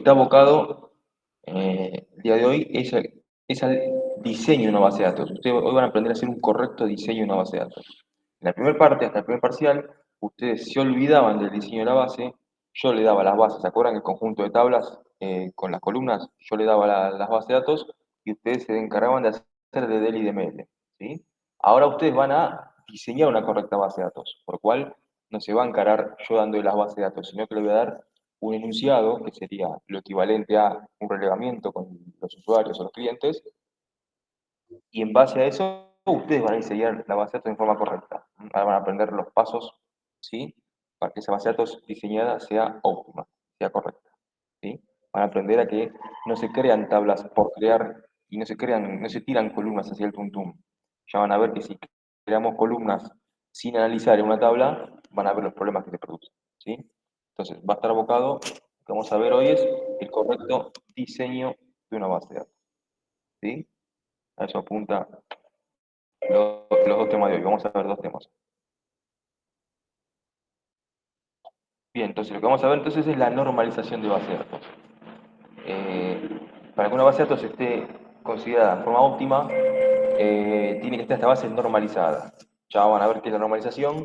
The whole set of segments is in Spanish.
está abocado el día de hoy es al diseño de una base de datos. Ustedes hoy van a aprender a hacer un correcto diseño de una base de datos. En la primera parte, hasta el primer parcial, ustedes se olvidaban del diseño de la base, yo le daba las bases, ¿se acuerdan? El conjunto de tablas con las columnas, yo le daba las bases de datos y ustedes se encargaban de hacer de DEL y de MEL, ¿sí? Ahora ustedes van a diseñar una correcta base de datos, por lo cual no se va a encarar yo dándole las bases de datos, sino que le voy a dar un enunciado, que sería lo equivalente a un relevamiento con los usuarios o los clientes, y en base a eso ustedes van a diseñar la base de datos en forma correcta. Ahora van a aprender los pasos, ¿sí? Para que esa base de datos diseñada sea óptima, sea correcta, ¿sí? Van a aprender a que no se crean tablas por crear y no se tiran columnas hacia el tuntum. Ya van a ver que si creamos columnas sin analizar en una tabla, van a ver los problemas que se producen, ¿sí? Entonces, va a estar abocado, lo que vamos a ver hoy es el correcto diseño de una base de datos, ¿sí? A eso apunta los dos temas de hoy. Vamos a ver dos temas. Bien, entonces lo que vamos a ver entonces es la normalización de base de datos. Para que una base de datos esté considerada de forma óptima, tiene que estar esta base normalizada. Ya van a ver qué es la normalización,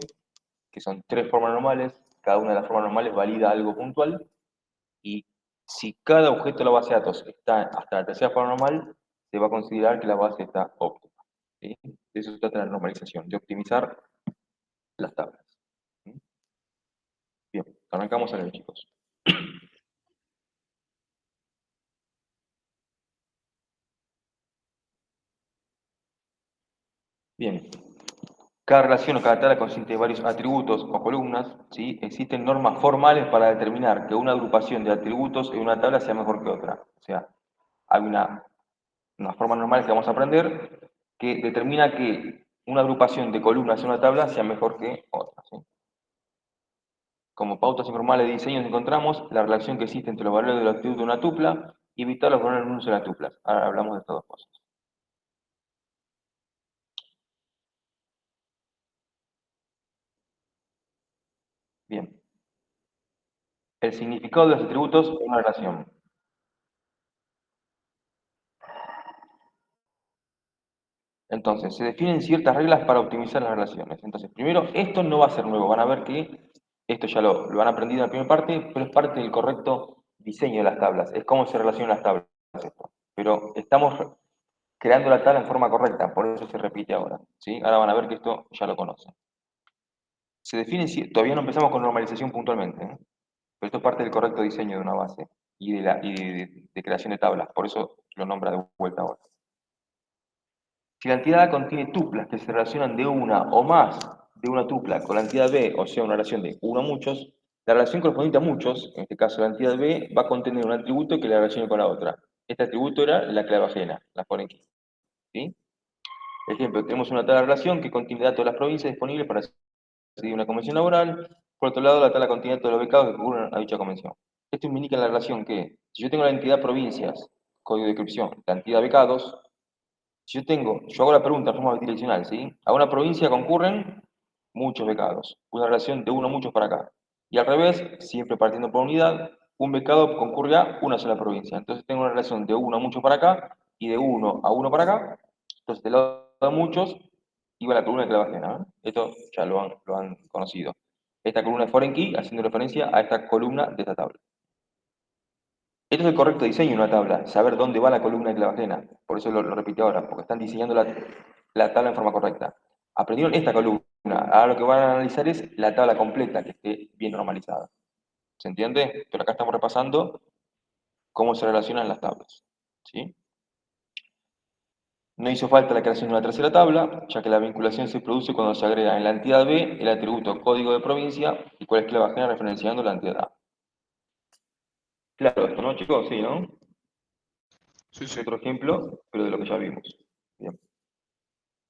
que son tres formas normales, cada una de las formas normales valida algo puntual, y si cada objeto de la base de datos está hasta la tercera forma normal, se va a considerar que la base está óptima, ¿sí? De eso se trata la normalización, de optimizar las tablas. ¿Sí? Bien, arrancamos a ver, chicos. Bien, cada relación o cada tabla consiste de varios atributos o columnas, ¿sí? Existen normas formales para determinar que una agrupación de atributos en una tabla sea mejor que otra. O sea, hay una forma normal que vamos a aprender que determina que una agrupación de columnas en una tabla sea mejor que otra, ¿sí? Como pautas informales de diseño encontramos la relación que existe entre los valores de los atributos de una tupla y evitar los valores en un uso de las tuplas. Ahora hablamos de estas dos cosas. Bien, el significado de los atributos en una relación. Entonces, se definen ciertas reglas para optimizar las relaciones. Entonces, primero, esto no va a ser nuevo. Van a ver que esto ya lo han aprendido en la primera parte, pero es parte del correcto diseño de las tablas. Es cómo se relacionan las tablas. Esto. Pero estamos creando la tabla en forma correcta, por eso se repite ahora. ¿Sí? Ahora van a ver que esto ya lo conocen. Se define, todavía no empezamos con normalización puntualmente, ¿eh? Pero esto es parte del correcto diseño de una base y de creación de tablas. Por eso lo nombra de vuelta ahora. Si la entidad A contiene tuplas que se relacionan de una o más de una tupla con la entidad B, o sea, una relación de uno a muchos, la relación correspondiente a muchos, en este caso la entidad B, va a contener un atributo que la relacione con la otra. Este atributo era la clave ajena, la foreign key, ¿sí? Ejemplo, tenemos una tabla de relación que contiene datos de las provincias disponibles para seguir una convención laboral. Por otro lado, la tabla contiene todos los becados que concurren a dicha convención. Esto indica en la relación que, si yo tengo la entidad provincias, código de descripción, la entidad becados, si yo hago la pregunta de forma bidireccional, ¿sí? A una provincia concurren muchos becados, una relación de uno a muchos para acá. Y al revés, siempre partiendo por unidad, un becado concurre a una sola provincia. Entonces tengo una relación de uno a muchos para acá y de uno a uno para acá. Entonces del lado de muchos iba la columna de clave ajena, ¿eh? Esto ya lo han conocido. Esta columna es foreign key, haciendo referencia a esta columna de esta tabla. Esto es el correcto diseño de una tabla, saber dónde va la columna de clave ajena. Por eso lo repito ahora, porque están diseñando la tabla en forma correcta. Aprendieron esta columna, ahora lo que van a analizar es la tabla completa, que esté bien normalizada. ¿Se entiende? Pero acá estamos repasando cómo se relacionan las tablas, ¿sí? No hizo falta la creación de una tercera tabla, ya que la vinculación se produce cuando se agrega en la entidad B el atributo código de provincia y cuál es clave ajena referenciando la entidad A. Claro, esto, ¿no, chicos? Sí, ¿no? Sí, Es sí. otro ejemplo, pero de lo que ya vimos. Bien.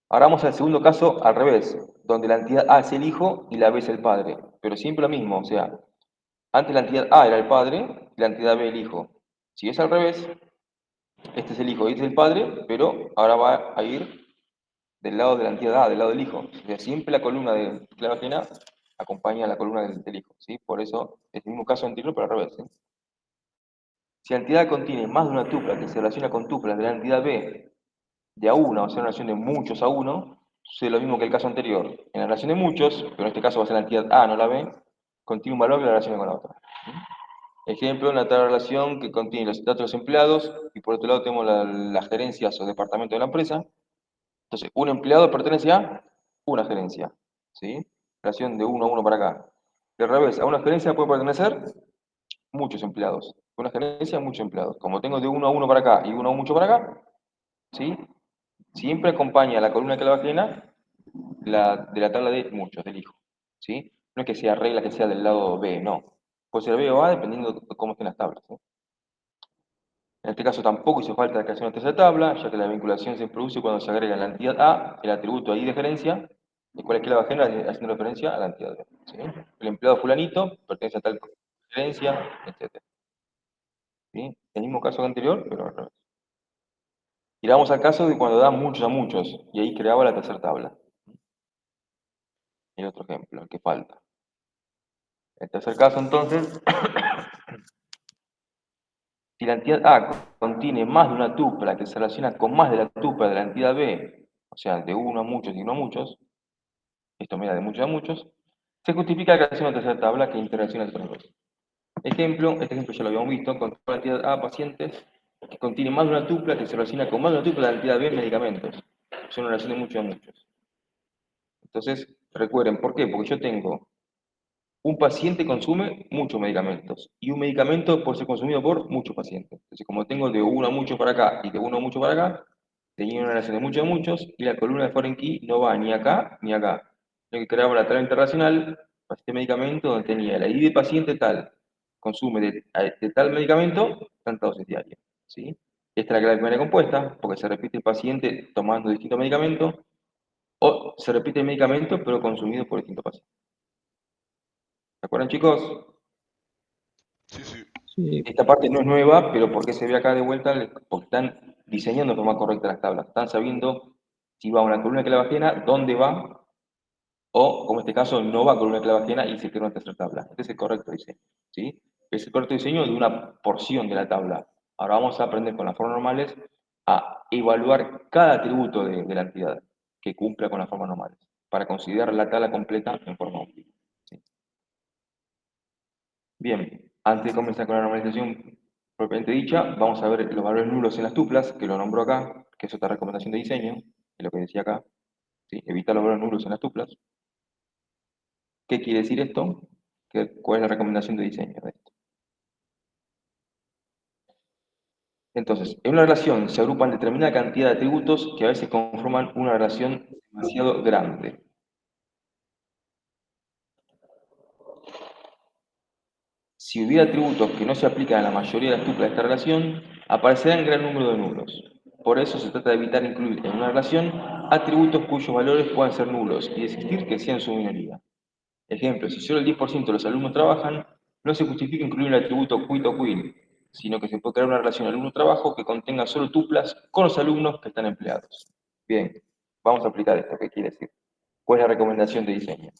Ahora vamos al segundo caso al revés, donde la entidad A es el hijo y la B es el padre, pero siempre lo mismo, o sea, antes la entidad A era el padre y la entidad B el hijo. Si es al revés, este es el hijo y este es el padre, pero ahora va a ir del lado de la entidad A, del lado del hijo. O sea, siempre la columna de clave ajena acompaña a la columna del hijo, ¿sí? Por eso es el mismo caso anterior, pero al revés, ¿sí? Si la entidad contiene más de una tupla que se relaciona con tuplas de la entidad B de a una, o sea, una relación de muchos a uno, sucede lo mismo que el caso anterior. En la relación de muchos, pero en este caso va a ser la entidad A, no la B, contiene un valor que la relaciona con la otra. Ejemplo, una tal relación que contiene los datos de los empleados y por otro lado tenemos las gerencias o departamentos de la empresa. Entonces, un empleado pertenece a una gerencia, ¿sí? Relación de uno a uno para acá. De revés, a una gerencia puede pertenecer muchos empleados. Una gerencia, muchos empleados. Como tengo de uno a uno para acá y uno a mucho para acá, ¿sí? Siempre acompaña la columna que la va ajena de la tabla de muchos, del hijo, ¿sí? No es que sea regla que sea del lado B, no. Puede ser B o A dependiendo de cómo estén las tablas, ¿sí? En este caso tampoco hizo falta la creación de tercera tabla, ya que la vinculación se produce cuando se agrega en la entidad A el atributo I de gerencia, el cual es clave ajena haciendo referencia a la entidad B, ¿sí? El empleado fulanito pertenece a tal gerencia, etc. ¿Sí? El mismo caso que anterior, pero al revés. Y ahora vamos al caso de cuando da muchos a muchos, y ahí creaba la tercera tabla. El otro ejemplo, el que falta. El tercer caso, entonces, si la entidad A contiene más de una tupla que se relaciona con más de la tupla de la entidad B, o sea, de uno a muchos y uno a muchos, esto me da de muchos a muchos, se justifica la creación de tercera tabla que interrelaciona entre los dos. Ejemplo, este ejemplo ya lo habíamos visto, con la entidad A pacientes que contiene más de una tupla que se relaciona con más de una tupla de la entidad B medicamentos. Son una relación de muchos a muchos. Entonces, recuerden, ¿por qué? Porque yo tengo un paciente consume muchos medicamentos y un medicamento puede ser consumido por muchos pacientes. Entonces, como tengo de uno a mucho para acá y de uno a mucho para acá, tenía una relación de muchos a muchos y la columna de foreign key no va ni acá ni acá. Yo que creaba la tabla internacional para este medicamento donde tenía el ID de paciente tal, consume de tal medicamento, tanta dosis diaria. ¿Sí? Esta es la clave primaria compuesta, porque se repite el paciente tomando distintos medicamentos, o se repite el medicamento pero consumido por distintos pacientes. ¿Se acuerdan, chicos? Sí, sí. Sí, Esta parte no es nueva, pero ¿por qué se ve acá de vuelta? Porque están diseñando de forma correcta las tablas. Están sabiendo si va a una columna de clave ajena, dónde va, o, como en este caso, no va a columna de clave ajena y se crea una tercera tabla. Este es el correcto diseño, ¿sí? Es el correcto diseño de una porción de la tabla. Ahora vamos a aprender con las formas normales a evaluar cada atributo de la entidad que cumpla con las formas normales, para considerar la tabla completa en forma óptima. ¿Sí? Bien, antes de comenzar con la normalización propiamente dicha, vamos a ver los valores nulos en las tuplas, que lo nombro acá, que es otra recomendación de diseño, es lo que decía acá, ¿sí? Evitar los valores nulos en las tuplas. ¿Qué quiere decir esto? ¿Cuál es la recomendación de diseño de esto? Entonces, en una relación se agrupan determinada cantidad de atributos que a veces conforman una relación demasiado grande. Si hubiera atributos que no se aplican a la mayoría de las tuplas de esta relación, aparecerá un gran número de nulos. Por eso se trata de evitar incluir en una relación atributos cuyos valores puedan ser nulos y existir que sean su minoría. Ejemplo, si solo el 10% de los alumnos trabajan, no se justifica incluir un atributo quit o quill, sino que se puede crear una relación alumno-trabajo que contenga solo tuplas con los alumnos que están empleados. Bien, vamos a aplicar esto. ¿Qué quiere decir? ¿Cuál es la recomendación de diseño?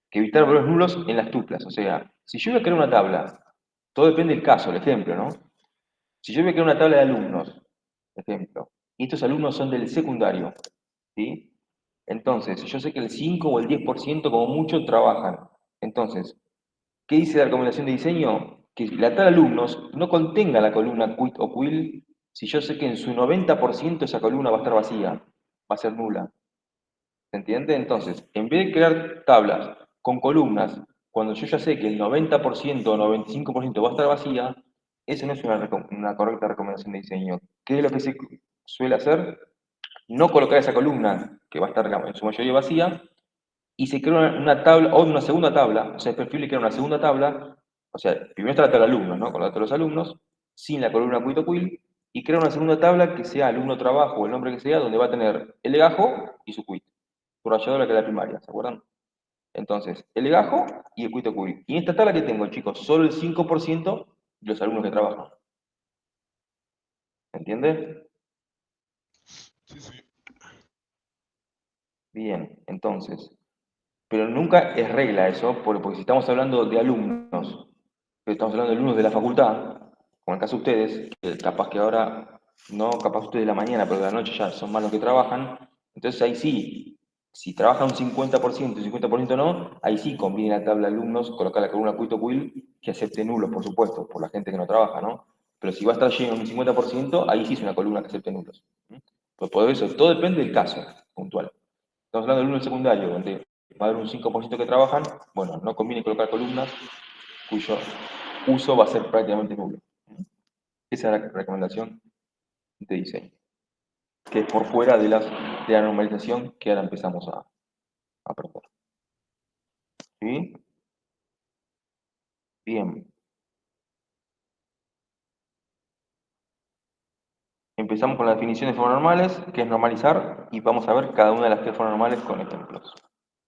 Que evitar valores nulos en las tuplas. O sea, si yo voy a crear una tabla, todo depende del caso, el ejemplo, ¿no? Si yo voy a crear una tabla de alumnos, ejemplo, y estos alumnos son del secundario, ¿sí? Entonces, yo sé que el 5 o el 10% como mucho trabajan. Entonces, ¿qué dice la recomendación de diseño? Que la tabla de alumnos no contenga la columna quit o quill si yo sé que en su 90% esa columna va a estar vacía, va a ser nula. ¿Se entiende? Entonces, en vez de crear tablas con columnas, cuando yo ya sé que el 90% o 95% va a estar vacía, eso no es una correcta recomendación de diseño. ¿Qué es lo que se suele hacer? No colocar esa columna, que va a estar en su mayoría vacía, y se crea una tabla, o una segunda tabla, o sea, es preferible crear una segunda tabla, o sea, primero está la tabla de alumnos, ¿no? Con los datos de los alumnos, sin la columna quit o quill, y crear una segunda tabla que sea alumno trabajo o el nombre que sea, donde va a tener el legajo y su quit subrayadora que es la primaria, ¿se acuerdan? Entonces, el legajo y el quit o quill. Y en esta tabla que tengo, chicos, solo el 5% de los alumnos que trabajan. ¿Se entiende? Sí, sí. Bien, entonces. Pero nunca es regla eso, porque si estamos hablando de alumnos, que estamos hablando de alumnos de la facultad, como en el caso de ustedes, que capaz que ahora, no capaz ustedes de la mañana, pero de la noche ya son más los que trabajan, entonces ahí sí, si trabaja un 50% y 50% no, ahí sí conviene la tabla de alumnos, colocar la columna quit o quil, que acepte nulos, por supuesto, por la gente que no trabaja, ¿no? Pero si va a estar lleno un 50%, ahí sí es una columna que acepte nulos. Pues por eso, todo depende del caso puntual. Estamos hablando del alumno secundario, donde va a haber un 5% que trabajan, bueno, no conviene colocar columnas cuyo uso va a ser prácticamente nulo. Esa es la recomendación de diseño, que es por fuera de la normalización que ahora empezamos a aprender. ¿Sí? Bien. Empezamos con la definición de formas normales, que es normalizar, y vamos a ver cada una de las tres formas normales con ejemplos,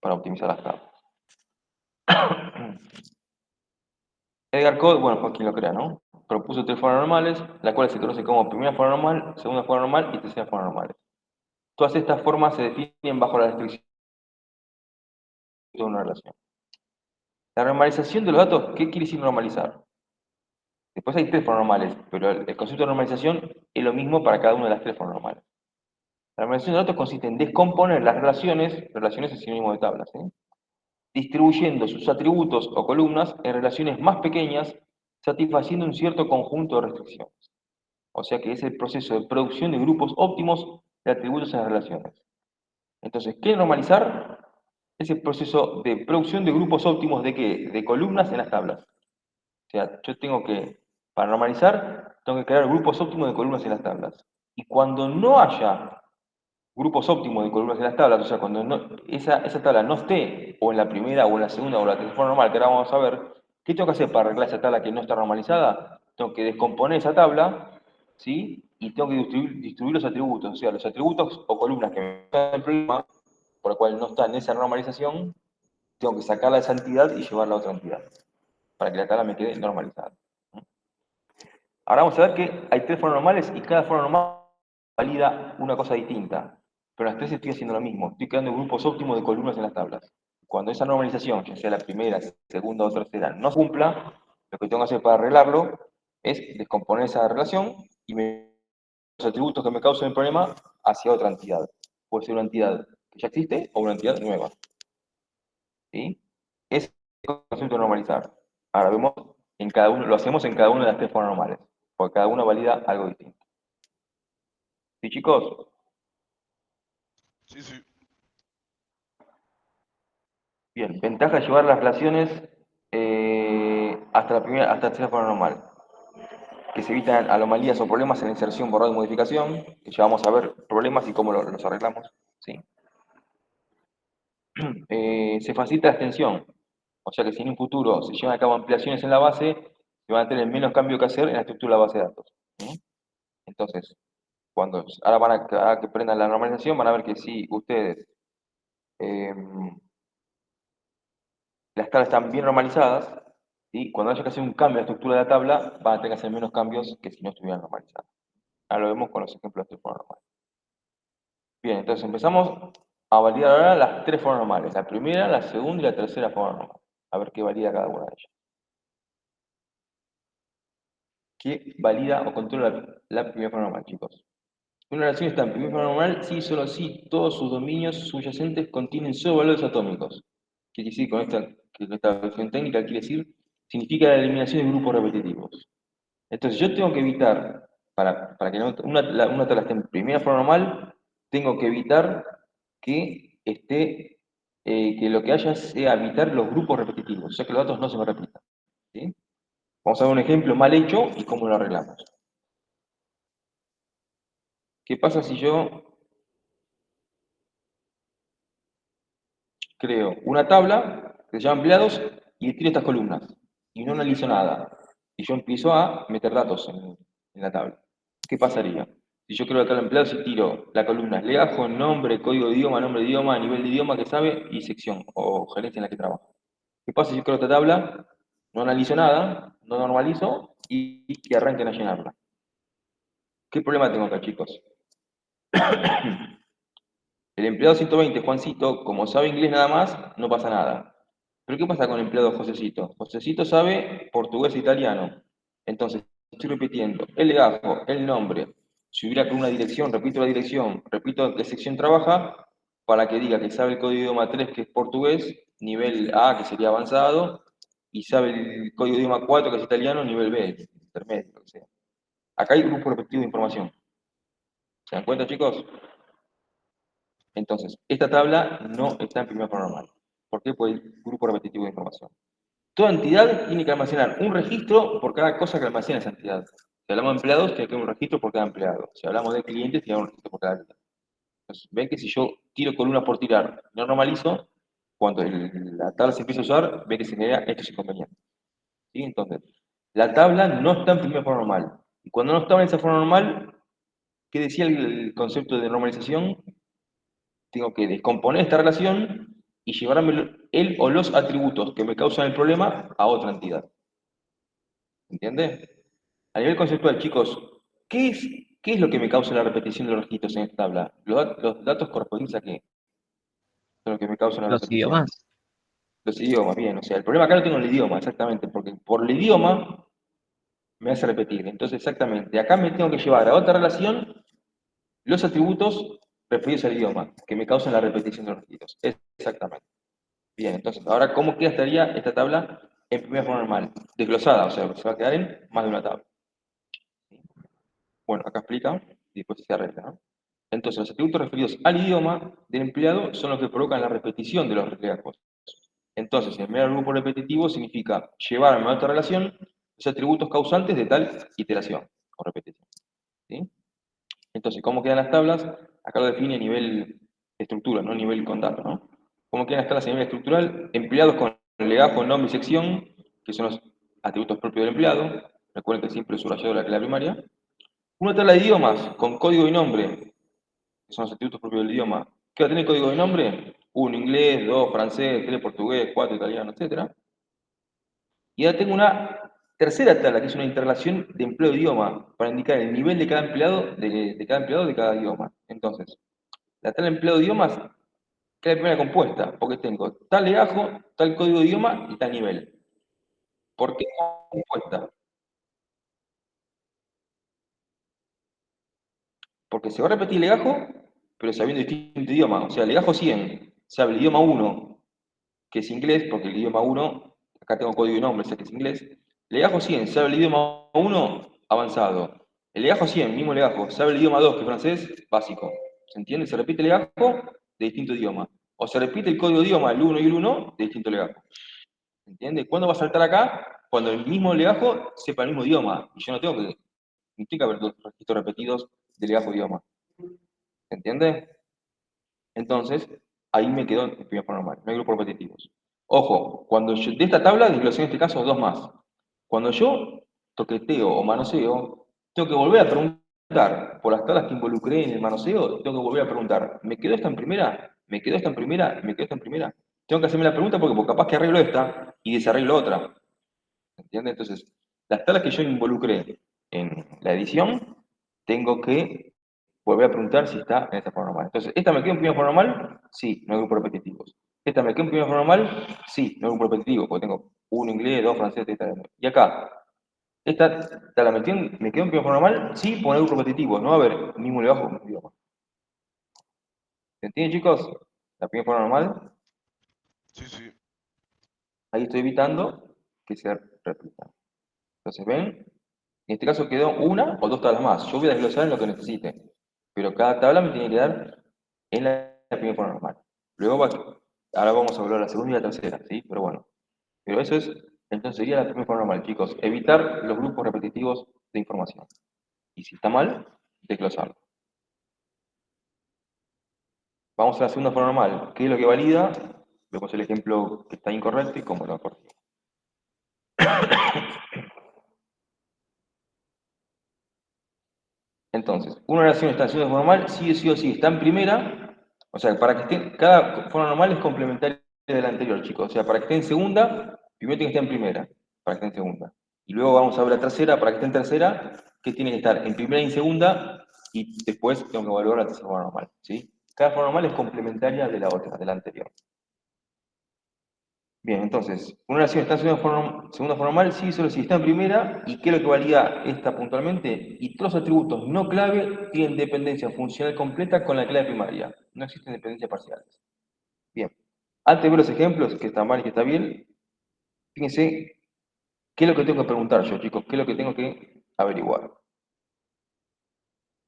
para optimizar las tablas. Edgar Code, bueno, fue quien lo crea, ¿no? Propuso tres formas normales, la cual se conoce como primera forma normal, segunda forma normal y tercera forma normal. Todas estas formas se definen bajo la restricción de una relación. La normalización de los datos, ¿qué quiere decir normalizar? Después hay tres formas normales, pero el concepto de normalización es lo mismo para cada una de las tres formas normales. La normalización de datos consiste en descomponer las relaciones es sinónimo de tablas, ¿eh? Distribuyendo sus atributos o columnas en relaciones más pequeñas, satisfaciendo un cierto conjunto de restricciones. O sea que es el proceso de producción de grupos óptimos de atributos en las relaciones. Entonces, ¿qué es normalizar? Es el proceso de producción de grupos óptimos de qué? De columnas en las tablas. O sea, yo tengo que, para normalizar, tengo que crear grupos óptimos de columnas en las tablas. Y cuando no haya grupos óptimos de columnas en las tablas, o sea, cuando esa tabla no esté o en la primera o en la segunda o en la tercera forma normal, que ahora vamos a ver, ¿qué tengo que hacer para arreglar esa tabla que no está normalizada? Tengo que descomponer esa tabla, ¿sí? Y tengo que distribuir los atributos, o sea, los atributos o columnas que me están en el problema, por el cual no está en esa normalización, tengo que sacarla de esa entidad y llevarla a otra entidad, para que la tabla me quede normalizada. Ahora vamos a ver que hay tres formas normales y cada forma normal valida una cosa distinta. Pero las tres estoy haciendo lo mismo. Estoy creando grupos óptimos de columnas en las tablas. Cuando esa normalización, ya sea la primera, segunda o tercera, no se cumpla, lo que tengo que hacer para arreglarlo es descomponer esa relación y los atributos que me causan el problema hacia otra entidad. Puede ser una entidad que ya existe o una entidad nueva. ¿Sí? Ese es el concepto de normalizar. Ahora vemos en cada uno, lo hacemos en cada una de las tres formas normales, porque cada una valida algo distinto. ¿Sí, chicos? Sí, sí. Bien, ventaja de llevar las relaciones hasta la tercera forma normal, que se evitan anomalías o problemas en la inserción, borrado y modificación, que ya vamos a ver problemas y cómo los arreglamos. ¿Sí? Se facilita la extensión, o sea que si en un futuro se llevan a cabo ampliaciones en la base, se van a tener menos cambio que hacer en la estructura de la base de datos. ¿Sí? Entonces, ahora ahora que prendan la normalización, van a ver que si ustedes eh, las tablas están bien normalizadas, ¿sí? Cuando haya que hacer un cambio en la estructura de la tabla, van a tener que hacer menos cambios que si no estuvieran normalizadas. Ahora lo vemos con los ejemplos de forma normal. Bien, entonces empezamos a validar ahora las tres formas normales. La primera, la segunda y la tercera forma normal. A ver qué valida cada una de ellas. ¿Qué valida o controla la primera forma normal, chicos? Una relación está en primera forma normal si y solo si todos sus dominios subyacentes contienen solo valores atómicos. ¿Qué quiere decir con esta versión técnica? Quiere decir, significa la eliminación de grupos repetitivos. Entonces yo tengo que evitar, para que una tabla esté en primera forma normal, tengo que evitar que lo que haya sea evitar los grupos repetitivos, o sea que los datos no se me repitan. ¿Sí? Vamos a ver un ejemplo mal hecho y cómo lo arreglamos. ¿Qué pasa si yo creo una tabla que se llama empleados y tiro estas columnas y no analizo nada? Y yo empiezo a meter datos en la tabla. ¿Qué pasaría? Si yo creo que cada empleado, si tiro la columna legajo, nombre, código de idioma, nombre de idioma, nivel de idioma que sabe y sección o gerencia en la que trabaja. ¿Qué pasa si yo creo esta tabla? No analizo nada, no normalizo y que arranquen a llenarla. ¿Qué problema tengo acá, chicos? El empleado 120, Juancito, como sabe inglés nada más, no pasa nada. Pero ¿qué pasa con el empleado Josecito? Josecito sabe portugués e italiano. Entonces, estoy repitiendo el legajo, el nombre, si hubiera con una dirección, repito la dirección, repito qué sección trabaja, para que diga que sabe el código idioma 3 que es portugués, nivel A, que sería avanzado, y sabe el código idioma 4 que es italiano, nivel B, intermedio, lo que sea. Acá hay grupo repetitivo de información. ¿Se dan cuenta, chicos? Entonces, esta tabla no está en primera forma normal. ¿Por qué? Pues el grupo repetitivo de información. Toda entidad tiene que almacenar un registro por cada cosa que almacena esa entidad. Si hablamos de empleados, tiene que haber un registro por cada empleado. Si hablamos de clientes, tiene que haber un registro por cada cliente. Entonces, ven que si yo tiro columnas por tirar, no normalizo, cuando la tabla se empieza a usar, ve que se genera estos inconvenientes. ¿Sí? Entonces, la tabla no está en primera forma normal. Y cuando no estaba en esa forma normal, ¿qué decía el concepto de normalización? Tengo que descomponer esta relación y llevarme el o los atributos que me causan el problema a otra entidad. ¿Entiende? A nivel conceptual, chicos, ¿qué es lo que me causa la repetición de los registros en esta tabla? Los datos correspondientes a qué son lo que me causan la Los repetición. idiomas. Los idiomas, bien. O sea, el problema acá no tengo el idioma, exactamente, porque por el idioma me hace repetir. Entonces, exactamente, acá me tengo que llevar a otra relación los atributos referidos al idioma que me causan la repetición de los registros. Exactamente. Bien, entonces, ahora, ¿cómo estaría esta tabla en primera forma normal? Desglosada, o sea, se va a quedar en más de una tabla. Bueno, acá explica y después se arregla, ¿no? Entonces, los atributos referidos al idioma del empleado son los que provocan la repetición de los reglejos. Entonces, el mero grupo repetitivo significa llevarme a otra relación los atributos causantes de tal iteración o repetición. ¿Sí? Entonces, ¿cómo quedan las tablas? Acá lo define a nivel estructura, no a nivel con datos, ¿no? ¿Cómo quedan las tablas a nivel estructural? Empleados con legajo, nombre y sección, que son los atributos propios del empleado. Recuerden que siempre subrayado la clave primaria. Una tabla de idiomas con código y nombre, que son los atributos propios del idioma. ¿Qué va a tener código de nombre? 1 inglés, 2 francés, 3 portugués, 4 italiano, etc. Y ahora tengo una tercera tabla, que es una interrelación de empleo de idioma, para indicar el nivel de cada empleado, de cada idioma. Entonces, la tabla de empleo de idiomas, que es la primera compuesta, porque tengo tal legajo, tal código de idioma y tal nivel. ¿Por qué compuesta? Porque se va a repetir el legajo, pero sabiendo distinto idioma. O sea, el legajo 100 sabe el idioma 1, que es inglés, porque el idioma 1, acá tengo código y nombre, sé que es inglés. Legajo 100 sabe el idioma 1, avanzado. El legajo 100, mismo legajo, sabe el idioma 2, que es francés, básico. ¿Se entiende? Se repite el legajo de distinto idioma. O se repite el código de idioma, el 1 y el 1, de distinto legajo. ¿Se entiende? ¿Cuándo va a saltar acá? Cuando el mismo legajo sepa el mismo idioma. Y yo no tengo que, no tiene que haber dos registros repetidos de legajo idioma. ¿Se entiende? Entonces, ahí me quedo en primera forma normal, no hay grupos repetitivos. Ojo, cuando yo, de esta tabla, desglosé en este caso dos más. Cuando yo toqueteo o manoseo, tengo que volver a preguntar, por las tablas que involucré en el manoseo, tengo que volver a preguntar, ¿me quedó esta en primera? ¿Me quedó esta en primera? ¿Me quedó esta en primera? Tengo que hacerme la pregunta porque capaz que arreglo esta y desarreglo otra. ¿Entiendes? Entonces, las tablas que yo involucré en la edición, tengo que volver a preguntar si está en esta forma normal. Entonces, ¿esta me queda en primera forma normal? Sí, no hay grupos repetitivos. ¿Esta me queda en primera forma normal? Sí, no hay grupos repetitivos, porque tengo uno inglés, dos francés, italiano. Y acá, ¿esta me quedó en primera forma normal? Sí, porque no hay grupos repetitivos. No va a haber mismo le bajo, mismo idioma. ¿Se entiende, chicos? La primera forma normal, Sí, sí. ahí estoy evitando que se repita. Entonces, ¿ven? En este caso quedó una o dos tablas más. Yo voy a desglosar en lo que necesite. Pero cada tabla me tiene que dar en la primera forma normal. Luego, ahora vamos a hablar de la segunda y la tercera, ¿sí? Pero bueno. Pero eso es, entonces sería la primera forma normal, chicos. Evitar los grupos repetitivos de información. Y si está mal, desglosarlo. Vamos a la segunda forma normal. ¿Qué es lo que valida? Vemos el ejemplo que está incorrecto y cómo lo corregimos. Entonces, una oración está en segunda forma normal, sí o sí está en primera, o sea, para que esté, cada forma normal es complementaria de la anterior, chicos. O sea, para que esté en segunda, primero tiene que estar en primera, para que esté en segunda. Y luego vamos a ver la tercera, para que esté en tercera, que tiene que estar en primera y en segunda, y después tengo que evaluar la tercera forma normal, ¿sí? Cada forma normal es complementaria de la otra, de la anterior. Bien, entonces, una oración está en segunda forma normal, sí, solo si está en primera, y qué es lo que valía esta puntualmente, y todos los atributos no clave tienen dependencia funcional completa con la clave primaria, no existen dependencias parciales. Bien, antes de ver los ejemplos, que está mal y que está bien, fíjense qué es lo que tengo que preguntar yo, chicos, qué es lo que tengo que averiguar.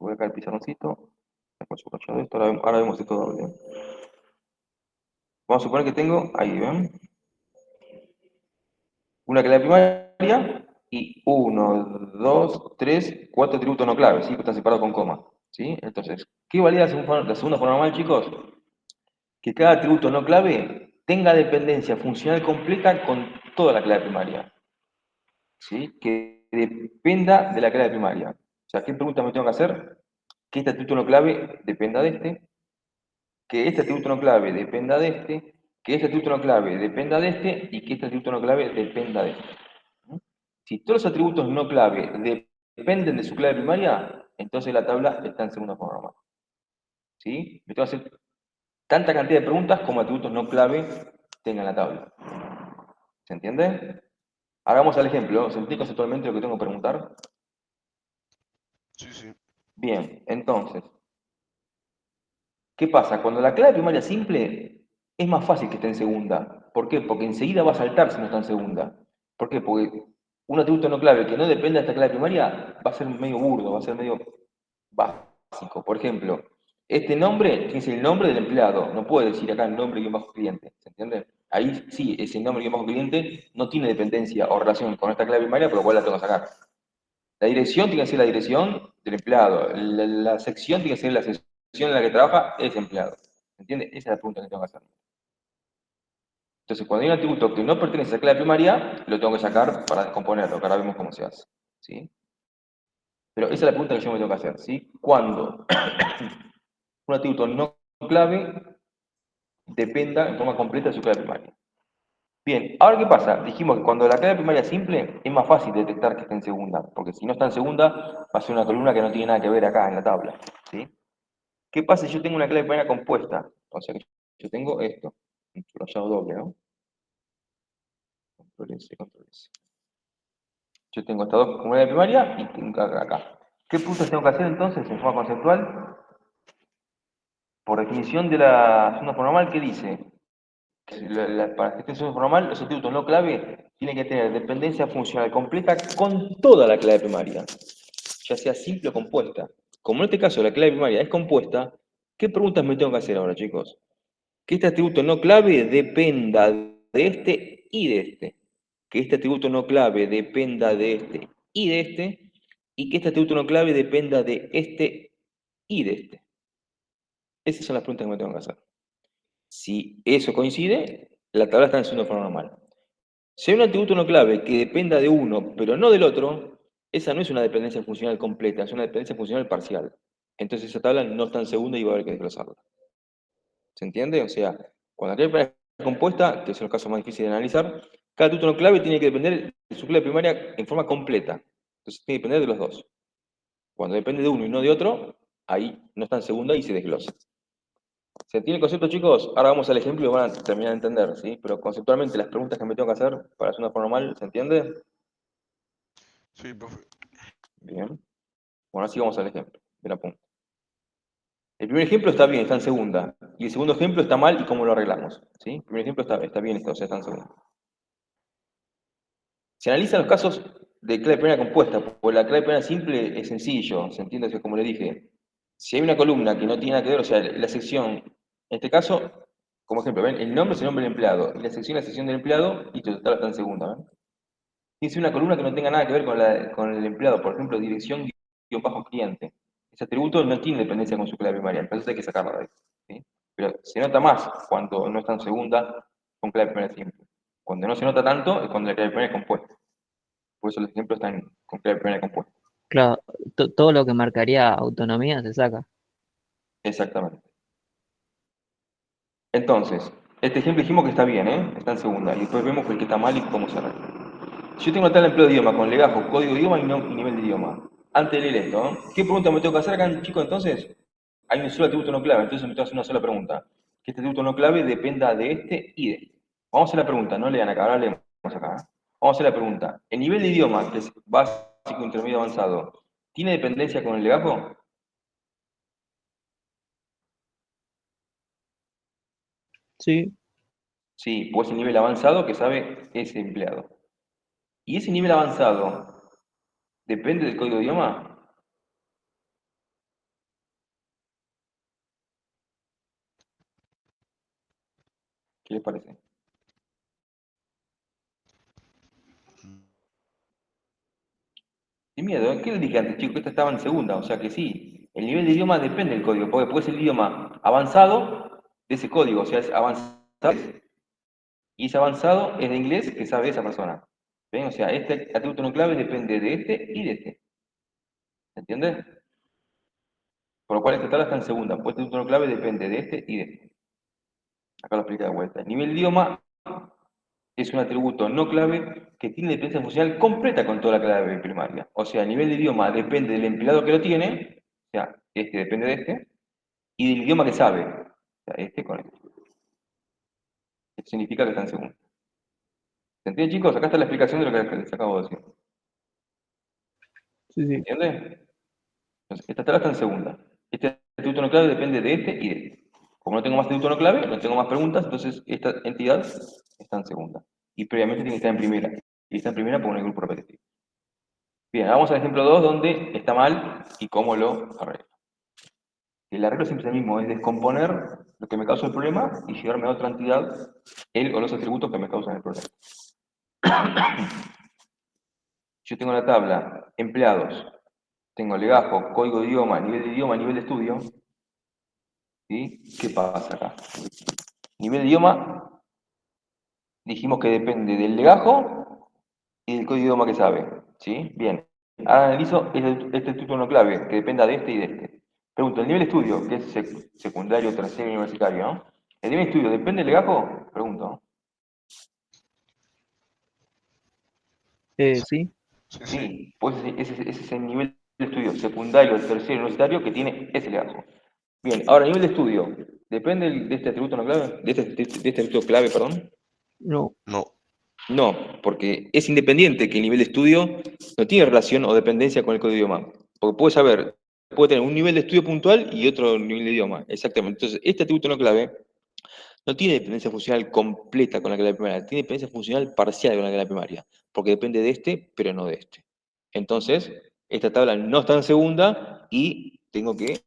Voy acá al pizarroncito, después subrayo esto, ahora vemos esto doble. Vamos a suponer que tengo, ahí ven, una clave primaria y uno, dos, tres, cuatro atributos no claves, ¿sí? Que están separados con coma, ¿sí? Entonces, ¿qué valía la segunda forma normal, chicos? Que cada atributo no clave tenga dependencia funcional completa con toda la clave primaria, ¿sí? Que dependa de la clave primaria. O sea, ¿qué pregunta me tengo que hacer? Que este atributo no clave dependa de este, que este atributo no clave dependa de este, que este atributo no clave dependa de este y que este atributo no clave dependa de este. Si todos los atributos no clave dependen de su clave primaria, entonces la tabla está en segunda forma normal. ¿Sí? Me tengo que hacer tanta cantidad de preguntas como atributos no clave tengan la tabla. ¿Se entiende? Ahora vamos al ejemplo. ¿Se entiende conceptualmente lo que tengo que preguntar? Sí, sí. Bien, entonces, ¿qué pasa? Cuando la clave primaria es simple, es más fácil que esté en segunda. ¿Por qué? Porque enseguida va a saltar si no está en segunda. ¿Por qué? Porque un atributo no clave que no dependa de esta clave primaria va a ser medio burdo, va a ser medio básico. Por ejemplo, este nombre tiene que ser el nombre del empleado. No puede decir acá el nombre guión bajo cliente. ¿Se entiende? Ahí sí, ese nombre guión bajo cliente no tiene dependencia o relación con esta clave primaria, por lo cual la tengo que sacar. La dirección tiene que ser la dirección del empleado. La sección tiene que ser la sección en la que trabaja ese empleado. ¿Se entiende? Esa es la pregunta que tengo que hacer. Entonces, cuando hay un atributo que no pertenece a esa clave primaria, lo tengo que sacar para descomponerlo, que ahora vemos cómo se hace. ¿Sí? Pero esa es la pregunta que yo me tengo que hacer. ¿Sí? Cuando un atributo no clave dependa en forma completa de su clave primaria. Bien, ahora ¿qué pasa? Dijimos que cuando la clave primaria es simple, es más fácil detectar que está en segunda, porque si no está en segunda, va a ser una columna que no tiene nada que ver acá en la tabla. ¿Sí? ¿Qué pasa si yo tengo una clave primaria compuesta? O sea que yo tengo esto, un subrayado doble, ¿no? Control S, control S. Yo tengo estas dos como clave primaria y tengo acá. ¿Qué puntos tengo que hacer entonces en forma conceptual? Por definición de la segunda forma normal, ¿qué dice? Para que esté en segunda forma normal, los atributos no clave tienen que tener dependencia funcional completa con toda la clave primaria, ya sea simple o compuesta. Como en este caso la clave primaria es compuesta, ¿qué preguntas me tengo que hacer ahora, chicos? Que este atributo no clave dependa de este y de este. Que este atributo no clave dependa de este y de este. Y que este atributo no clave dependa de este y de este. Esas son las preguntas que me tengo que hacer. Si eso coincide, la tabla está en segunda forma normal. Si hay un atributo no clave que dependa de uno, pero no del otro, esa no es una dependencia funcional completa, es una dependencia funcional parcial. Entonces esa tabla no está en segunda y va a haber que desglosarla. ¿Se entiende? O sea, cuando la clave primaria es compuesta, que son los casos más difíciles de analizar, cada atributo no clave tiene que depender de su clave primaria en forma completa. Entonces tiene que depender de los dos. Cuando depende de uno y no de otro, ahí no está en segunda y se desglosa. ¿Se entiende el concepto, chicos? Ahora vamos al ejemplo y van a terminar de entender, ¿sí? Pero conceptualmente las preguntas que me tengo que hacer para hacer una forma normal, ¿se entiende? Sí, profe. Bien. Bueno, así vamos al ejemplo. Bien, apunto. El primer ejemplo está bien, está en segunda. Y el segundo ejemplo está mal y cómo lo arreglamos. ¿Sí? El primer ejemplo está bien, o sea, está en segunda. Se analizan los casos de clave primaria compuesta, porque la clave primaria simple es sencillo, ¿se entiende? O sea, como le dije, si hay una columna que no tiene nada que ver, o sea, la sección, en este caso, como ejemplo, ¿ven? El nombre es el nombre del empleado, y la sección del empleado, y total está en segunda, ¿ven? Tiene que ser una columna que no tenga nada que ver con el empleado, por ejemplo, dirección guión bajo cliente. Ese atributo no tiene dependencia con su clave primaria, entonces hay que sacarla de ahí. ¿Sí? Pero se nota más cuando no está en segunda con clave primaria simple. Cuando no se nota tanto es cuando la clave primaria es compuesta. Por eso los ejemplos están con clave primaria compuesta. Claro, todo lo que marcaría autonomía se saca. Exactamente. Entonces, este ejemplo dijimos que está bien, ¿eh? Está en segunda. Y después vemos el que está mal y cómo se arregla. Si yo tengo tal empleo de idioma con legajo, código de idioma y nivel de idioma. Antes de leer esto, ¿no? ¿Qué pregunta me tengo que hacer acá, chicos? Entonces, hay un solo atributo no clave, entonces me tengo que hacer una sola pregunta. Que este atributo no clave dependa de este y de este. Vamos a hacer la pregunta, no lean acá, ahora leemos acá. Vamos a hacer la pregunta. ¿El nivel de idioma, que es básico, intermedio, avanzado, tiene dependencia con el legajo? Sí, Sí, pues el nivel avanzado que sabe ese empleado. ¿Y ese nivel avanzado depende del código de idioma? ¿Qué les parece? Sin miedo, ¿eh? ¿Qué les dije antes, chicos? Que esta estaba en segunda, o sea que sí. El nivel de idioma depende del código, porque puede ser el idioma avanzado de ese código, o sea, es avanzado. Y ese avanzado es de inglés que sabe esa persona. ¿Ven? O sea, este atributo no clave depende de este y de este. ¿Se entiende? Por lo cual esta tabla está en segunda, pues este atributo no clave depende de este y de este. Acá lo explica de vuelta. El nivel de idioma es un atributo no clave que tiene dependencia funcional completa con toda la clave primaria. O sea, el nivel de idioma depende del empleado que lo tiene, o sea, este depende de este, y del idioma que sabe, o sea, este con este. Esto significa que está en segundo. ¿Se entiende, chicos? Acá está la explicación de lo que les acabo de decir. sí, ¿Se sí. entiende? Entonces, esta tabla está en segunda. Este atributo no clave depende de este y de este. Como no tengo más atributo no clave, no tengo más preguntas, entonces esta entidad está en segunda. Y previamente tiene que estar en primera. Y está en primera por un grupo repetitivo. Bien, vamos al ejemplo 2 donde está mal y cómo lo arreglo. El arreglo siempre es el mismo, es descomponer lo que me causa el problema y llevarme a otra entidad, el o los atributos que me causan el problema. Yo tengo la tabla empleados, tengo legajo, código de idioma, nivel de estudio. ¿Sí? ¿Qué pasa acá? Nivel de idioma, dijimos que depende del legajo y del código de idioma que sabe. ¿Sí? Bien. Ahora analizo este título no clave, que dependa de este y de este. Pregunto, ¿el nivel de estudio, que es secundario, terciario, universitario, ¿no? ¿El nivel de estudio depende del legajo? Pregunto, ¿no? Sí, Sí, sí. Sí, pues ese es el nivel de estudio secundario, terciario, universitario que tiene ese legajo. Bien, ahora, nivel de estudio, ¿depende de este atributo no clave? De este atributo clave, perdón. no. No. No, porque es independiente que el nivel de estudio no tiene relación o dependencia con el código de idioma. Porque puede tener un nivel de estudio puntual y otro nivel de idioma. Exactamente. Entonces, este atributo no clave no tiene dependencia funcional completa con la clave primaria, tiene dependencia funcional parcial con la clave primaria, porque depende de este, pero no de este. Entonces, esta tabla no está en segunda y tengo que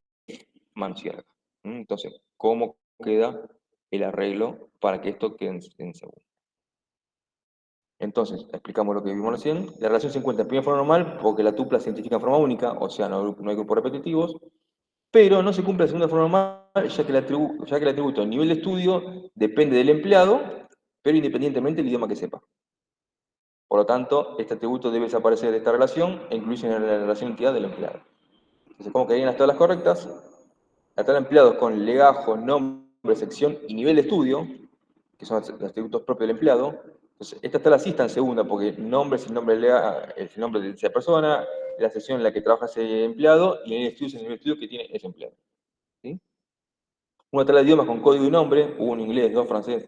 manusear acá. Entonces, ¿cómo queda el arreglo para que esto quede en segunda? Entonces, explicamos lo que vimos recién. La relación se encuentra en primera forma normal porque la tupla se identifica en forma única, o sea, no hay grupos repetitivos, pero no se cumple la segunda forma normal ya que el atributo nivel de estudio depende del empleado, pero independientemente del idioma que sepa. Por lo tanto, este atributo debe desaparecer de esta relación e incluirse en la relación entidad del empleado. Entonces, ¿cómo quedarían las tablas correctas? La tabla de empleados con legajo, nombre, sección y nivel de estudio, que son los atributos propios del empleado. Entonces, esta tabla sí está en segunda, porque nombre es el nombre, es el nombre de esa persona, la sección en la que trabaja ese empleado, y el nivel de estudio es el nivel de estudio que tiene ese empleado. ¿Sí? Una tabla de idiomas con código y nombre, uno inglés, dos francés,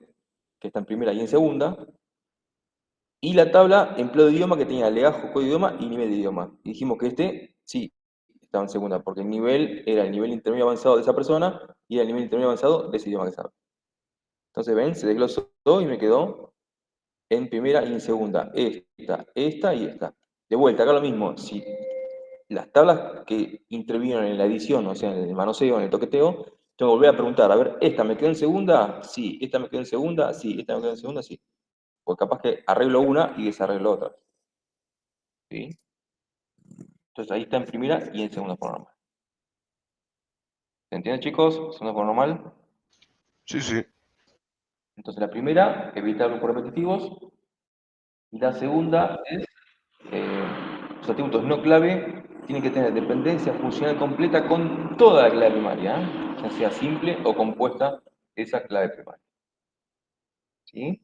que está en primera y en segunda. Y la tabla empleo de idioma que tenía legajo, código de idioma y nivel de idioma. Y dijimos que este sí estaba en segunda, porque el nivel era el nivel intermedio avanzado de esa persona y era el nivel intermedio avanzado de ese idioma que sabe. Entonces, ven, se desglosó y me quedó en primera y en segunda. Esta y esta. De vuelta, acá lo mismo. Si las tablas que intervinieron en la edición, o sea, en el manoseo, en el toqueteo, tengo que volver a preguntar, a ver, ¿esta me quedó en segunda? Sí. ¿Esta me quedó en segunda? Sí. ¿Esta me quedó en segunda? Sí. Porque capaz que arreglo una y desarreglo otra. ¿Sí? Entonces ahí está en primera y en segunda forma normal. ¿Se entiende, chicos? Segunda forma normal. Sí, sí. Entonces la primera, evitar grupos repetitivos. Y la segunda es, los atributos no clave tienen que tener dependencia funcional completa con toda la clave primaria, ya sea simple o compuesta esa clave primaria. ¿Sí?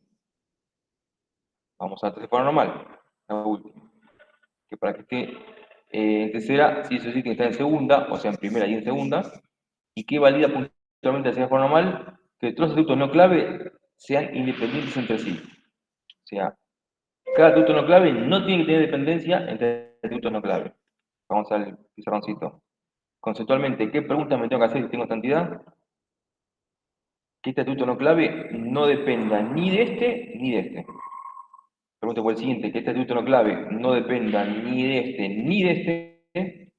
Vamos a la tercera forma normal, la última. Que para que esté en tercera, sí, eso sí, tiene que estar en segunda, o sea, en primera y en segunda. ¿Y qué valida puntualmente la tercera forma normal? Que todos los atributos no clave sean independientes entre sí. O sea, cada atributo no clave no tiene que tener dependencia entre atributos no clave. Vamos al pizarroncito. Conceptualmente, ¿qué preguntas me tengo que hacer si tengo esta entidad? Que este atributo no clave no dependa ni de este ni de este. Pregunta por el siguiente, que este atributo no clave no dependa ni de este ni de este.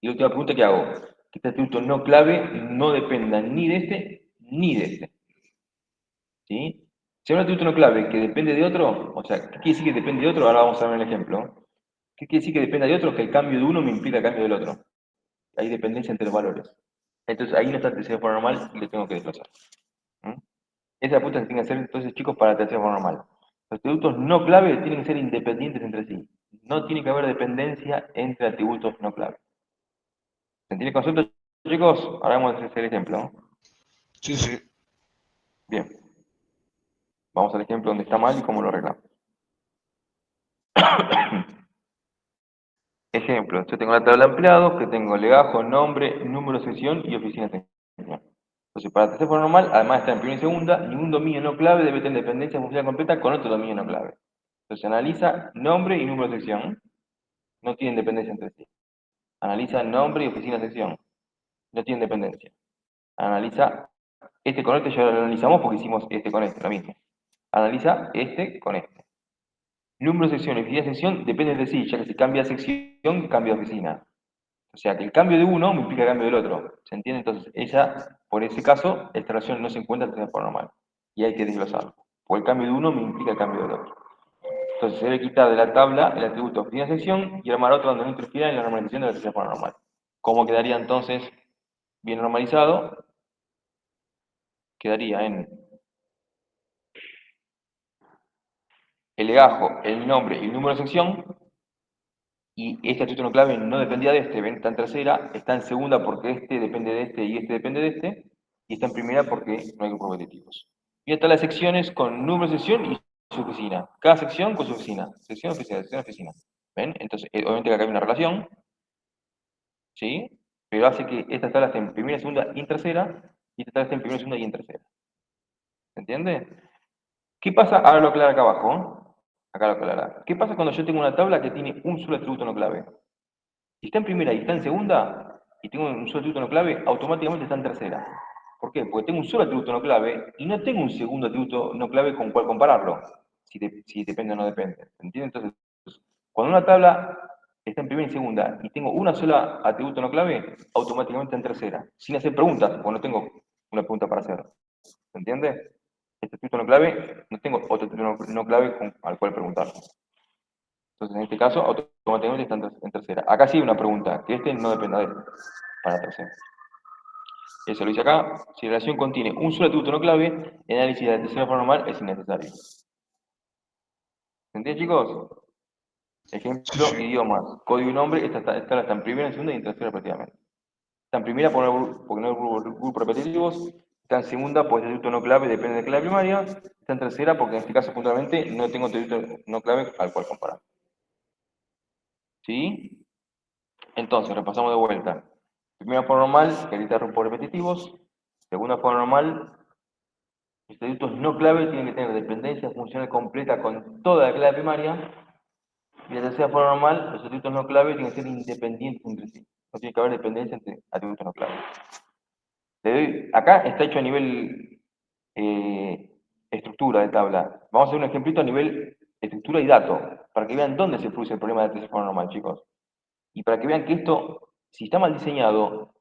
Y la última pregunta que hago, que este atributo no clave no dependa ni de este ni de este. ¿Sí? Si hay un atributo no clave que depende de otro, o sea, ¿qué quiere decir que depende de otro? Ahora vamos a ver el ejemplo. ¿Qué quiere decir que dependa de otro? Que el cambio de uno me implica el cambio del otro. Hay dependencia entre los valores. Entonces ahí no está el tercera forma normal y lo tengo que desplazar. ¿Mm? Esa apuesta se tiene que hacer entonces, chicos, para la tercera forma normal. Los atributos no clave tienen que ser independientes entre sí. No tiene que haber dependencia entre atributos no clave. ¿Se entiende el concepto, chicos? Ahora vamos a hacer el ejemplo, ¿no? Sí, sí. Bien. Vamos al ejemplo donde está mal y cómo lo arreglamos. Ejemplo, yo tengo la tabla de empleados, que tengo legajo, nombre, número de sesión y oficina de atención. Entonces, para la tercera forma normal, además de estar en primera y segunda, ningún dominio no clave debe tener dependencia funcional completa con otro dominio no clave. Entonces, analiza nombre y número de sección. No tienen dependencia entre sí. Analiza nombre y oficina de sección. No tienen dependencia. Analiza este con este, ya lo analizamos porque hicimos este con este, lo mismo. Analiza este con este. Número de sección y oficina de sección dependen de sí, ya que si cambia de sección, cambia de oficina. O sea que el cambio de uno me implica el cambio del otro. ¿Se entiende? Entonces, ella, por ese caso, esta relación no se encuentra en forma normal. Y hay que desglosarlo. Porque el cambio de uno me implica el cambio del otro. Entonces, se debe quitar de la tabla el atributo oficina sección y armar otro donde no interfiera en la normalización de la tercera forma normal. ¿Cómo quedaría entonces bien normalizado? Quedaría en el legajo, el nombre y el número de sección. Y este atributo no clave no dependía de este, ven, está en tercera, está en segunda porque este depende de este y este depende de este, y está en primera porque no hay grupos repetitivos. Y están las secciones con número de sección y su oficina. Cada sección con su oficina. Sección, oficina, sección, oficina. ¿Ven? Entonces, obviamente que acá hay una relación, ¿sí? Pero hace que esta tabla esté en primera, segunda y en tercera, y esta tabla esté en primera, segunda y en tercera. ¿Se entiende? ¿Qué pasa? Ahora lo aclara acá abajo, ¿eh? Acá lo aclara. ¿Qué pasa cuando yo tengo una tabla que tiene un solo atributo no clave? Si está en primera y está en segunda, y tengo un solo atributo no clave, automáticamente está en tercera. ¿Por qué? Porque tengo un solo atributo no clave y no tengo un segundo atributo no clave con cuál compararlo, si depende o no depende. ¿Entiendes? Entonces, cuando una tabla está en primera y segunda y tengo una sola atributo no clave, automáticamente está en tercera, sin hacer preguntas, porque no tengo una pregunta para hacer. ¿Se entiende? Este atributo no clave, no tengo otro atributo no clave al cual preguntar. Entonces, en este caso, automáticamente está en tercera. Acá sí hay una pregunta, que este no dependa de este, para tercera. Eso lo hice acá. Si la relación contiene un solo atributo no clave, el análisis de la tercera forma normal es innecesario. ¿Se entiende, chicos? Sí, Ejemplo, sí. idiomas. Código y nombre, esta está en primera, en segunda y en tercera respectivamente. Está en primera porque no hay grupos repetitivos. Está en segunda porque el atributo no clave depende de clave primaria. Está en tercera porque en este caso puntualmente no tengo atributo no clave al cual comparar. ¿Sí? Entonces, repasamos de vuelta. Primera forma normal, que evita grupos repetitivos. Segunda forma normal, los atributos no clave tienen que tener dependencia funcional completa con toda la clave primaria. Y la tercera forma normal, los atributos no clave tienen que ser independientes entre sí. No tiene que haber dependencia entre atributos no clave. Acá está hecho a nivel estructura de tabla. Vamos a hacer un ejemplito a nivel estructura y dato, para que vean dónde se produce el problema de la tercera forma normal, chicos. Y para que vean que esto, si está mal diseñado,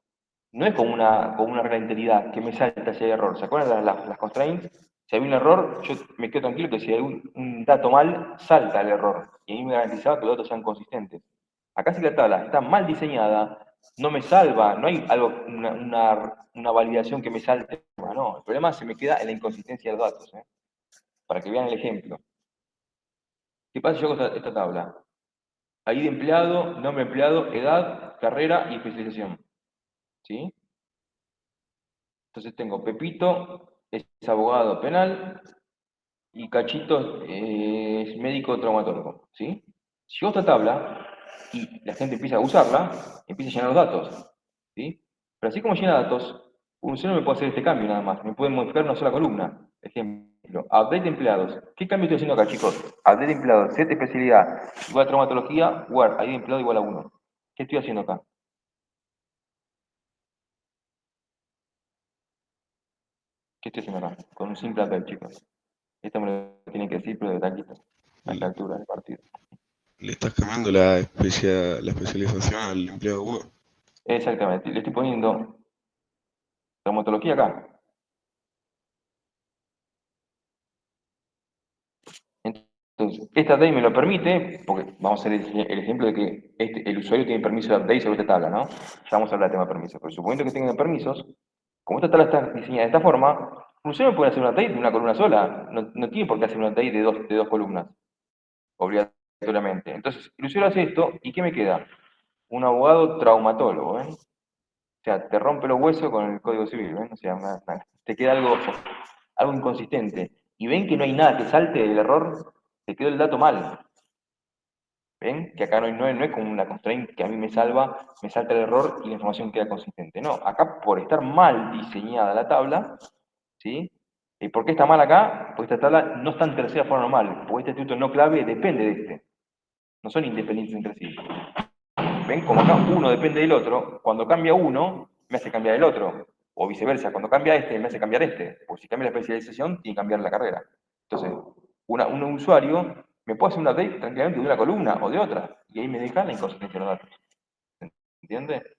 no es como una regla de integridad que me salta si hay error. ¿Se acuerdan de las constraints? Si hay un error, yo me quedo tranquilo que si hay un dato mal, salta el error. Y ahí me garantizaba que los datos sean consistentes. Acá si la tabla está mal diseñada, no me salva, no hay algo, una validación que me salte. No, el problema se me queda en la inconsistencia de los datos. Para que vean el ejemplo. ¿Qué pasa yo con esta tabla? Ahí de empleado, nombre empleado, edad, carrera y especialización. ¿Sí? Entonces tengo Pepito, es abogado penal, y Cachito es médico traumatólogo. ¿Sí? Si yo esta tabla y la gente empieza a usarla, empieza a llenar los datos. ¿Sí? Pero así como llena datos, un solo me puede hacer este cambio nada más. Me puede modificar una sola columna. Ejemplo. Update de empleados. ¿Qué cambio estoy haciendo acá, chicos? Update de empleados, set especialidad igual a traumatología, where ID de empleado igual a 1. ¿Qué estoy haciendo acá? ¿Qué estoy haciendo acá? Con un simple update, chicos. Esto me lo tienen que decir, pero de taquito, a esta Le, altura del partido. le estás cambiando la especialización al empleado 1. Exactamente, le estoy poniendo traumatología acá. Entonces, esta update me lo permite, porque vamos a hacer el ejemplo de que el usuario tiene permiso de update sobre esta tabla, ¿no? Ya vamos a hablar del tema de permisos. Pero suponiendo que tengan permisos, como esta tabla está diseñada de esta forma, un usuario puede hacer un update de una columna sola. No tiene por qué hacer un update de dos columnas, obligatoriamente. Entonces, el usuario hace esto, ¿y qué me queda? Un abogado traumatólogo, ¿ven? O sea, te rompe los huesos con el Código Civil, ¿ven? O sea, te queda algo inconsistente. Y ven que no hay nada que salte del error, te quedó el dato mal. ¿Ven? Que acá no es como una constraint que a mí me salta el error y la información queda consistente. No, acá por estar mal diseñada la tabla, ¿sí? ¿Y por qué está mal acá? Porque esta tabla no está en tercera forma normal, porque este atributo no clave depende de este. No son independientes entre sí. ¿Ven? Como acá uno depende del otro, cuando cambia uno, me hace cambiar el otro. O viceversa, cuando cambia este, me hace cambiar este. Porque si cambia la especialización, tiene que cambiar la carrera. Entonces, un usuario me puede hacer un update tranquilamente de una columna o de otra. Y ahí me deja la inconsistencia de los datos. ¿Entiende?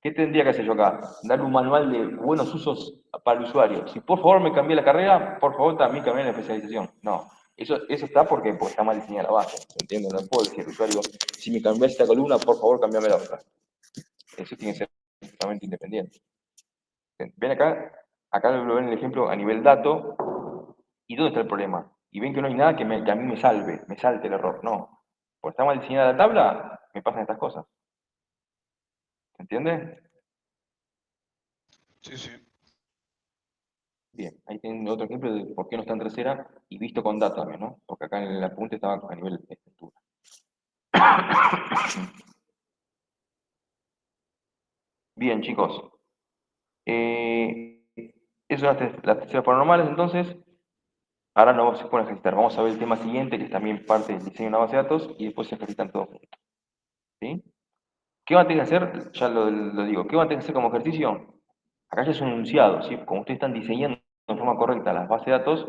¿Qué tendría que hacer yo acá? Darle un manual de buenos usos para el usuario. Si por favor me cambié la carrera, por favor también cambié la especialización. No, eso está porque está mal diseñada la base. ¿Entiendes? No puedo decir al usuario, si me cambié esta columna, por favor cambiame la otra. Eso tiene que ser totalmente independiente. Ven acá, acá lo ven el ejemplo a nivel dato, ¿y dónde está el problema? Y ven que no hay nada que a mí me salte el error. No, por está mal diseñada la tabla, me pasan estas cosas. ¿Se entiende? Sí, sí. Bien, ahí tienen otro ejemplo de por qué no está en tercera y visto con datos también, ¿no? Porque acá en el apunte estaba a nivel de estructura. Bien, chicos. Esas son las terceras paranormales, entonces. Ahora no se pueden ejercitar. Vamos a ver el tema siguiente, que es también parte del diseño de una base de datos, y después se ejercitan todos juntos. ¿Sí? ¿Qué van a tener que hacer? Ya lo digo. ¿Qué van a tener que hacer como ejercicio? Acá ya es un enunciado, ¿sí? Como ustedes están diseñando de forma correcta las bases de datos,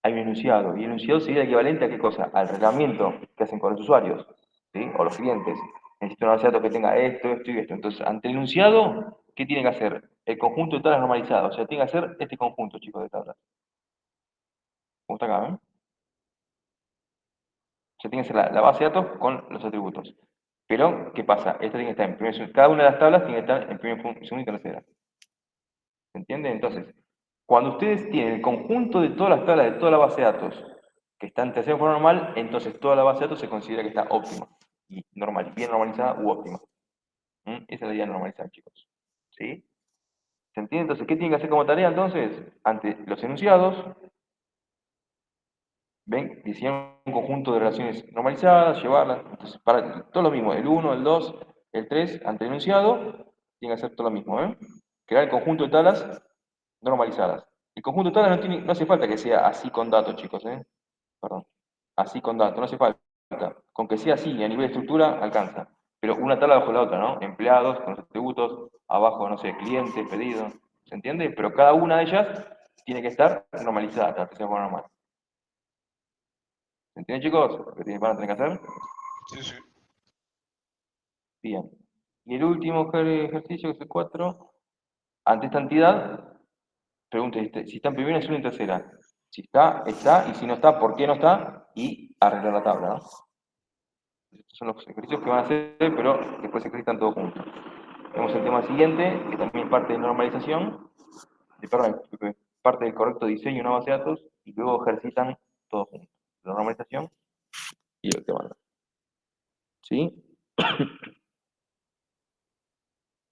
hay un enunciado. Y el enunciado sería equivalente a qué cosa? Al reglamento que hacen con los usuarios, ¿sí? O los clientes. Necesito una base de datos que tenga esto, esto y esto. Entonces, ante el enunciado, ¿qué tiene que hacer? El conjunto de tablas normalizadas. O sea, tiene que hacer este conjunto, chicos, de tablas. ¿Cómo está acá, O sea, tiene que ser la base de datos con los atributos. Pero, ¿qué pasa? Esta tiene que estar en cada una de las tablas tiene que estar en primer, segundo y tercera. ¿Se entiende? Entonces, cuando ustedes tienen el conjunto de todas las tablas de toda la base de datos que está en tercera forma normal, entonces toda la base de datos se considera que está óptima. Y normal, bien normalizada u óptima. Esa es la idea de normalizar, chicos. ¿Sí? ¿Se entiende? Entonces, ¿qué tienen que hacer como tarea entonces? Ante los enunciados, ¿ven? Diseñar un conjunto de relaciones normalizadas, llevarlas. Entonces, para todo lo mismo, el 1, el 2, el 3, ante el enunciado, tiene que hacer todo lo mismo, ¿eh? Crear el conjunto de tablas normalizadas. El conjunto de tablas no hace falta que sea así con datos, chicos, ¿eh? Perdón. Así con datos, no hace falta. Con que sea así, a nivel de estructura, alcanza. Pero una tabla bajo la otra, ¿no? Empleados, con los atributos, abajo, no sé, clientes, pedidos, ¿se entiende? Pero cada una de ellas tiene que estar normalizada, para que sea normal. ¿Se entiende, chicos? Lo que van a tener que hacer. Sí, sí. Bien. Y el último ejercicio, que es el 4, ante esta entidad, pregunte si está en primera, segunda y tercera. Si está, está, y si no está, ¿por qué no está? Y arreglar la tabla, ¿no? Estos son los ejercicios que van a hacer, pero después se ejercitan todos juntos. Vemos el tema siguiente, que también es parte de normalización, perdón, parte del correcto diseño de una base de datos, y luego ejercitan todos juntos. La normalización y el tema. ¿Sí?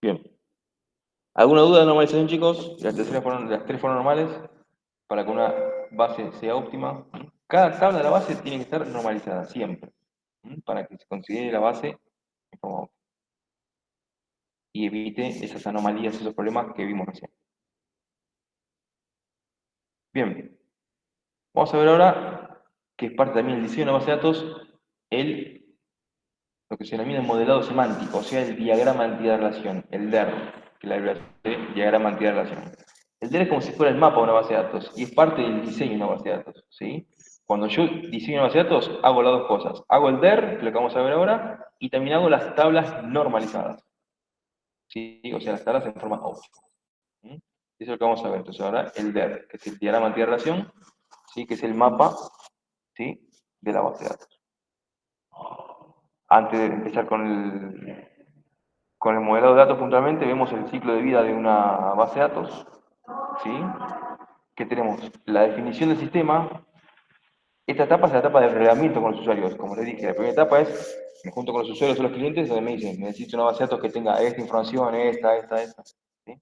Bien. ¿Alguna duda de normalización, chicos? Las tres fueron normales para que una base sea óptima. Cada tabla de la base tiene que estar normalizada, siempre, para que se considere la base de forma óptima y evite esas anomalías, esos problemas que vimos recién. Bien, Vamos a ver ahora, que es parte también del diseño de una base de datos, lo que se denomina el modelado semántico, o sea, el diagrama de entidad de relación, el DER, que es la abreviación de diagrama de entidad de relación. El DER es como si fuera el mapa de una base de datos y es parte del diseño de una base de datos, ¿sí? Cuando yo diseño una base de datos, hago las dos cosas. Hago el DER, que es lo que vamos a ver ahora, y también hago las tablas normalizadas, ¿sí? O sea, las tablas en forma object. ¿Sí? Eso es lo que vamos a ver. Entonces ahora el DER, que es el diagrama de entidad de relación, ¿sí? Que es el mapa, ¿sí? De la base de datos. Antes de empezar con el modelado de datos puntualmente, vemos el ciclo de vida de una base de datos, ¿sí? Que tenemos la definición del sistema. Esta etapa es la etapa de reglamento con los usuarios. Como les dije, la primera etapa es, me junto con los usuarios o los clientes, donde me dicen, necesito una base de datos que tenga esta información, esta, ¿sí?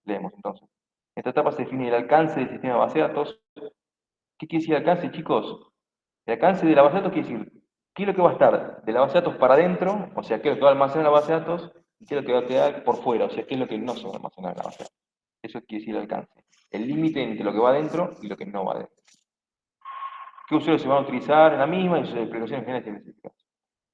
Leemos entonces. Esta etapa se define el alcance del sistema de base de datos. ¿Qué quiere decir alcance, chicos? El alcance de la base de datos quiere decir qué es lo que va a estar de la base de datos para adentro, o sea, qué es lo que va a almacenar la base de datos, y qué es lo que va a quedar por fuera, o sea, qué es lo que no se va a almacenar en la base de datos. Eso quiere decir el alcance. El límite entre lo que va adentro y lo que no va adentro. ¿Qué usuarios se van a utilizar en la misma y sus explicaciones generales y específicas?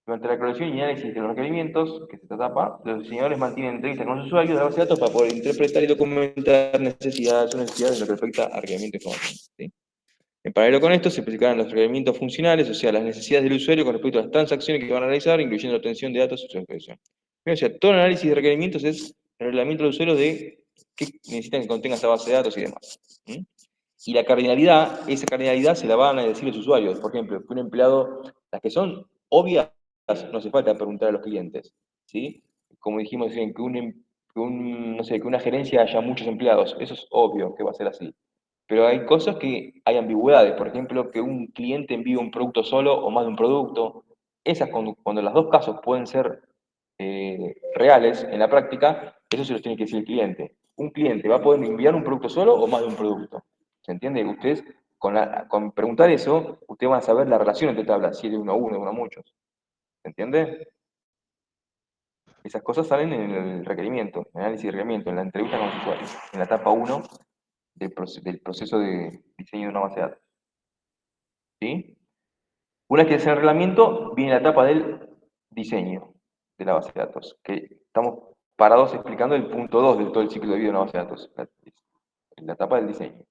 Durante la colección y análisis de los requerimientos, que es esta etapa, los diseñadores mantienen entrevistas con los usuarios de la base de datos para poder interpretar y documentar necesidades en lo que respecta a requerimiento de información, ¿sí? En paralelo con esto, se especificarán los requerimientos funcionales, o sea, las necesidades del usuario con respecto a las transacciones que van a realizar, incluyendo la obtención de datos y su expresión. O sea, todo el análisis de requerimientos es el reglamento del usuario de qué necesitan que contenga esta base de datos y demás. ¿Mm? Y la cardinalidad, esa cardinalidad se la van a decir los usuarios. Por ejemplo, que un empleado, las que son obvias, no hace falta preguntar a los clientes, ¿sí? Como dijimos, no sé, que una gerencia haya muchos empleados, eso es obvio que va a ser así. Pero hay cosas que hay ambigüedades, por ejemplo, que un cliente envíe un producto solo o más de un producto. Esas, cuando los dos casos pueden ser reales en la práctica, eso se los tiene que decir el cliente. Un cliente va a poder enviar un producto solo o más de un producto. ¿Se entiende? Ustedes, con preguntar eso, ustedes van a saber la relación entre tablas, si es de uno a uno, de uno a muchos. ¿Se entiende? Esas cosas salen en el requerimiento, en el análisis de requerimiento, en la entrevista con los usuarios, en la etapa uno del proceso de diseño de una base de datos. ¿Sí? Una vez que se hace el reglamento, viene la etapa del diseño de la base de datos, que estamos parados explicando el punto 2 de todo el ciclo de vida de una base de datos, la etapa del diseño.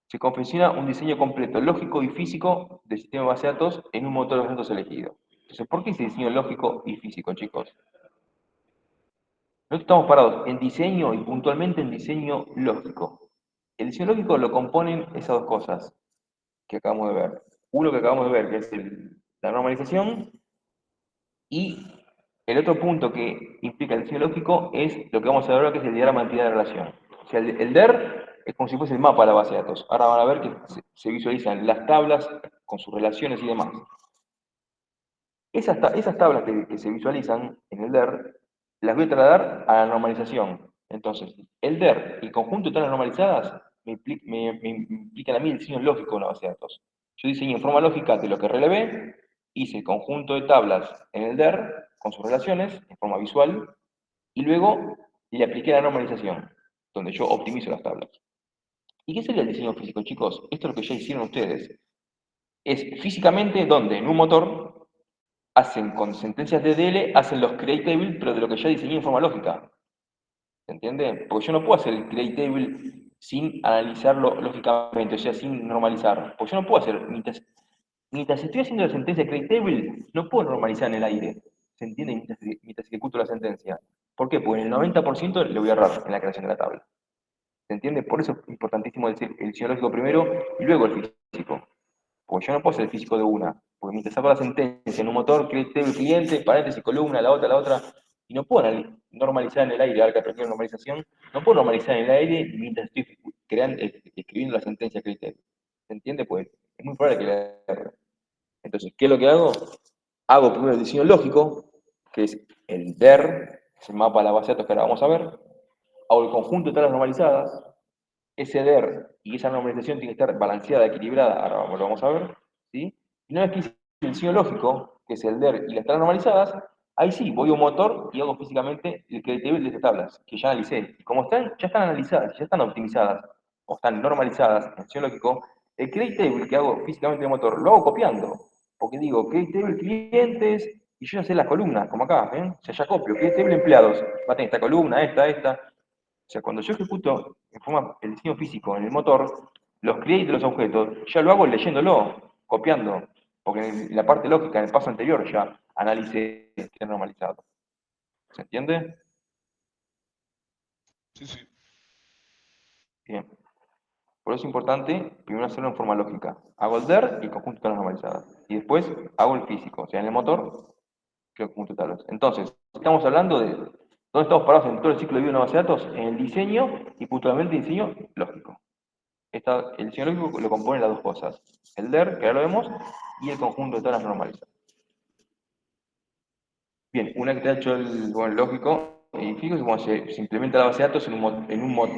Se confecciona un diseño completo, lógico y físico del sistema de base de datos en un motor de datos elegido. Entonces, ¿por qué ese diseño lógico y físico, chicos? Nosotros estamos parados en diseño y puntualmente en diseño lógico. El diseño lógico lo componen esas dos cosas que acabamos de ver. Uno que acabamos de ver, que es la normalización, y el otro punto que implica el diseño lógico es lo que vamos a ver ahora, que es el diagrama de entidad de relación. O sea, el DER es como si fuese el mapa de la base de datos. Ahora van a ver que se visualizan las tablas con sus relaciones y demás. Esas tablas que se visualizan en el DER, las voy a trasladar a la normalización. Entonces, el DER, el conjunto de tablas normalizadas, me implican a mí el diseño lógico de una base de datos. Yo diseñé en forma lógica de lo que relevé, hice el conjunto de tablas en el DER, con sus relaciones, en forma visual, y luego le apliqué la normalización, donde yo optimizo las tablas. ¿Y qué sería el diseño físico, chicos? Esto es lo que ya hicieron ustedes. Es físicamente, ¿dónde? En un motor, hacen con sentencias de DL, hacen los create table, pero de lo que ya diseñé en forma lógica. ¿Se entiende? Porque yo no puedo hacer el create table sin analizarlo lógicamente, o sea, sin normalizar. Porque yo no puedo hacer, mientras estoy haciendo la sentencia de create table, no puedo normalizar en el aire. ¿Se entiende? Mientras ejecuto la sentencia. ¿Por qué? Porque en el 90% le voy a errar en la creación de la tabla. ¿Se entiende? Por eso es importantísimo decir el diseño lógico primero y luego el físico. Porque yo no puedo ser el físico de una. Porque mientras saco la sentencia en un motor, tengo el cliente, paréntesis, columna, la otra, y no puedo normalizar en el aire, ahora que aprendí normalización, no puedo normalizar en el aire mientras estoy escribiendo la sentencia create. ¿Se entiende? Pues es muy probable que la erre. Entonces, ¿qué es lo que hago? Hago primero el diseño lógico, que es el DER, que es el mapa de la base de datos que ahora vamos a ver. Hago el conjunto de tablas normalizadas. Ese DER y esa normalización tiene que estar balanceada, equilibrada, ahora lo vamos a ver, ¿sí? Y una vez que hice el diseño lógico, que es el DER y las tablas normalizadas, ahí sí, voy a un motor y hago físicamente el create table de estas tablas, que ya analicé. Y como ya están analizadas, ya están optimizadas, o están normalizadas en diseño lógico, El create table que hago físicamente en el motor, lo hago copiando. Porque digo, create table clientes, y yo ya sé las columnas, como acá, ¿ven? O sea, ya copio, create table empleados. Va a tener esta columna, esta. O sea, cuando yo ejecuto en forma el diseño físico en el motor, los create de los objetos, ya lo hago leyéndolo, copiando. Porque en la parte lógica, en el paso anterior, ya analicé que esté normalizado. ¿Se entiende? Sí, sí. Bien. Por eso es importante primero hacerlo en forma lógica. Hago el DER y el conjunto de tablas normalizadas. Y después hago el físico, o sea, en el motor, creo el conjunto de tablas. Entonces, estamos hablando de dónde estamos parados en todo el ciclo de vida de una base de datos, en el diseño y puntualmente el diseño lógico. El diseño lógico lo componen las dos cosas. El DER, que ahora lo vemos, y el conjunto de tablas normalizadas. Bien, una que te ha hecho el lógico, y fíjense cómo se implementa la base de datos en un motor.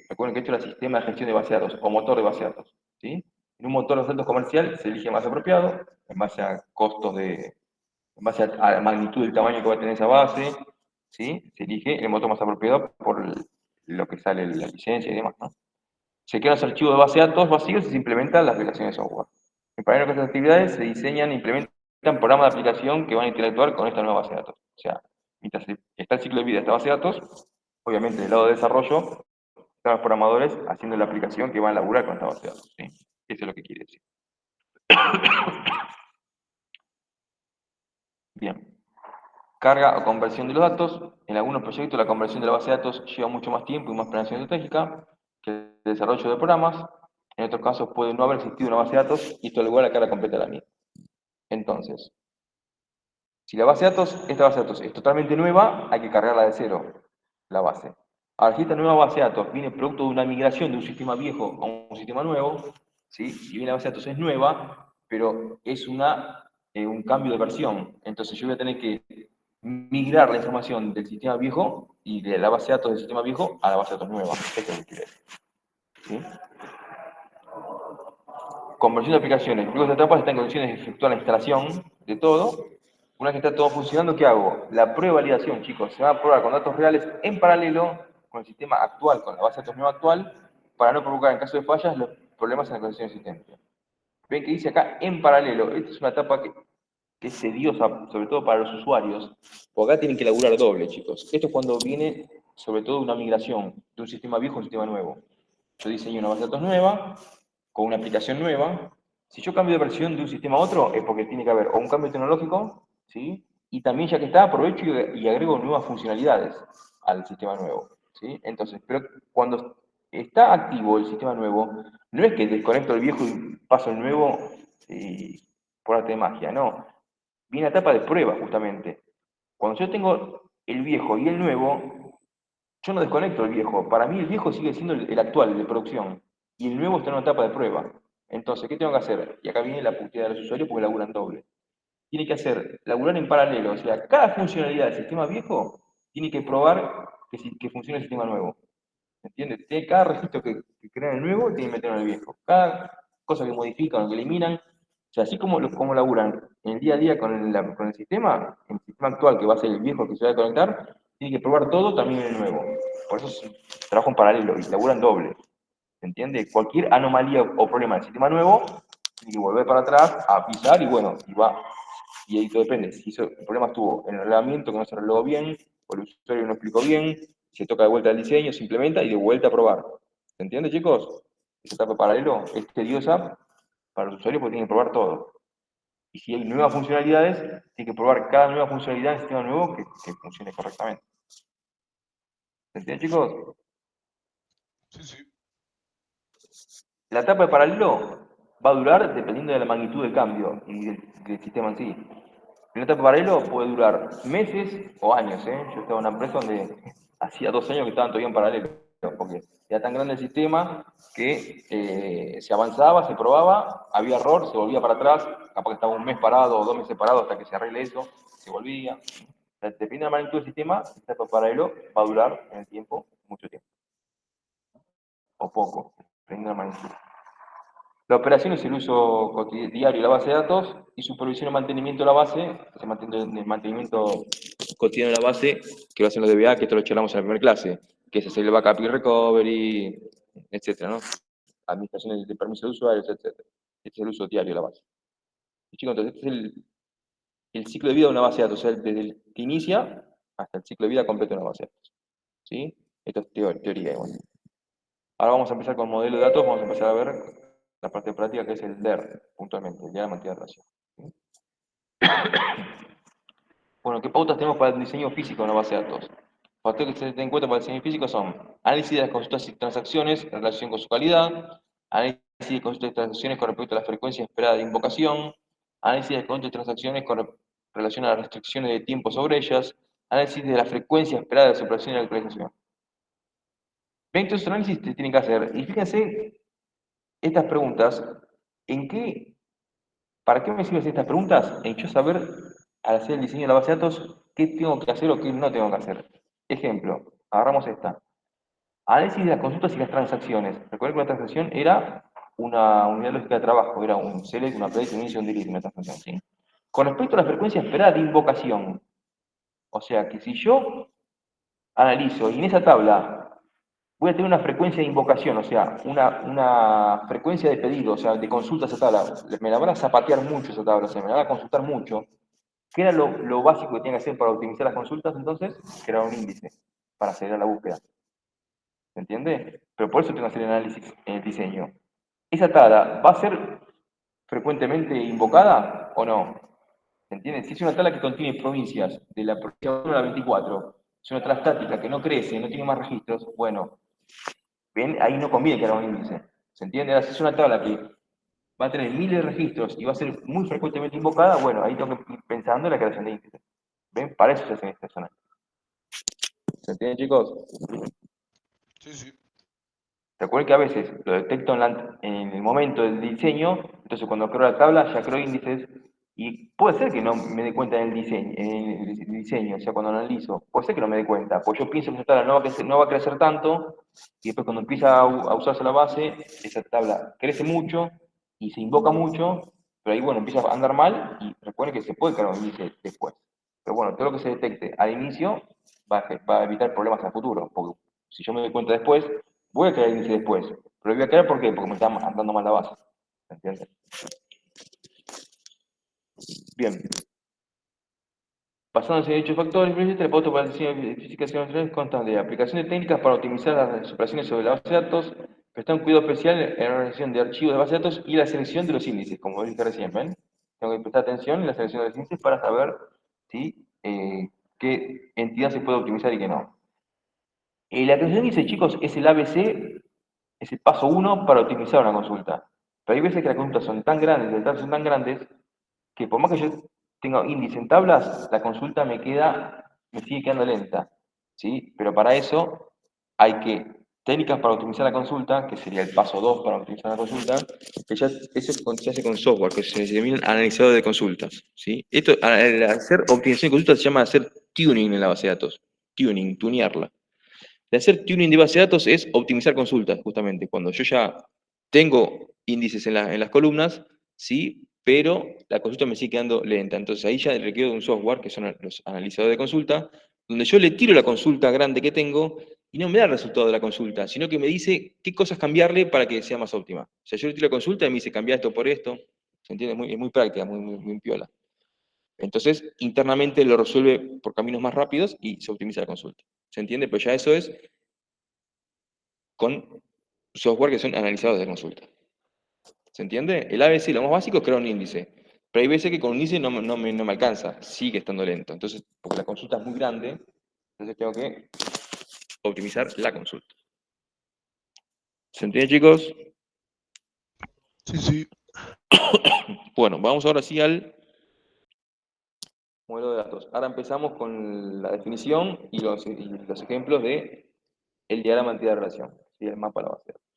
Recuerden que esto es el sistema de gestión de base de datos, o motor de base de datos. ¿Sí? En un motor de datos comercial se elige más apropiado, en base a costos en base a la magnitud del tamaño que va a tener esa base, ¿sí? Se elige el motor más apropiado por lo que sale la licencia y demás, ¿no? Se crean los archivos de base de datos vacíos y se implementan las aplicaciones de software. En paralelo con estas actividades se diseñan e implementan programas de aplicación que van a interactuar con esta nueva base de datos. O sea, mientras está el ciclo de vida de esta base de datos, obviamente del lado de desarrollo, están los programadores haciendo la aplicación que va a laburar con esta base de datos. ¿Sí? Eso es lo que quiere decir. Bien. Carga o conversión de los datos. En algunos proyectos la conversión de la base de datos lleva mucho más tiempo y más planeación estratégica que el desarrollo de programas. En otros casos puede no haber existido una base de datos y esto le da la cara completa a la mía. Entonces, si la base de datos, esta base de datos es totalmente nueva, hay que cargarla de cero, la base. Ahora, si esta nueva base de datos viene producto de una migración de un sistema viejo a un sistema nuevo, ¿sí? Si bien la base de datos es nueva, pero es un cambio de versión, entonces yo voy a tener que migrar la información del sistema viejo y de la base de datos del sistema viejo a la base de datos nueva. Esto es lo que quiere decir. ¿Sí? Conversión de aplicaciones. Luego de esta etapa está en condiciones de efectuar la instalación de todo. Una vez que está todo funcionando, ¿qué hago? La prueba-validación, chicos. Se va a probar con datos reales en paralelo con el sistema actual, con la base de datos nueva actual, para no provocar en caso de fallas los problemas en la conexión existente. Ven que dice acá en paralelo. Esta es una etapa que es tediosa, sobre todo para los usuarios, porque acá tienen que laburar doble, chicos. Esto es cuando viene, sobre todo, una migración de un sistema viejo a un sistema nuevo. Yo diseño una base de datos nueva, con una aplicación nueva. Si yo cambio de versión de un sistema a otro, es porque tiene que haber o un cambio tecnológico, ¿sí? Y también, ya que está, aprovecho y agrego nuevas funcionalidades al sistema nuevo, ¿sí? Entonces, pero cuando está activo el sistema nuevo, no es que desconecto el viejo y paso el nuevo por arte de magia, no. Viene la etapa de prueba, justamente. Cuando yo tengo el viejo y el nuevo, yo no desconecto el viejo. Para mí el viejo sigue siendo el actual, el de producción. Y el nuevo está en una etapa de prueba. Entonces, ¿qué tengo que hacer? Y acá viene la puteada de los usuarios porque laburan doble. Tiene que hacer, laburar en paralelo. O sea, cada funcionalidad del sistema viejo tiene que probar que funcione el sistema nuevo. ¿Entiendes? Cada registro que crean el nuevo tiene que meterlo en el viejo. Cada cosa que modifican o que eliminan. O sea, así como laburan en el día a día con el sistema actual, que va a ser el viejo que se va a conectar, tiene que probar todo también en el nuevo. Por eso es trabajo en paralelo y laburan doble. ¿Se entiende? Cualquier anomalía o problema del sistema nuevo, tiene que volver para atrás, a avisar y bueno, y va. Y ahí todo depende. Si el problema estuvo en el reglamento, que no se arregló bien, o el usuario no explicó bien, se toca de vuelta el diseño, se implementa y de vuelta a probar. ¿Se entiende, chicos? Esa etapa paralelo es tediosa para los usuarios porque tienen que probar todo. Y si hay nuevas funcionalidades, tiene que probar cada nueva funcionalidad en el sistema nuevo que funcione correctamente. ¿Se entiende, chicos? Sí, sí. La etapa de paralelo va a durar dependiendo de la magnitud del cambio y del sistema en sí. Una etapa de paralelo puede durar meses o años. Yo estaba en una empresa donde hacía 2 años que estaban todavía en paralelo, porque era tan grande el sistema que se avanzaba, se probaba, había error, se volvía para atrás, capaz que estaba un mes parado o 2 meses parado hasta que se arregle eso, se volvía. Depende de la magnitud del sistema, esta etapa de paralelo va a durar en el tiempo mucho tiempo, o poco, depende de la magnitud. La operación es el uso diario de la base de datos y supervisión y mantenimiento de la base, el mantenimiento cotidiano de la base, que lo hacen los DBA, que esto lo charlamos en la primera clase, que es hacer el backup y recovery, etcétera, ¿no? administración de permisos de usuarios, etc. Este es el uso diario de la base. Y chicos, entonces este es el ciclo de vida de una base de datos, o sea, desde el que inicia hasta el ciclo de vida completo de una base de datos. ¿Sí? Esto es teoría igual. Ahora vamos a empezar con modelo de datos, vamos a empezar a ver la parte práctica que es el DER, puntualmente, el diagrama de relación. ¿Sí? Bueno, ¿qué pautas tenemos para el diseño físico de una base de datos? Factores que se tienen en cuenta para el diseño físico son análisis de las consultas y transacciones en relación con su calidad, análisis de consultas y transacciones con respecto a la frecuencia esperada de invocación, análisis de consultas y transacciones con relación a las restricciones de tiempo sobre ellas, análisis de la frecuencia esperada de superación y actualización. Ven, estos análisis que tienen que hacer, y fíjense estas preguntas, ¿para qué me sirven estas preguntas? En yo saber, al hacer el diseño de la base de datos, qué tengo que hacer o qué no tengo que hacer. Ejemplo, agarramos esta. Análisis de las consultas y las transacciones. Recuerden que una transacción era una unidad lógica de trabajo, era un select, una update, un inicio, un delete, una transacción, ¿sí? Con respecto a la frecuencia esperada de invocación, o sea que si yo analizo y en esa tabla voy a tener una frecuencia de invocación, o sea, una frecuencia de pedido, o sea, de consulta a esa tabla, me la van a zapatear mucho esa tabla, o sea, me la van a consultar mucho. ¿Qué era lo básico que tenía que hacer para optimizar las consultas entonces? Crear un índice para acelerar la búsqueda. ¿Se entiende? Pero por eso tengo que hacer el análisis en el diseño. ¿Esa tabla va a ser frecuentemente invocada o no? ¿Se entiende? Si es una tabla que contiene provincias de la provincia 1 a la 24, es una tabla estática que no crece, no tiene más registros, bueno, bien, ahí no conviene crear un índice. ¿Se entiende? Ahora, si es una tabla que va a tener miles de registros y va a ser muy frecuentemente invocada, bueno, ahí tengo que ir pensando en la creación de índices. ¿Ven? Para eso se hacen estas zonas. ¿Se entiende, chicos? Sí, sí. Recuerden que a veces lo detecto en el momento del diseño, entonces cuando creo la tabla ya creo índices y puede ser que no me dé cuenta en el diseño, o sea, cuando analizo, puede ser que no me dé cuenta, pues yo pienso que esa tabla no va a crecer tanto y después cuando empieza a usarse la base, esa tabla crece mucho y se invoca mucho, pero ahí bueno, empieza a andar mal y recuerden que se puede crear un índice después. Pero bueno, todo lo que se detecte al inicio va a evitar problemas a futuro, porque si yo me doy cuenta después, voy a crear el índice después. Pero lo voy a crear ¿por qué? Porque me está andando mal la base. ¿Se entiende? Bien. Basándose en dichos factores, la pauta para el diseño de especificaciones generales consta de aplicaciones técnicas para optimizar las operaciones sobre la base de datos, prestar un cuidado especial en la organización de archivos de base de datos y la selección de los índices, como dije recién, ¿ven? Tengo que prestar atención en la selección de los índices para saber si, qué entidad se puede optimizar y qué no. La creación de índices, chicos, es el ABC, es el paso 1 para optimizar una consulta. Pero hay veces que las consultas son tan grandes, los datos son tan grandes, que por más que yo tenga índice en tablas, la consulta me sigue quedando lenta, ¿sí? Pero para eso hay técnicas para optimizar la consulta, que sería el paso 2 para optimizar la consulta, que ya eso se hace con software, que se denomina analizador de consultas, ¿sí? Esto, al hacer optimización de consultas se llama hacer tuning en la base de datos, tunearla. De hacer tuning de base de datos es optimizar consultas, justamente. Cuando yo ya tengo índices en las columnas, sí, pero la consulta me sigue quedando lenta. Entonces ahí ya requiero de un software, que son los analizadores de consulta, donde yo le tiro la consulta grande que tengo y no me da el resultado de la consulta, sino que me dice qué cosas cambiarle para que sea más óptima. O sea, yo le tiro la consulta y me dice, cambia esto por esto. ¿Se entiende? Es muy práctica, muy piola. Entonces, internamente lo resuelve por caminos más rápidos y se optimiza la consulta. ¿Se entiende? Pero ya eso es con software que son analizados de consulta. ¿Se entiende? El ABC, lo más básico, es crear un índice. Pero hay veces que con un índice no me alcanza, sigue estando lento. Entonces, porque la consulta es muy grande, entonces tengo que optimizar la consulta. ¿Se entiende, chicos? Sí, sí. Bueno, vamos ahora sí al modelo de datos. Ahora empezamos con la definición y los ejemplos de el diagrama de entidad de relación, ¿sí? El mapa de la base de datos.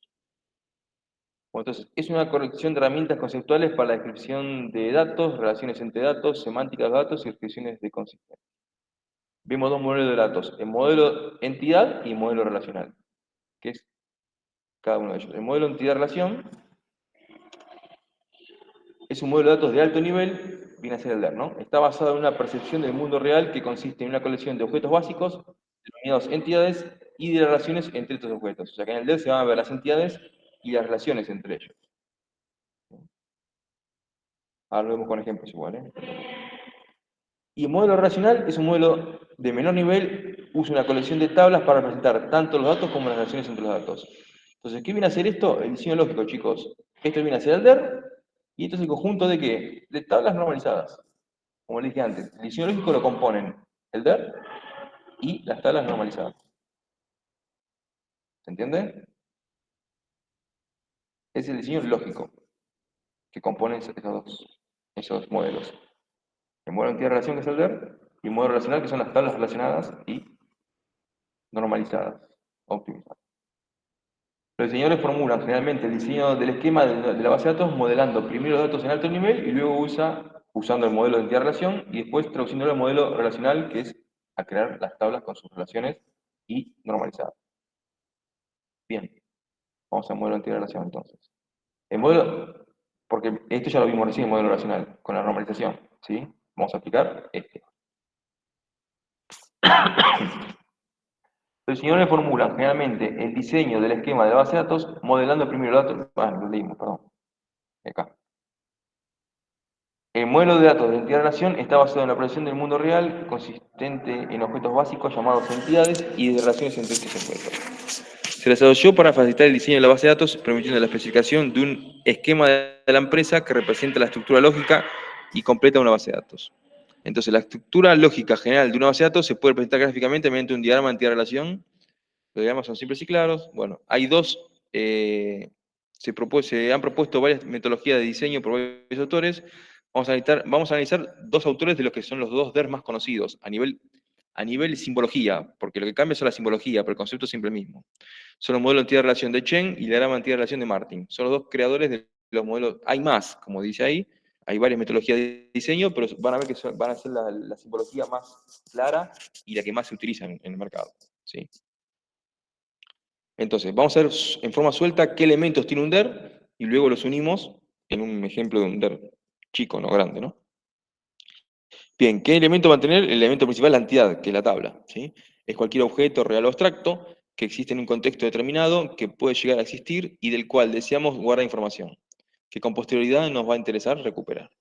Bueno, entonces, es una colección de herramientas conceptuales para la descripción de datos, relaciones entre datos, semánticas de datos y descripciones de consistencia. Vemos dos modelos de datos, el modelo entidad y el modelo relacional, que es cada uno de ellos. El modelo entidad-relación es un modelo de datos de alto nivel, viene a ser el DER, ¿no? Está basado en una percepción del mundo real que consiste en una colección de objetos básicos, denominados entidades, y de relaciones entre estos objetos. O sea que en el DER se van a ver las entidades y las relaciones entre ellos. Ahora lo vemos con ejemplos igual, ¿eh? Y el modelo relacional es un modelo de menor nivel, usa una colección de tablas para representar tanto los datos como las relaciones entre los datos. Entonces, ¿qué viene a hacer esto? El diseño lógico, chicos. Esto viene a ser el DER, y esto es el conjunto de ¿qué? De tablas normalizadas. Como les dije antes, el diseño lógico lo componen el DER y las tablas normalizadas. ¿Se entiende? Es el diseño lógico que compone esos modelos. El modelo de entidad de relación, que es el DER, y el modelo relacional, que son las tablas relacionadas y normalizadas, optimizadas. Los diseñadores formulan generalmente el diseño del esquema de la base de datos modelando primero los datos en alto nivel y luego usando el modelo de entidad de relación y después traduciéndolo al modelo relacional, que es a crear las tablas con sus relaciones y normalizadas. Bien, vamos al modelo de entidad de relación entonces. El modelo, porque esto ya lo vimos recién, el modelo relacional, con la normalización, ¿sí? Vamos a aplicar este. Los diseñadores formulan generalmente el diseño del esquema de la base de datos modelando primero los datos. Lo leímos, perdón. Acá. El modelo de datos de entidad-relación está basado en la proyección del mundo real, consistente en objetos básicos llamados entidades y de relaciones entre estos objetos. Se desarrolló para facilitar el diseño de la base de datos, permitiendo la especificación de un esquema de la empresa que representa la estructura lógica y completa una base de datos. Entonces, la estructura lógica general de una base de datos se puede representar gráficamente mediante un diagrama de entidad-relación. Los diagramas son simples y claros. Bueno, hay se han propuesto varias metodologías de diseño por varios autores. Vamos a analizar dos autores de los que son los dos DER más conocidos a nivel simbología, porque lo que cambia es la simbología, pero el concepto es siempre el mismo. Son los modelos de entidad de relación de Chen y el diagrama de entidad de relación de Martin. Son los dos creadores de los modelos. Hay más, como dice ahí, hay varias metodologías de diseño, pero van a ver que van a ser la simbología más clara y la que más se utiliza en el mercado. ¿Sí? Entonces, vamos a ver en forma suelta qué elementos tiene un DER y luego los unimos en un ejemplo de un DER chico, no grande, ¿no? Bien, ¿qué elemento va a tener? El elemento principal es la entidad, que es la tabla, ¿sí? Es cualquier objeto real o abstracto que existe en un contexto determinado, que puede llegar a existir y del cual deseamos guardar información, que con posterioridad nos va a interesar recuperar.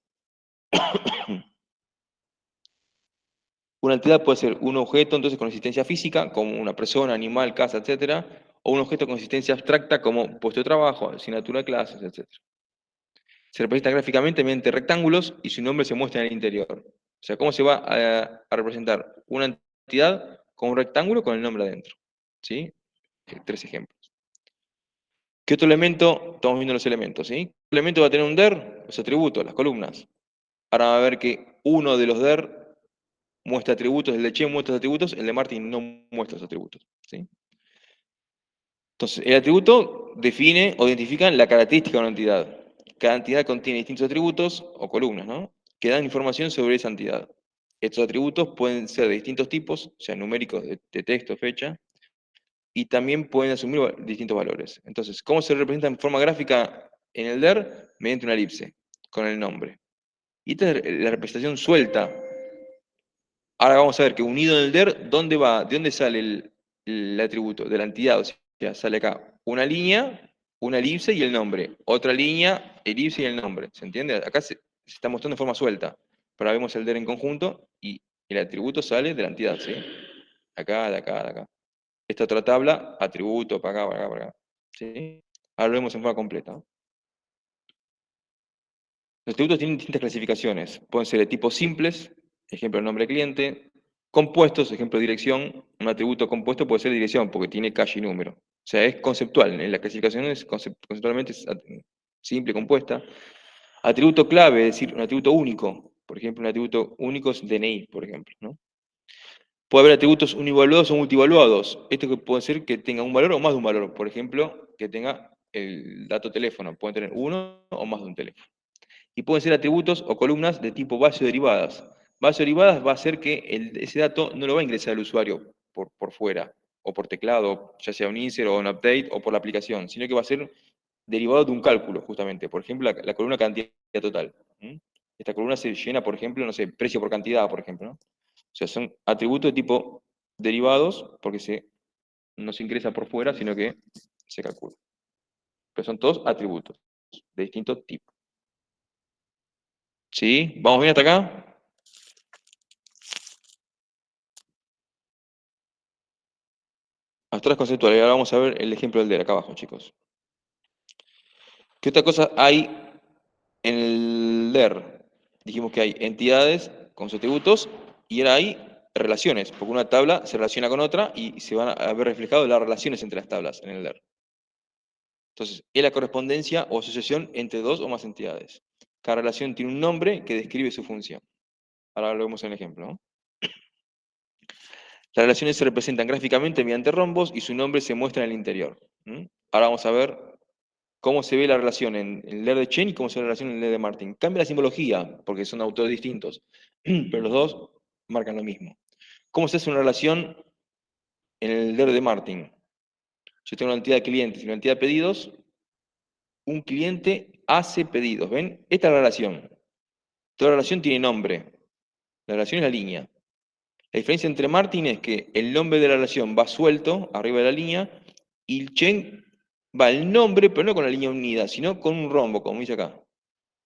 Una entidad puede ser un objeto, entonces, con existencia física, como una persona, animal, casa, etc., o un objeto con existencia abstracta, como puesto de trabajo, asignatura de clases, etc. Se representa gráficamente mediante rectángulos y su nombre se muestra en el interior. O sea, ¿cómo se va a representar una entidad con un rectángulo con el nombre adentro? ¿Sí? Tres ejemplos. ¿Qué otro elemento? Estamos viendo los elementos, ¿sí? ¿Qué elemento va a tener un DER? Los atributos, las columnas. Ahora va a ver que uno de los DER muestra atributos, el de Chen muestra atributos, el de Martin no muestra los atributos, ¿sí? Entonces, el atributo define o identifica la característica de una entidad. Cada entidad contiene distintos atributos o columnas, ¿no? Que dan información sobre esa entidad. Estos atributos pueden ser de distintos tipos, o sea, numéricos de texto, fecha, y también pueden asumir distintos valores. Entonces, ¿cómo se representa en forma gráfica en el DER? Mediante una elipse, con el nombre. Y esta es la representación suelta. Ahora vamos a ver que unido en el DER, ¿dónde va? ¿De dónde sale el atributo? De la entidad, o sea, sale acá una línea, una elipse y el nombre. Otra línea, elipse y el nombre. ¿Se entiende? Acá se está mostrando en forma suelta. Pero ahora vemos el DER en conjunto y el atributo sale de la entidad, ¿sí? Acá, de acá, de acá. Esta otra tabla, atributo, para acá, para acá, para acá. ¿Sí? Ahora lo vemos en forma completa, ¿no? Los atributos tienen distintas clasificaciones. Pueden ser de tipo simples, ejemplo el nombre del cliente. Compuestos, ejemplo dirección. Un atributo compuesto puede ser dirección porque tiene calle y número. O sea, es conceptual. En la clasificación es conceptualmente es simple, compuesta. Atributo clave, es decir, un atributo único. Por ejemplo, un atributo único es DNI, por ejemplo, ¿no? Puede haber atributos univaluados o multivaluados. Esto que puede ser que tenga un valor o más de un valor. Por ejemplo, que tenga el dato teléfono. Puede tener uno o más de un teléfono. Y pueden ser atributos o columnas de tipo base o derivadas. Base o derivadas va a hacer que ese dato no lo va a ingresar el usuario por fuera, o por teclado, ya sea un insert o un update, o por la aplicación, sino que va a ser derivado de un cálculo, justamente. Por ejemplo, la columna cantidad total. Esta columna se llena, por ejemplo, no sé, precio por cantidad, por ejemplo, ¿no? O sea, son atributos de tipo derivados, porque no se ingresa por fuera, sino que se calcula. pero son todos atributos de distinto tipo. ¿Sí? ¿Vamos bien hasta acá? Hasta las conceptuales. Ahora vamos a ver el ejemplo del DER acá abajo, chicos. ¿Qué otra cosa hay en el DER? Dijimos que hay entidades con sus atributos y ahora hay relaciones, porque una tabla se relaciona con otra y se van a ver reflejadas las relaciones entre las tablas en el DER. Entonces, es la correspondencia o asociación entre dos o más entidades. Cada relación tiene un nombre que describe su función. Ahora lo vemos en el ejemplo, ¿no? Las relaciones se representan gráficamente mediante rombos y su nombre se muestra en el interior. Ahora vamos a ver cómo se ve la relación en el LER de Chen y cómo se ve la relación en el LER de Martin. Cambia la simbología, porque son autores distintos, pero los dos marcan lo mismo. ¿Cómo se hace una relación en el LER de Martin? Yo tengo una entidad de clientes y una entidad de pedidos. Un cliente hace pedidos, ¿ven? Esta es la relación. Toda relación tiene nombre. La relación es la línea. La diferencia entre Martin es que el nombre de la relación va suelto, arriba de la línea, y el Chen va el nombre, pero no con la línea unida, sino con un rombo, como dice acá.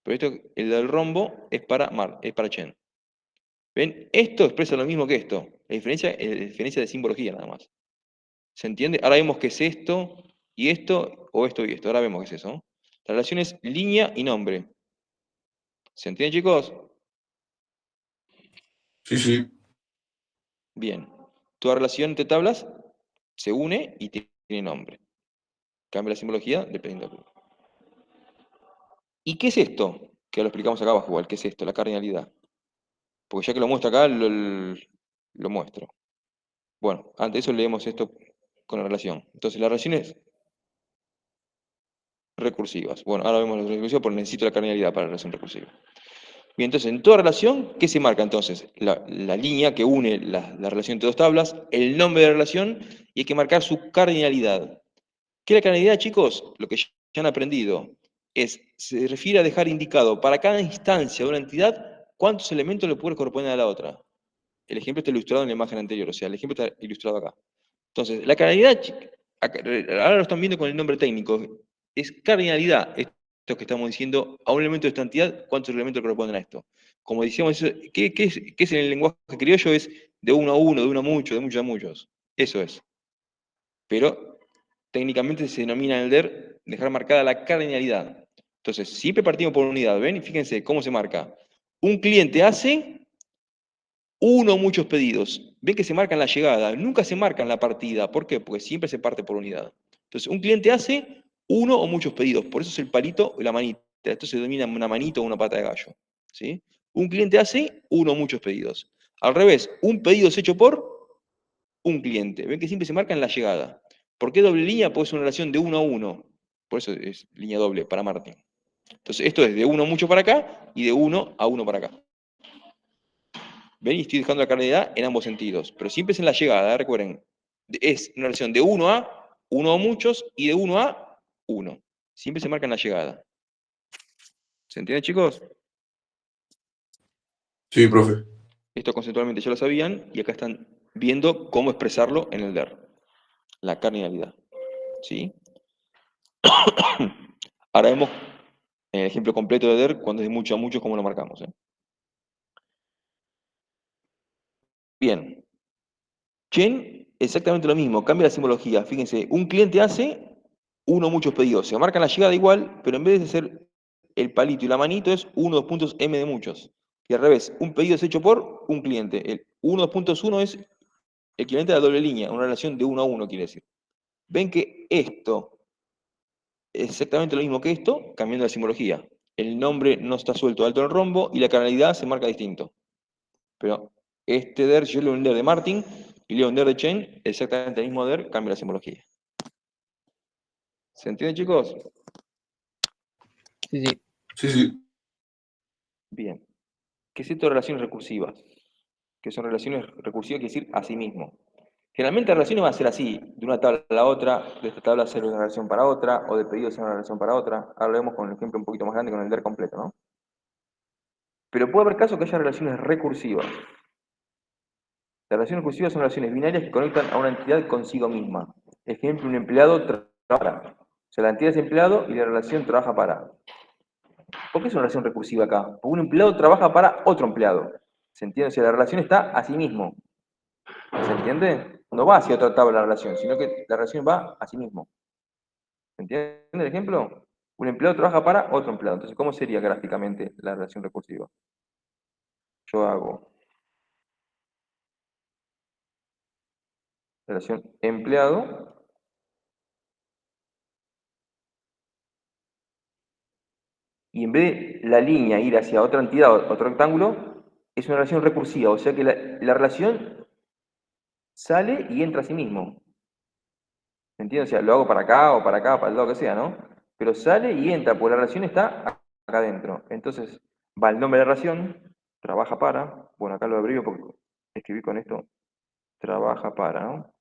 Pero esto, el del rombo es es para Chen. ¿Ven? Esto expresa lo mismo que esto. La diferencia de simbología nada más. ¿Se entiende? Ahora vemos qué es esto, o esto y esto. Ahora vemos qué es eso. La relación es línea y nombre. ¿Se entiende, chicos? Sí, sí. Bien. Toda relación entre tablas se une y tiene nombre. Cambia la simbología dependiendo de... ¿Y qué es esto? Que lo explicamos acá abajo igual. ¿Qué es esto? La cardinalidad. Porque ya que lo muestro acá, lo muestro. Bueno, antes de eso leemos esto con la relación. Entonces, las relaciones recursivas. Bueno, ahora vemos las recursivas porque necesito la cardinalidad para la relación recursiva. Bien, entonces, en toda relación, ¿qué se marca entonces? La línea que une la relación entre dos tablas, el nombre de la relación, y hay que marcar su cardinalidad. ¿Qué es la cardinalidad, chicos? Lo que ya han aprendido se refiere a dejar indicado para cada instancia de una entidad cuántos elementos le puede corresponder a la otra. El ejemplo está ilustrado en la imagen anterior, o sea, el ejemplo está ilustrado acá. Entonces, la cardinalidad, ahora lo están viendo con el nombre técnico, es cardinalidad, esto que estamos diciendo, a un elemento de esta entidad, ¿cuántos elementos corresponden a esto? Como decíamos, ¿qué es en el lenguaje criollo? Es de uno a uno, de uno a mucho, de muchos a muchos. Eso es. Pero técnicamente se denomina en el DER dejar marcada la cardinalidad. Entonces, siempre partimos por unidad, ¿ven? Y fíjense cómo se marca. Un cliente hace uno o muchos pedidos. Ven que se marca en la llegada, nunca se marca en la partida. ¿Por qué? Porque siempre se parte por unidad. Entonces, un cliente hace uno o muchos pedidos. Por eso es el palito y la manita. Esto se denomina una manita o una pata de gallo. ¿Sí? Un cliente hace uno o muchos pedidos. Al revés, un pedido es hecho por un cliente. Ven que siempre se marca en la llegada. ¿Por qué doble línea? Porque es una relación de uno a uno. Por eso es línea doble para Martín. Entonces, esto es de uno mucho para acá y de uno a uno para acá. ¿Ven? Y estoy dejando la cardinalidad en ambos sentidos. Pero siempre es en la llegada, recuerden. Es una relación de uno a muchos y de uno a uno. Siempre se marca en la llegada. ¿Se entiende, chicos? Sí, profe. Esto conceptualmente ya lo sabían y acá están viendo cómo expresarlo en el DER. La cardinalidad. ¿Sí? Ahora vemos en el ejemplo completo de DER cuando es de mucho a muchos cómo lo marcamos. Bien. Chen, exactamente lo mismo, cambia la simbología. Fíjense, un cliente hace uno o muchos pedidos. Se marca la llegada igual, pero en vez de ser el palito y la manito es uno, dos puntos M de muchos. Y al revés, un pedido es hecho por un cliente. El 1, 2.1 es el cliente de la doble línea, una relación de uno a uno, quiere decir. Ven que esto es exactamente lo mismo que esto, cambiando la simbología. El nombre no está suelto alto del rombo y la canalidad se marca distinto. Pero este DER, yo leo un DER de Martin y leo un DER de Chen, exactamente el mismo DER, cambia la simbología. ¿Se entiende, chicos? Sí, sí. Sí, sí. Bien. ¿Qué es esto de relaciones recursivas? ¿Qué son relaciones recursivas? Quiere decir a sí mismo. Generalmente las relaciones van a ser así, de una tabla a la otra, de esta tabla hacer una relación para otra, o de pedido hacer una relación para otra. Ahora lo vemos con un ejemplo un poquito más grande con el DER completo, ¿no? Pero puede haber casos que haya relaciones recursivas. Las relaciones recursivas son relaciones binarias que conectan a una entidad consigo misma. Ejemplo, un empleado trabaja. O sea, la entidad es empleado y la relación trabaja para. ¿Por qué es una relación recursiva acá? Porque un empleado trabaja para otro empleado. ¿Se entiende? O sea, la relación está a sí mismo. ¿Se entiende? No va hacia otra tabla la relación, sino que la relación va a sí mismo. ¿Se entiende el ejemplo? Un empleado trabaja para otro empleado. Entonces, ¿cómo sería gráficamente la relación recursiva? Yo hago relación empleado y en vez de la línea ir hacia otra entidad, otro rectángulo, es una relación recursiva. O sea que la relación sale y entra a sí mismo. ¿Se entiende? O sea, lo hago para acá o para acá, para el lado que sea, ¿no? Pero sale y entra, porque la relación está acá adentro. Entonces, va el nombre de la relación, trabaja para, bueno, acá lo abrevio porque escribí con esto, trabaja para, ¿no?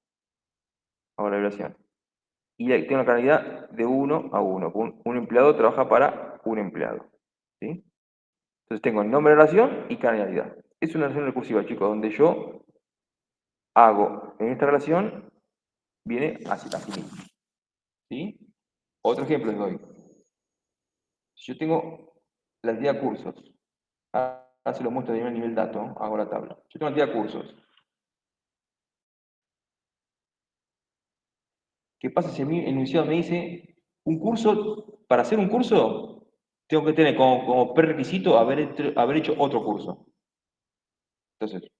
Hago la abreviación. Y tengo una cantidad de 1 a 1. Un empleado trabaja para un empleado. ¿Sí? Entonces tengo el nombre de la relación y cardinalidad. Es una relación recursiva, chicos, donde yo hago en esta relación, viene así mismo. ¿Sí? Otro ejemplo les doy. Si yo tengo la entidad cursos, ahora se lo muestro a nivel dato, hago la tabla. Yo tengo la entidad cursos. ¿Qué pasa si a mí el enunciado me dice, un curso, para hacer un curso, tengo que tener como prerequisito haber hecho otro curso? Entonces,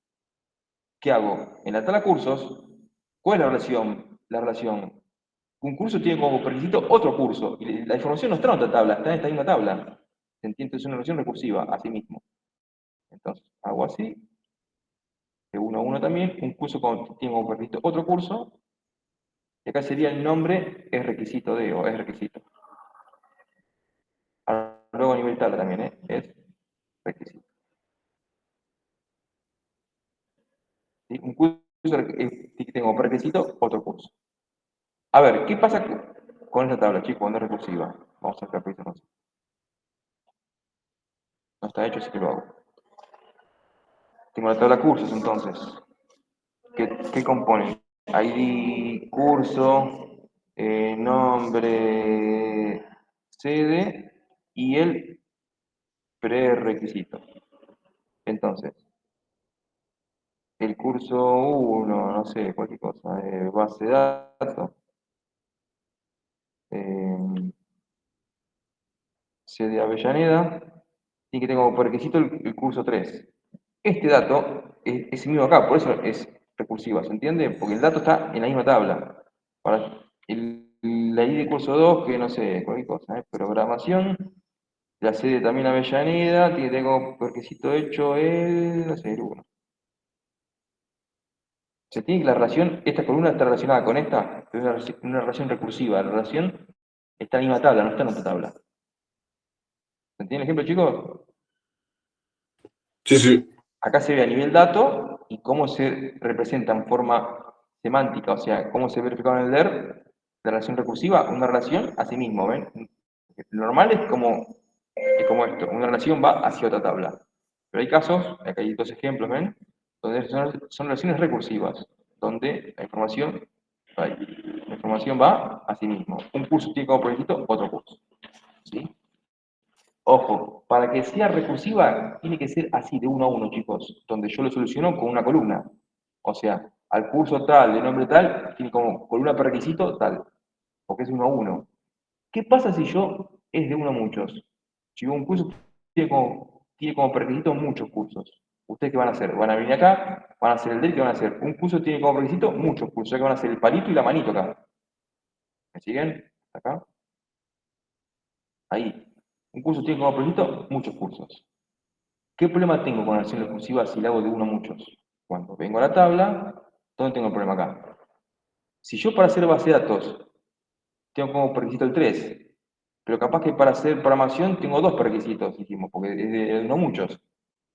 ¿qué hago? En la tabla cursos, ¿cuál es la relación? La relación. Un curso tiene como prerequisito otro curso. Y la información no está en otra tabla, está en esta misma tabla. ¿Se entiende? Es una relación recursiva, así mismo. Entonces, hago así, de uno a uno también, un curso tiene como prerequisito otro curso, y acá sería el nombre, es requisito de, o es requisito. Ahora, luego a nivel tabla también, es requisito. ¿Sí? Un curso que tengo como prerequisito otro curso. A ver, ¿qué pasa con esta tabla, chicos, cuando es recursiva? Vamos a hacer no está hecho, así que lo hago. Tengo la tabla cursos, entonces. ¿Qué compone? ID, curso, nombre, sede y el prerequisito. Entonces, el curso 1, no sé, cualquier cosa, base de datos, eh, sede Avellaneda, y que tengo como prerequisito el curso 3. Este dato es el mismo acá, por eso es recursiva, ¿se entiende? Porque el dato está en la misma tabla. Para la ID de curso 2, que no sé, cualquier cosa, programación, la sede también Avellaneda, tengo requisito hecho el, no sé, el 1. Se tiene que la relación, esta columna está relacionada con esta, es una relación recursiva, la relación está en la misma tabla, no está en otra tabla. ¿Se entiende el ejemplo, chicos? Sí, sí. Acá se ve a nivel dato y cómo se representa en forma semántica, o sea, cómo se ve reflejado en el DER, la relación recursiva, una relación a sí mismo, ¿ven? Lo normal es como esto, una relación va hacia otra tabla. Pero hay casos, acá hay dos ejemplos, ¿ven? Donde son relaciones recursivas, donde la información va a sí mismo. Un curso tiene como proyecto otro curso. ¿Sí? Ojo, para que sea recursiva, tiene que ser así, de uno a uno, chicos, donde yo lo soluciono con una columna. O sea, al curso tal, de nombre tal, tiene como columna prerequisito tal, porque es uno a uno. ¿Qué pasa si yo es de uno a muchos? Si un curso tiene como prerequisito muchos cursos. ¿Ustedes qué van a hacer? Van a venir acá, van a hacer el del que van a hacer. Un curso tiene como prerequisito muchos cursos, o sea que van a hacer el palito y la manito acá. ¿Me siguen? Acá. Ahí. Un curso tiene como prerequisito muchos cursos. ¿Qué problema tengo con la acción recursiva si la hago de uno a muchos? Cuando vengo a la tabla, ¿dónde tengo el problema acá? Si yo para hacer base de datos tengo como prerequisito el 3, pero capaz que para hacer programación tengo dos prerequisitos, dijimos, porque es de no muchos.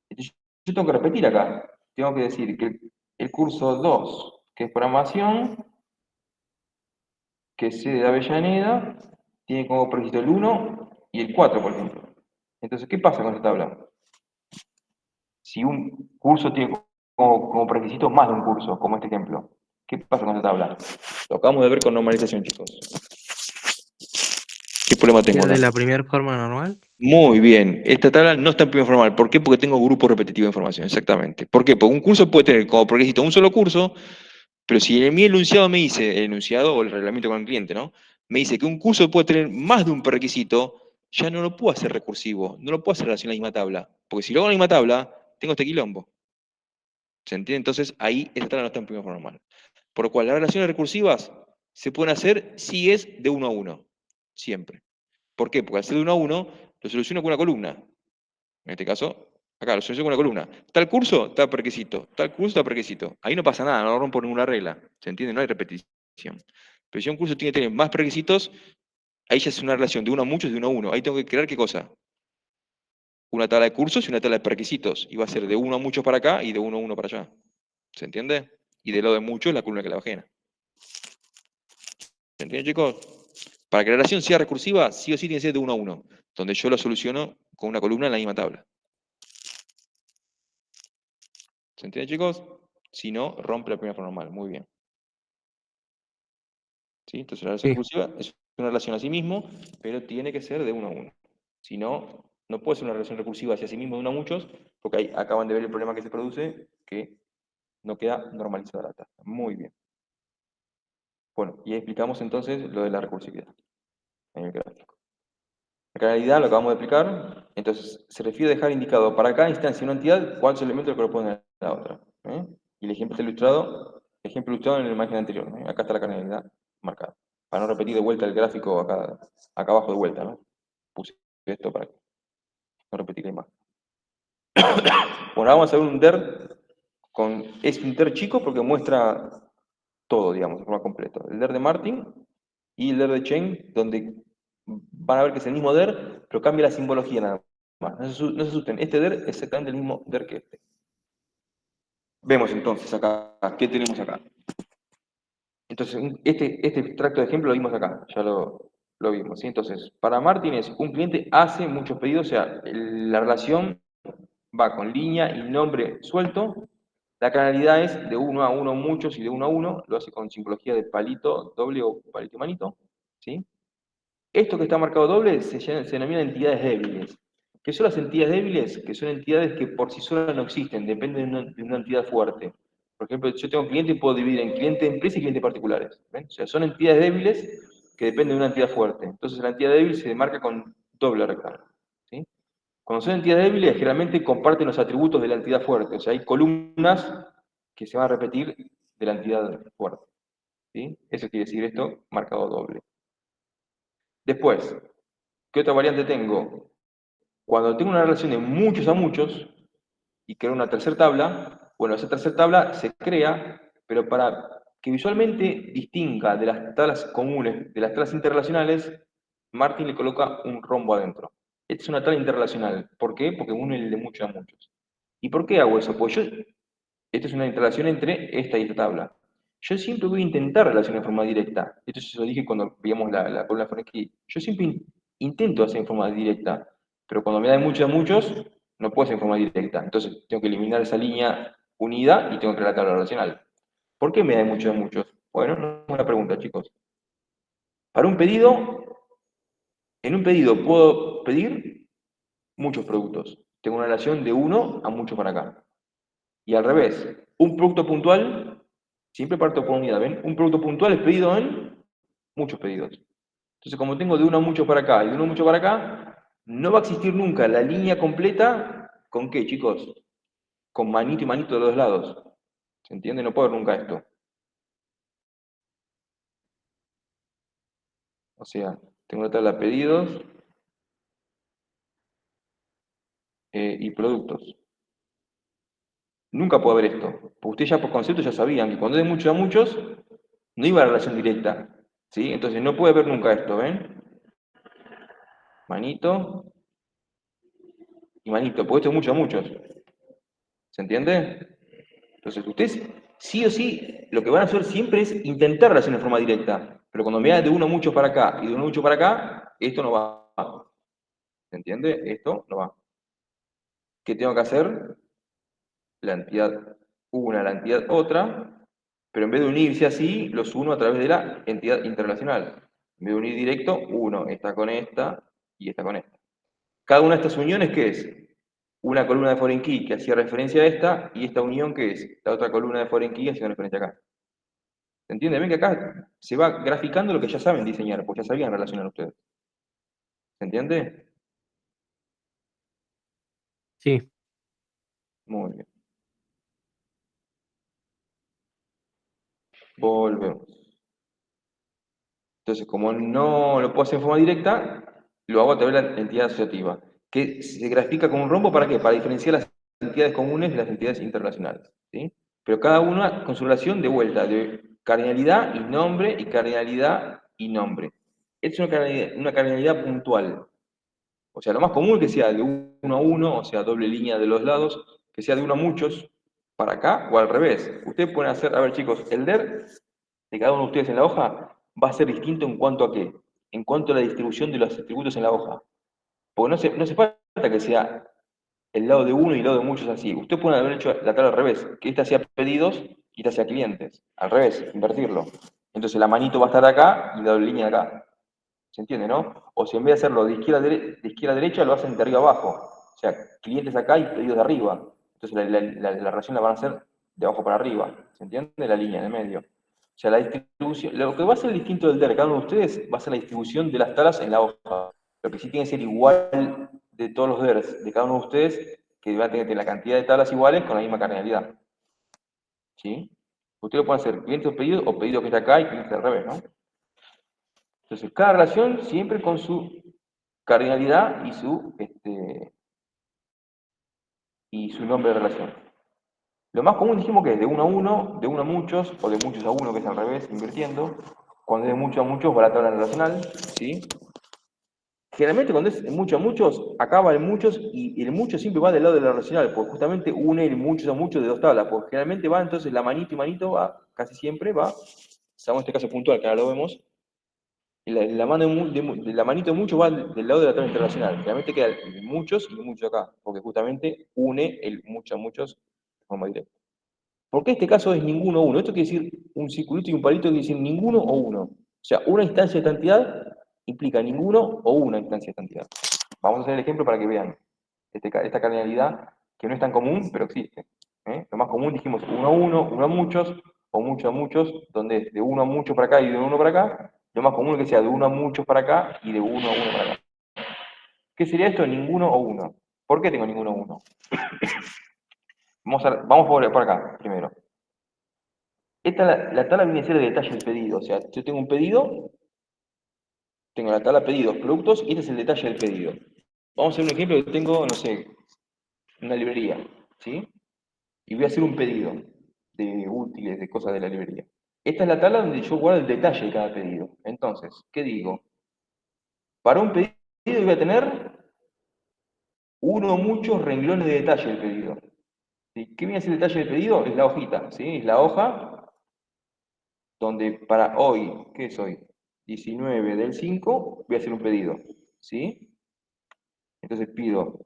Entonces, yo tengo que repetir acá. Tengo que decir que el curso 2, que es programación, que es de Avellaneda, tiene como prerequisito el 1 y el 4, por ejemplo. Entonces, ¿qué pasa con esta tabla? Si un curso tiene como prerequisito más de un curso, como este ejemplo, ¿qué pasa con esta tabla? Lo acabamos de ver con normalización, chicos. problema tengo ¿Pierde acá? la primera forma normal? Muy bien. Esta tabla no está en primer formal. ¿Por qué? Porque tengo grupo repetitivo de información. Exactamente. ¿Por qué? Porque un curso puede tener como requisito un solo curso, pero si en mi enunciado me dice, el enunciado o el reglamento con el cliente, ¿no? Me dice que un curso puede tener más de un prerequisito, ya no lo puedo hacer recursivo, no lo puedo hacer relacionar a la misma tabla. Porque si lo hago en la misma tabla, tengo este quilombo. ¿Se entiende? Entonces ahí esta tabla no está en primer formal. Por lo cual las relaciones recursivas se pueden hacer si es de uno a uno. Siempre. ¿Por qué? Porque al ser de uno a uno, lo soluciono con una columna. En este caso, acá lo soluciono con una columna. Tal curso, tal prerequisito. Tal curso, tal prerequisito. Ahí no pasa nada, no rompo ninguna regla. ¿Se entiende? No hay repetición. Pero si un curso tiene que tener más prerequisitos, ahí ya es una relación de uno a muchos, de uno a uno. Ahí tengo que crear qué cosa. Una tabla de cursos y una tabla de prerequisitos. Y va a ser de uno a muchos para acá y de uno a uno para allá. ¿Se entiende? Y de lo de muchos, la columna que la ajena. ¿Se entiende, chicos? Para que la relación sea recursiva, sí o sí tiene que ser de uno a uno, donde yo lo soluciono con una columna en la misma tabla. ¿Se entiende, chicos? Si no, rompe la primera forma normal. Muy bien. ¿Sí? Entonces la relación Sí. recursiva es una relación a sí mismo, pero tiene que ser de uno a uno. Si no, no puede ser una relación recursiva hacia sí mismo de uno a muchos, porque ahí acaban de ver el problema que se produce, que no queda normalizada la tasa. Muy bien. Bueno, y ahí explicamos entonces lo de la recursividad en el gráfico. La canalidad lo acabamos de explicar, entonces se refiere a dejar indicado para cada instancia una entidad cuántos elementos corresponden a la otra. ¿Eh? Y el ejemplo ilustrado en la imagen anterior. ¿Eh? Acá está la canalidad marcada. Para no repetir de vuelta el gráfico acá abajo de vuelta, ¿no? Puse esto para no repetir la imagen. Bueno, vamos a ver un DER es un DER chico porque muestra todo, digamos, de forma completa. El DER de Martin y el DER de Chain, donde van a ver que es el mismo DER, pero cambia la simbología nada más. No se asusten, este DER es exactamente el mismo DER que este. Vemos entonces acá, ¿qué tenemos acá? Entonces, este extracto de ejemplo lo vimos acá, ya lo vimos, ¿sí? Entonces, para Martin es un cliente hace muchos pedidos, o sea, la relación va con línea y nombre suelto. La canalidad es de uno a uno muchos y de uno a uno, lo hace con simbología de palito doble o palito y manito, ¿sí? Esto que está marcado doble se denomina entidades débiles. ¿Qué son las entidades débiles? Que son entidades que por sí solas no existen, dependen de una entidad fuerte. Por ejemplo, yo tengo un cliente y puedo dividir en cliente de empresa y clientes particulares. ¿Ven? O sea, son entidades débiles que dependen de una entidad fuerte. Entonces la entidad débil se marca con doble rectángulo. ¿Sí? Cuando son entidades débiles, generalmente comparten los atributos de la entidad fuerte. O sea, hay columnas que se van a repetir de la entidad fuerte. ¿Sí? Eso quiere decir esto, marcado doble. Después, ¿qué otra variante tengo? Cuando tengo una relación de muchos a muchos y creo una tercera tabla, bueno, esa tercera tabla se crea, pero para que visualmente distinga de las tablas comunes, de las tablas interrelacionales, Martin le coloca un rombo adentro. Esta es una tabla interrelacional. ¿Por qué? Porque une el de muchos a muchos. ¿Y por qué hago eso? Pues esta es una interrelación entre esta y esta tabla. Yo siempre voy a intentar relacionar de forma directa. Esto se lo dije cuando veíamos la columna Foneski. Yo siempre intento hacer en forma directa, pero cuando me da de muchos a muchos, no puedo hacer en forma directa. Entonces tengo que eliminar esa línea unida y tengo que crear la tabla relacional. ¿Por qué me da de muchos a muchos? Bueno, no es una pregunta, chicos. Para un pedido, en un pedido puedo pedir muchos productos. Tengo una relación de uno a muchos para acá. Y al revés, un producto puntual, siempre parto por unidad, ¿ven? Un producto puntual es pedido en muchos pedidos. Entonces, como tengo de uno a mucho para acá y de uno a mucho para acá, no va a existir nunca la línea completa, ¿con qué, chicos? Con manito y manito de los dos lados. ¿Se entiende? No puedo ver nunca esto. O sea, tengo una tabla de pedidos y productos. Nunca puedo ver esto. Porque ustedes ya por concepto ya sabían que cuando es de muchos a muchos, no iba a relación directa. ¿Sí? Entonces no puede ver nunca esto, ¿ven? Manito y manito, porque esto es mucho a muchos. ¿Se entiende? Entonces, ustedes sí o sí, lo que van a hacer siempre es intentar relacionar de forma directa. Pero cuando me da de uno a mucho para acá y de uno a mucho para acá, esto no va. ¿Se entiende? Esto no va. ¿Qué tengo que hacer? La entidad una, la entidad otra, pero en vez de unirse así, los uno a través de la entidad interrelacional. En vez de unir directo, uno esta con esta y esta con esta. Cada una de estas uniones, ¿qué es? Una columna de foreign key que hacía referencia a esta, y esta unión, ¿qué es? La otra columna de foreign key haciendo referencia acá. ¿Se entiende? Ven que acá se va graficando lo que ya saben diseñar, porque ya sabían relacionar ustedes. ¿Se entiende? Sí. Muy bien. Volvemos. Entonces, como no lo puedo hacer en forma directa, lo hago a través de la entidad asociativa, que se grafica con un rombo, ¿para qué? Para diferenciar las entidades comunes de las entidades internacionales, ¿sí? Pero cada una con su relación de vuelta, de cardinalidad y nombre, y cardinalidad y nombre. Es una cardinalidad puntual. O sea, lo más común es que sea de uno a uno, o sea, doble línea de los lados, que sea de uno a muchos, para acá, o al revés. Ustedes pueden hacer, a ver chicos, el DER de cada uno de ustedes en la hoja va a ser distinto en cuanto a qué, en cuanto a la distribución de los atributos en la hoja. Porque no hace falta que sea el lado de uno y el lado de muchos así. Usted puede haber hecho la tabla al revés, que esta sea pedidos y esta sea clientes. Al revés, invertirlo. Entonces la manito va a estar acá y la doble línea acá. ¿Se entiende, no? O si en vez de hacerlo de izquierda a derecha, lo hacen de arriba a abajo. O sea, clientes acá y pedidos de arriba. Entonces la relación la van a hacer de abajo para arriba. ¿Se entiende? La línea en el medio. O sea, la distribución, lo que va a ser distinto del de cada uno de ustedes va a ser la distribución de las talas en la hoja. Lo que sí tiene que ser igual de todos los DERs de cada uno de ustedes, que va a tener la cantidad de tablas iguales con la misma cardinalidad. ¿Sí? Ustedes lo pueden hacer clientes o pedidos que está acá y clientes al revés, ¿no? Entonces, cada relación siempre con su cardinalidad y su nombre de relación. Lo más común dijimos que es de uno a uno, de uno a muchos, o de muchos a uno, que es al revés, invirtiendo. Cuando es de muchos a muchos, va la tabla relacional, ¿sí? Generalmente cuando es de muchos a muchos, acaba en muchos, y el mucho siempre va del lado de la relacional, porque justamente une el muchos a muchos de dos tablas, porque generalmente va entonces la manito y manito, va, casi siempre va, sabemos este caso puntual, que ahora lo vemos, y la mano de la manito de muchos va del lado de la tabla internacional. Generalmente queda muchos y muchos acá, porque justamente une el muchos a muchos de forma directa. ¿Por qué este caso es ninguno o uno? Esto quiere decir un circulito y un palito, quiere decir ninguno o uno. O sea, una instancia de cantidad implica ninguno o una instancia de cantidad. Vamos a hacer el ejemplo para que vean esta cardinalidad que no es tan común, pero existe. ¿Eh? Lo más común dijimos uno a muchos, o muchos a muchos, donde es de uno a muchos para acá y de uno para acá. Lo más común es que sea de uno a muchos para acá y de uno a uno para acá. ¿Qué sería esto? Ninguno o uno. ¿Por qué tengo ninguno o uno? Vamos por acá primero. La tabla viene a ser el detalle del pedido. O sea, yo tengo un pedido, tengo la tabla pedidos, productos, y este es el detalle del pedido. Vamos a hacer un ejemplo que tengo, no sé, una librería, ¿sí? Y voy a hacer un pedido de útiles, de cosas de la librería. Esta es la tabla donde yo guardo el detalle de cada pedido. Entonces, ¿qué digo? Para un pedido voy a tener uno o muchos renglones de detalle del pedido. ¿Sí? ¿Qué viene a ser el detalle del pedido? Es la hojita, ¿sí? Es la hoja donde para hoy, ¿qué es hoy? 19 del 5, voy a hacer un pedido, ¿sí? Entonces pido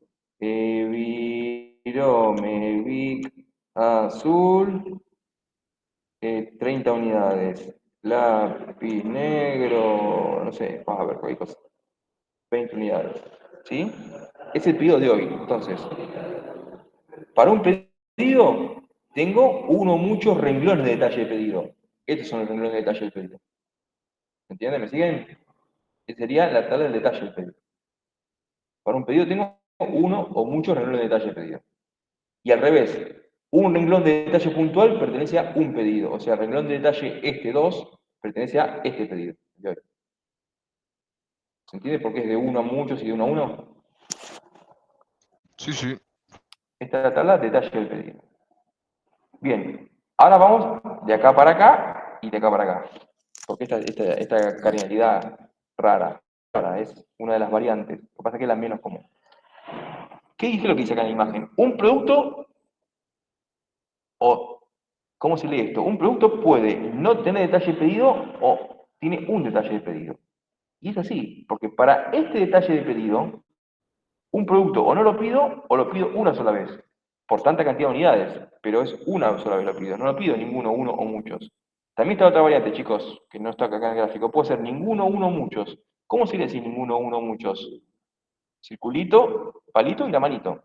virome Vic azul, 30 unidades, lápiz negro, no sé, vamos a ver cualquier cosa, 20 unidades, ¿sí? Es el pedido de hoy. Entonces, para un pedido tengo uno o muchos renglones de detalle de pedido. Estos son los renglones de detalle del pedido. ¿Me entienden? ¿Me siguen? Esta sería la tabla del detalle del pedido. Para un pedido tengo uno o muchos renglones de detalle de pedido. Y al revés, un renglón de detalle puntual pertenece a un pedido. O sea, el renglón de detalle este 2 pertenece a este pedido. ¿Se entiende por qué es de uno a muchos y de uno a uno? Sí, sí. Esta es la tabla de detalle del pedido. Bien, ahora vamos de acá para acá y de acá para acá. Porque esta cardinalidad rara es una de las variantes. Lo que pasa es que es la menos común. ¿Qué dice lo que dice acá en la imagen? Un producto, o ¿cómo se lee esto? Un producto puede no tener detalle de pedido o tiene un detalle de pedido. Y es así, porque para este detalle de pedido, un producto o no lo pido o lo pido una sola vez, por tanta cantidad de unidades, pero es una sola vez lo pido, no lo pido ninguno, uno o muchos. También está otra variante, chicos, que no está acá en el gráfico. Puede ser ninguno, uno, muchos. ¿Cómo sería si ninguno, uno, muchos? Circulito, palito y la manito.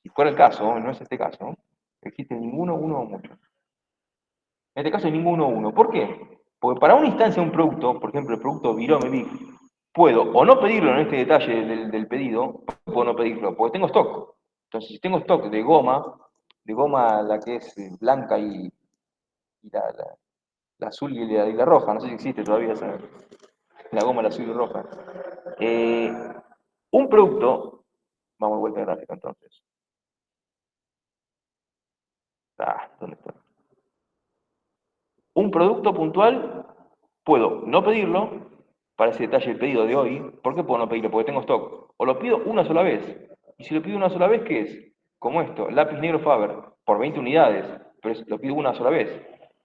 Si fuera el caso, no es este caso, existe ninguno, uno o muchos. En este caso hay ninguno, uno. ¿Por qué? Porque para una instancia de un producto, por ejemplo, el producto Virome Big, puedo o no pedirlo en este detalle del pedido, puedo no pedirlo, porque tengo stock. Entonces, si tengo stock de goma la que es blanca y la azul y la roja, no sé si existe todavía esa, la goma, la azul y roja. Eh, un producto, vamos a vuelta de gráfico entonces. ¿Dónde está? Un producto puntual, puedo no pedirlo para ese detalle del pedido de hoy. ¿Por qué puedo no pedirlo? Porque tengo stock. O lo pido una sola vez. Y si lo pido una sola vez, ¿qué es? Como esto, lápiz negro Faber, por 20 unidades, pero lo pido una sola vez.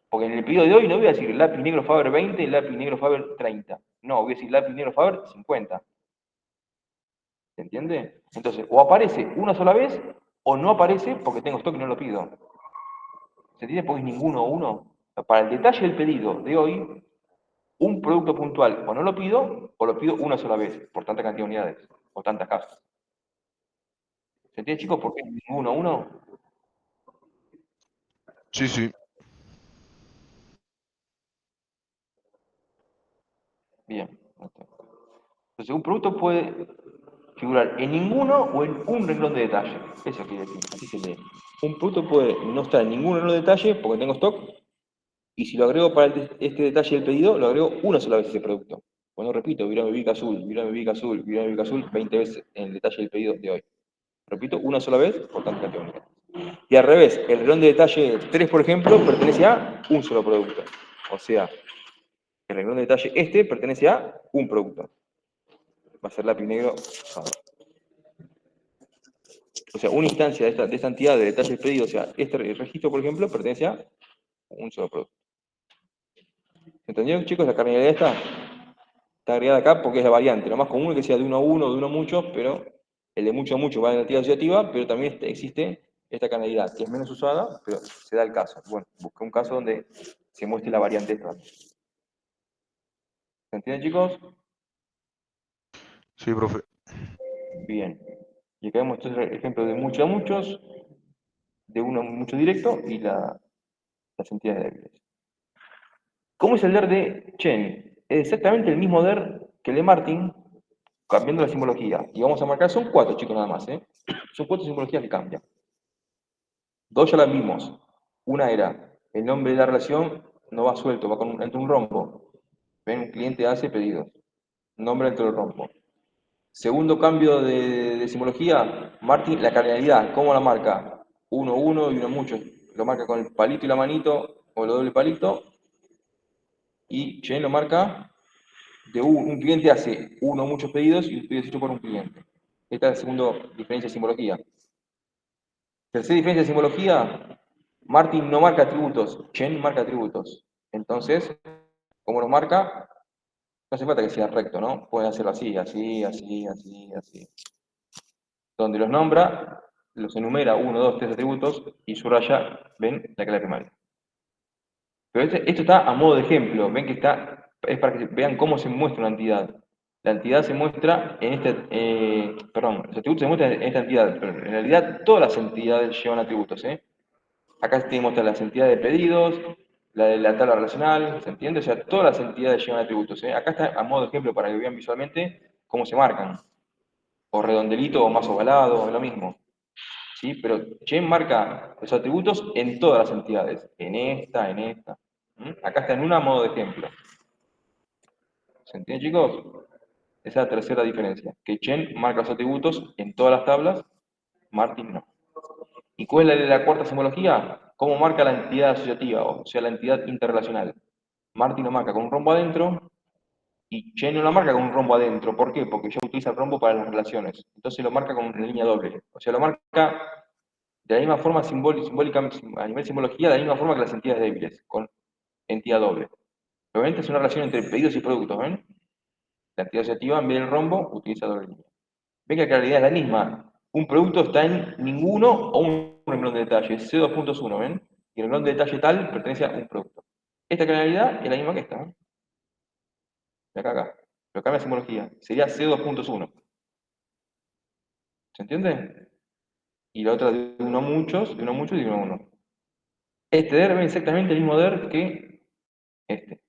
Porque en el pedido de hoy no voy a decir lápiz negro Faber 20 y lápiz negro Faber 30. No, voy a decir lápiz negro Faber 50. ¿Se entiende? Entonces, o aparece una sola vez o no aparece porque tengo stock y no lo pido. ¿Se entiende? Porque es ninguno o uno. Para el detalle del pedido de hoy, un producto puntual o no lo pido o lo pido una sola vez por tanta cantidad de unidades o tantas cajas. ¿Se entiende, chicos? ¿Por qué es ninguno o uno? Sí, sí. Bien. Entonces, un producto puede figurar en ninguno o en un renglón de detalle. Eso quiere decir, así se lee. Un producto puede no estar en ningún renglón de detalle porque tengo stock. Y si lo agrego para este detalle del pedido, lo agrego una sola vez ese producto. Bueno, repito, Virame Big azul, Virame Big azul, Virame Big azul, 20 veces en el detalle del pedido de hoy. Repito, una sola vez por tanta cantidad de unidades. Y al revés, el renglón de detalle 3, por ejemplo, pertenece a un solo producto. O sea, el renglón de detalle este pertenece a un producto. Va a ser lápiz negro. O sea, una instancia de esta entidad de detalle pedido, o sea, este registro, por ejemplo, pertenece a un solo producto. ¿Entendieron, chicos? La cardinalidad está agregada acá porque es la variante. Lo más común es que sea de uno a uno, de uno a muchos, pero el de mucho a mucho va en la entidad asociativa, pero también existe esta cardinalidad, que es menos usada, pero se da el caso. Bueno, busqué un caso donde se muestre la variante esta. ¿Se entienden, chicos? Sí, profe. Bien. Y acá vemos estos ejemplos de mucho a muchos, de uno a mucho directo y las entidades débiles. ¿Cómo es el DER de Chen? Es exactamente el mismo DER que el de Martin, cambiando la simbología. Y vamos a marcar, son 4 chicos nada más, ¿eh? Son 4 simbologías que cambian. 2 ya las vimos. Una era, el nombre de la relación no va suelto, va entre un rombo. ¿Ven? Un cliente hace pedidos. Nombre dentro del rombo. Segundo cambio de simbología, Martin, la cardinalidad, ¿cómo la marca? Uno, uno y uno mucho. Lo marca con el palito y la manito, o el doble palito. Y Chen lo marca de un cliente hace uno o muchos pedidos y un pedido hecho por un cliente. Esta es la segunda diferencia de simbología. Tercera diferencia de simbología, Martin no marca atributos, Chen marca atributos. Entonces, ¿cómo los marca? No hace falta que sea recto, ¿no? Pueden hacerlo así, así, así, así, así. Donde los nombra, los enumera 1, 2, 3 atributos y subraya, ven, la clave primaria. Pero esto está a modo de ejemplo, ven que es para que vean cómo se muestra una entidad. La entidad se muestra en los atributos se muestran en esta entidad, pero en realidad todas las entidades llevan atributos, ¿eh? Acá te muestra las entidades de pedidos, la de la tabla relacional, ¿se entiende? O sea, todas las entidades llevan atributos, ¿eh? Acá está a modo de ejemplo para que vean visualmente cómo se marcan. O redondelito o más ovalado, es lo mismo. ¿Sí? Pero Chen marca los atributos en todas las entidades, en esta, en esta. Acá está en una a modo de ejemplo. ¿Se entiende, chicos? Esa es la tercera diferencia, que Chen marca los atributos en todas las tablas, Martin no. ¿Y cuál es la cuarta simbología? ¿Cómo marca la entidad asociativa, o sea, la entidad interrelacional? Martin lo marca con un rombo adentro y Chen no lo marca con un rombo adentro. ¿Por qué? Porque ya utiliza el rombo para las relaciones. Entonces lo marca con una línea doble. O sea, lo marca de la misma forma simbólica, a nivel simbología, de la misma forma que las entidades débiles, con entidad doble. Obviamente es una relación entre pedidos y productos, ¿ven? La entidad asociativa, en vez del rombo, utiliza doble línea. Ven que la claridad es la misma. Un producto está en ninguno o un renglón de detalle, C2.1, ¿ven? Y el renglón de detalle tal pertenece a un producto. Esta canalidad es la misma que esta, ¿no? De acá a acá. Pero cambia la simbología. Sería C2.1. ¿Se entiende? Y la otra de uno a muchos, de uno a muchos y de uno a uno. Este der es exactamente el mismo der que este.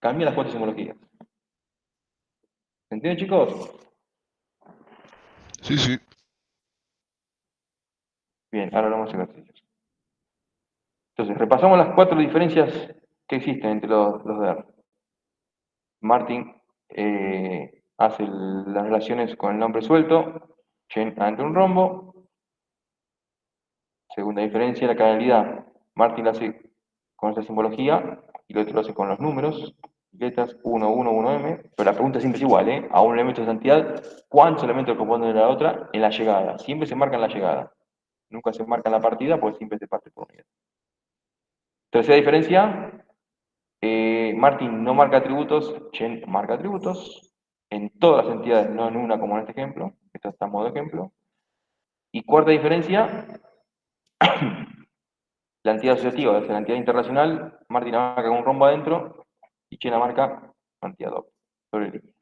Cambia las cuatro simbologías. ¿Se entiende, chicos? Sí, sí. Bien, ahora hablamos de ejercicios. Entonces, repasamos las cuatro diferencias que existen entre los der. Martin hace las relaciones con el nombre suelto, Chen ante un rombo. Segunda diferencia, la canalidad. Martin la hace con esta simbología y el otro lo hace con los números, letras 1, 1, 1M, pero la pregunta siempre es igual, ¿eh? A un elemento de santidad, ¿cuántos elementos corresponden a la otra en la llegada? Siempre se marca en la llegada. Nunca se marca en la partida, porque siempre se parte por unidad. Tercera diferencia, Martin no marca atributos, Chen marca atributos, en todas las entidades, no en una como en este ejemplo, esto está en modo ejemplo. Y cuarta diferencia, la entidad asociativa, es la entidad internacional, Martin la marca con un rombo adentro y Chen la marca cantidad doble, sobre línea.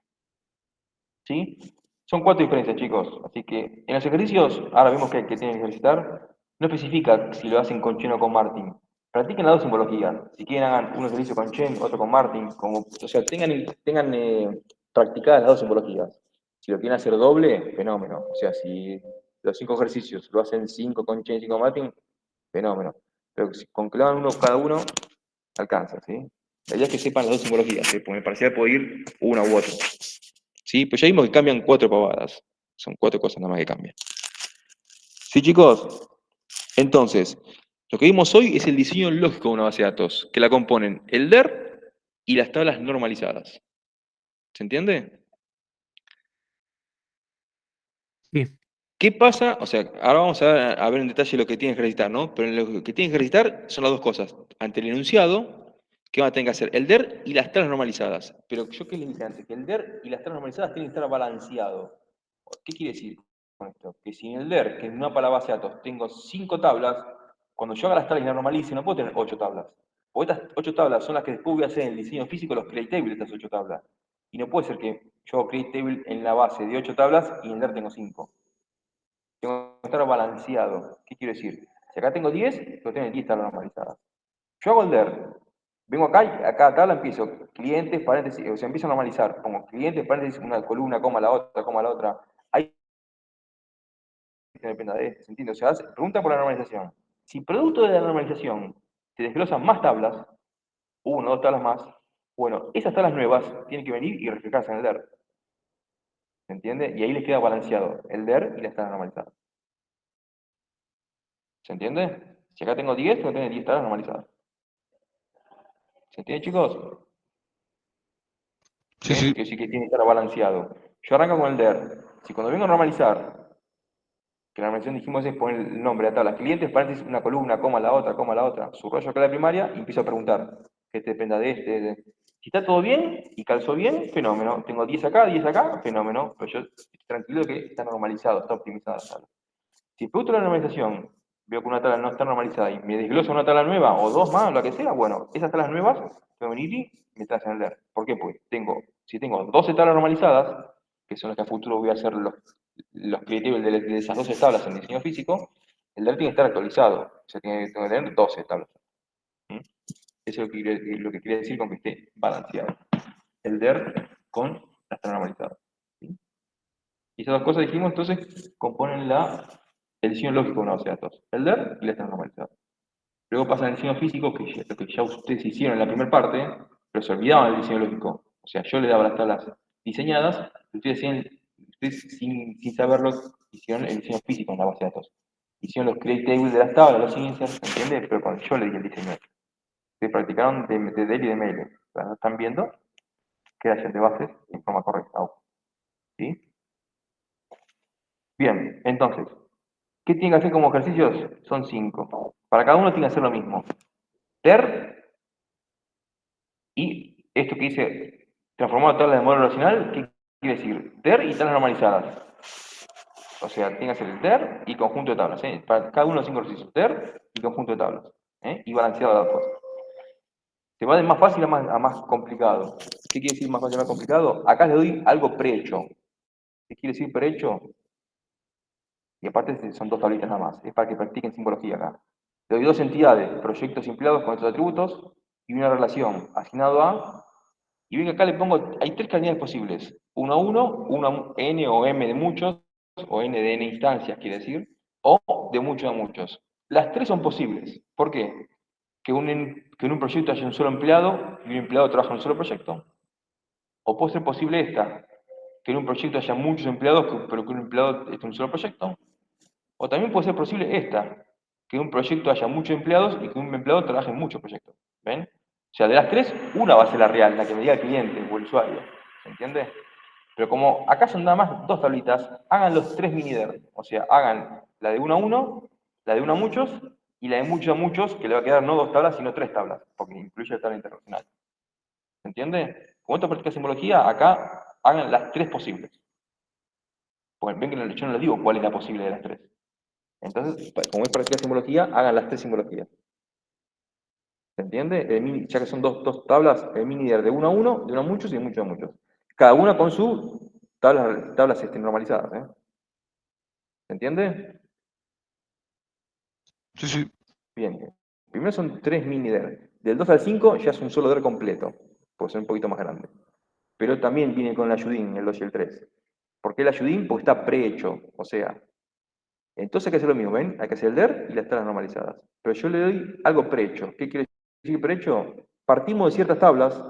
¿Sí? Son cuatro diferencias, chicos. Así que en los ejercicios, ahora vemos que tienen que ejercitar, no especifica si lo hacen con Chen o con Martin. Practiquen las dos simbologías. Si quieren, hagan un ejercicio con Chen, otro con Martin. O sea, tengan practicadas las dos simbologías. Si lo quieren hacer doble, fenómeno. O sea, si los 5 ejercicios lo hacen 5 con Chen y 5 con Martin, fenómeno. Pero con que lo hagan uno cada uno, alcanza, ¿sí? La idea es que sepan las dos simbologías, ¿sí? Porque en el parcial puede ir una u otra. ¿Sí? Pues ya vimos que cambian 4 pavadas. Son 4 cosas nada más que cambian. ¿Sí, chicos? Entonces, lo que vimos hoy es el diseño lógico de una base de datos, que la componen el DER y las tablas normalizadas. ¿Se entiende? Sí. ¿Qué pasa? O sea, ahora vamos a ver en detalle lo que tienen que ejercitar, ¿no? Pero lo que tienen que ejercitar son las dos cosas. Ante el enunciado, ¿qué van a tener que hacer? El DER y las tablas normalizadas. Pero yo qué les dije antes, que el DER y las tablas normalizadas tienen que estar balanceados. ¿Qué quiere decir con esto? Que si en el DER, que es una para la base de datos, tengo 5 tablas, cuando yo haga las tablas y las normalice, no puedo tener 8 tablas. Porque estas 8 tablas son las que después voy a hacer en el diseño físico, los create tables de estas 8 tablas. Y no puede ser que yo hago create table en la base de 8 tablas y en el DER tengo 5. Tengo que estar balanceado. ¿Qué quiero decir? Si acá tengo 10, tengo que tener 10 tablas normalizadas. Yo hago el DER. Vengo acá y a cada tabla empiezo clientes, paréntesis, o sea, empiezo a normalizar. Pongo clientes, paréntesis, una columna, coma la otra, coma la otra. Ahí depende de esto, ¿se entiende? O sea, pregunta por la normalización. Si producto de la normalización te desglosan más tablas, una o dos tablas más, bueno, esas tablas nuevas tienen que venir y reflejarse en el DER. ¿Se entiende? Y ahí les queda balanceado el DER y las tablas normalizadas. ¿Se entiende? Si acá tengo 10, tengo que tener 10 tablas normalizadas. ¿Se entiende, chicos? Sí, Eso sí. quiere decir que tiene que estar balanceado. Yo arranco con el DER. Si cuando vengo a normalizar, que la normalización dijimos es poner el nombre a tablas clientes, paréntesis, una columna, coma la otra, subrayo acá la primaria y empiezo a preguntar que este dependa de este. Si está todo bien y calzó bien, fenómeno. Tengo 10 acá, fenómeno. Pero yo estoy tranquilo de que está normalizado, está optimizada la tabla. Si producto de la normalización veo que una tabla no está normalizada y me desglosa una tabla nueva o dos más, lo que sea, bueno, esas tablas nuevas tengo que venir y me tracen el DER. ¿Por qué? Pues si tengo 12 tablas normalizadas, que son las que a futuro voy a hacer los creativos de esas 12 tablas en diseño físico, el DER tiene que estar actualizado. O sea, tengo que tener 12 tablas. ¿Mm? Eso es lo que quiere decir con que esté balanceado. El DER con las tablas normalizadas. ¿Sí? Y esas dos cosas dijimos, entonces, componen el diseño lógico de una base de datos. El DER y la tabla normalizada. Luego pasa el diseño físico, lo que ya ustedes hicieron en la primera parte, pero se olvidaban del diseño lógico. O sea, yo le daba las tablas diseñadas, ustedes sin saberlo, hicieron el diseño físico en la base de datos. Hicieron los create tables de las tablas, los inserts, ¿entiendes? Pero cuando yo le di el diseño. Ustedes practicaron de Dell y de Mail. Están viendo que hayan de bases en forma correcta. ¿Sí? Bien, entonces, ¿qué tienen que hacer como ejercicios? Son 5. Para cada uno tiene que hacer lo mismo. DER y esto que dice transformar la tabla de modelo relacional, ¿qué quiere decir? DER y tablas normalizadas. O sea, tiene que hacer el DER y conjunto de tablas. Para cada uno de los 5 ejercicios. DER y conjunto de tablas. Y balanceado las cosas. Se va de más fácil a más complicado. ¿Qué quiere decir más fácil a más complicado? Acá le doy algo prehecho. ¿Qué quiere decir prehecho? Y aparte son dos tablitas nada más. Es para que practiquen simbología acá. Le doy dos entidades, proyectos y empleados con estos atributos, y una relación asignado a. Y ven que acá le pongo, hay tres cantidades posibles. 1 a 1, 1 a n o m de muchos, o n de n instancias, quiere decir, o de muchos a muchos. Las tres son posibles. ¿Por qué? Que en un proyecto haya un solo empleado y un empleado trabaja en un solo proyecto. O puede ser posible esta, que en un proyecto haya muchos empleados, pero que un empleado esté en un solo proyecto. O también puede ser posible esta, que en un proyecto haya muchos empleados y que un empleado trabaje en muchos proyectos. ¿Ven? O sea, de las tres, una va a ser la real, la que me diga el cliente o el usuario. ¿Se entiende? Pero como acá son nada más dos tablitas, hagan los tres mini-der. O sea, hagan la de 1 a 1, la de 1 a muchos y la de muchos a muchos, que le va a quedar no dos tablas, sino tres tablas, porque incluye la tabla internacional. ¿Se entiende? Como esto practica simbología, acá hagan las tres posibles. Pues ven que yo no les digo cuál es la posible de las tres. Entonces, como es practicar simbología, hagan las tres simbologías. ¿Se entiende? Ya que son dos tablas, el mini de 1 a 1, de 1 a muchos y de muchos a muchos. Cada una con sus tablas normalizadas. ¿Se entiende? Sí, sí. Bien. Primero son tres mini der. Del 2 al 5 ya es un solo der completo, puede ser un poquito más grande. Pero también viene con el ayudín, el 2 y el 3. ¿Por qué el ayudín? Porque está prehecho, o sea, entonces hay que hacer lo mismo, ¿ven? Hay que hacer el DER y las tablas normalizadas. Pero yo le doy algo prehecho. ¿Qué quiere decir prehecho? Partimos de ciertas tablas,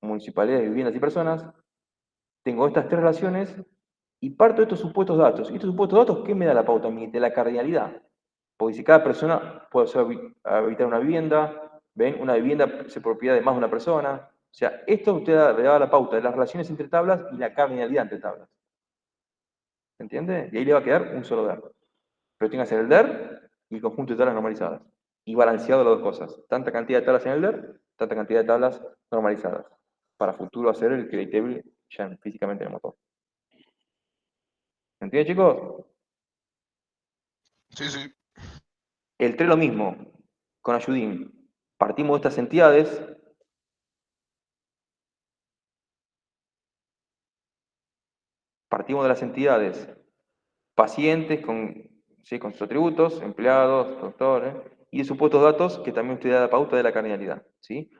municipalidades, viviendas y personas, tengo estas tres relaciones y parto de estos supuestos datos. ¿Y estos supuestos datos qué me da la pauta a mí? De la cardinalidad. Porque si cada persona puede habitar una vivienda, ¿ven? Una vivienda es propiedad de más de una persona. O sea, esto usted le da la pauta de las relaciones entre tablas y la cardinalidad entre tablas. ¿Se entiende? Y ahí le va a quedar un solo DER. Pero tiene que ser el DER y el conjunto de tablas normalizadas. Y balanceado las dos cosas. Tanta cantidad de tablas en el DER, tanta cantidad de tablas normalizadas. Para futuro hacer el create table ya físicamente en el motor. ¿Entienden, chicos? Sí, sí. El 3 lo mismo, con ayudín. Partimos de estas entidades, partimos de las entidades pacientes ¿sí? Con sus atributos, empleados, doctores, y de supuestos datos que también usted da la pauta de la cardinalidad. ¿Sí?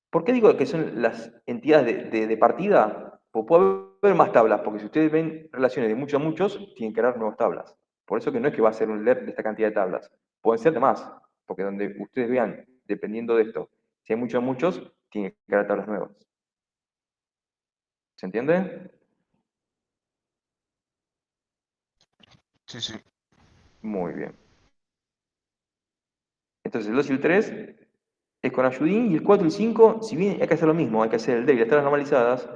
¿Por qué digo que son las entidades de partida? Pues puede haber más tablas, porque si ustedes ven relaciones de muchos a muchos, tienen que dar nuevas tablas. Por eso que no es que va a ser un LER de esta cantidad de tablas. Pueden ser de más, porque donde ustedes vean, dependiendo de esto, si hay muchos a muchos, tienen que crear tablas nuevas. ¿Se entiende? Sí, sí. Muy bien. Entonces el 2 y el 3 es con ayudín, y el 4 y el 5, si bien hay que hacer lo mismo, hay que hacer el DER y las tablas normalizadas,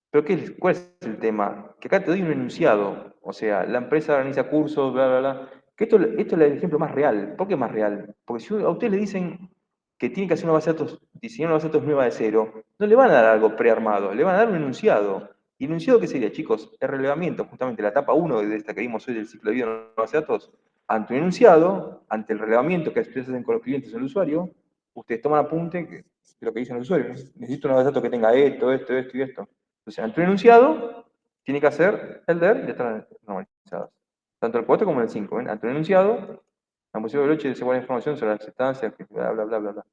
pero ¿cuál es el tema? Que acá te doy un enunciado, o sea, la empresa organiza cursos, bla, bla, bla. Que esto es el ejemplo más real. ¿Por qué más real? Porque si a usted le dicen que tiene que hacer una base de datos, diseñar una base de datos nueva de cero, no le van a dar algo prearmado, le van a dar un enunciado. ¿Y el enunciado qué sería, chicos? El relevamiento, justamente la etapa 1 de esta que vimos hoy del ciclo de vida de una base de datos. Ante un enunciado, ante el relevamiento que ustedes hacen con los clientes o el usuario, ustedes toman apunte de lo que dicen los usuarios. Necesito una base de datos que tenga esto, esto, esto y esto. Entonces, ante un enunciado, tiene que hacer el DER y letras normalizadas. Tanto el 4 como el 5. ¿Ven? Ante un enunciado, la música de Veloce se guarda información sobre las instancias, bla, bla, bla, bla, bla.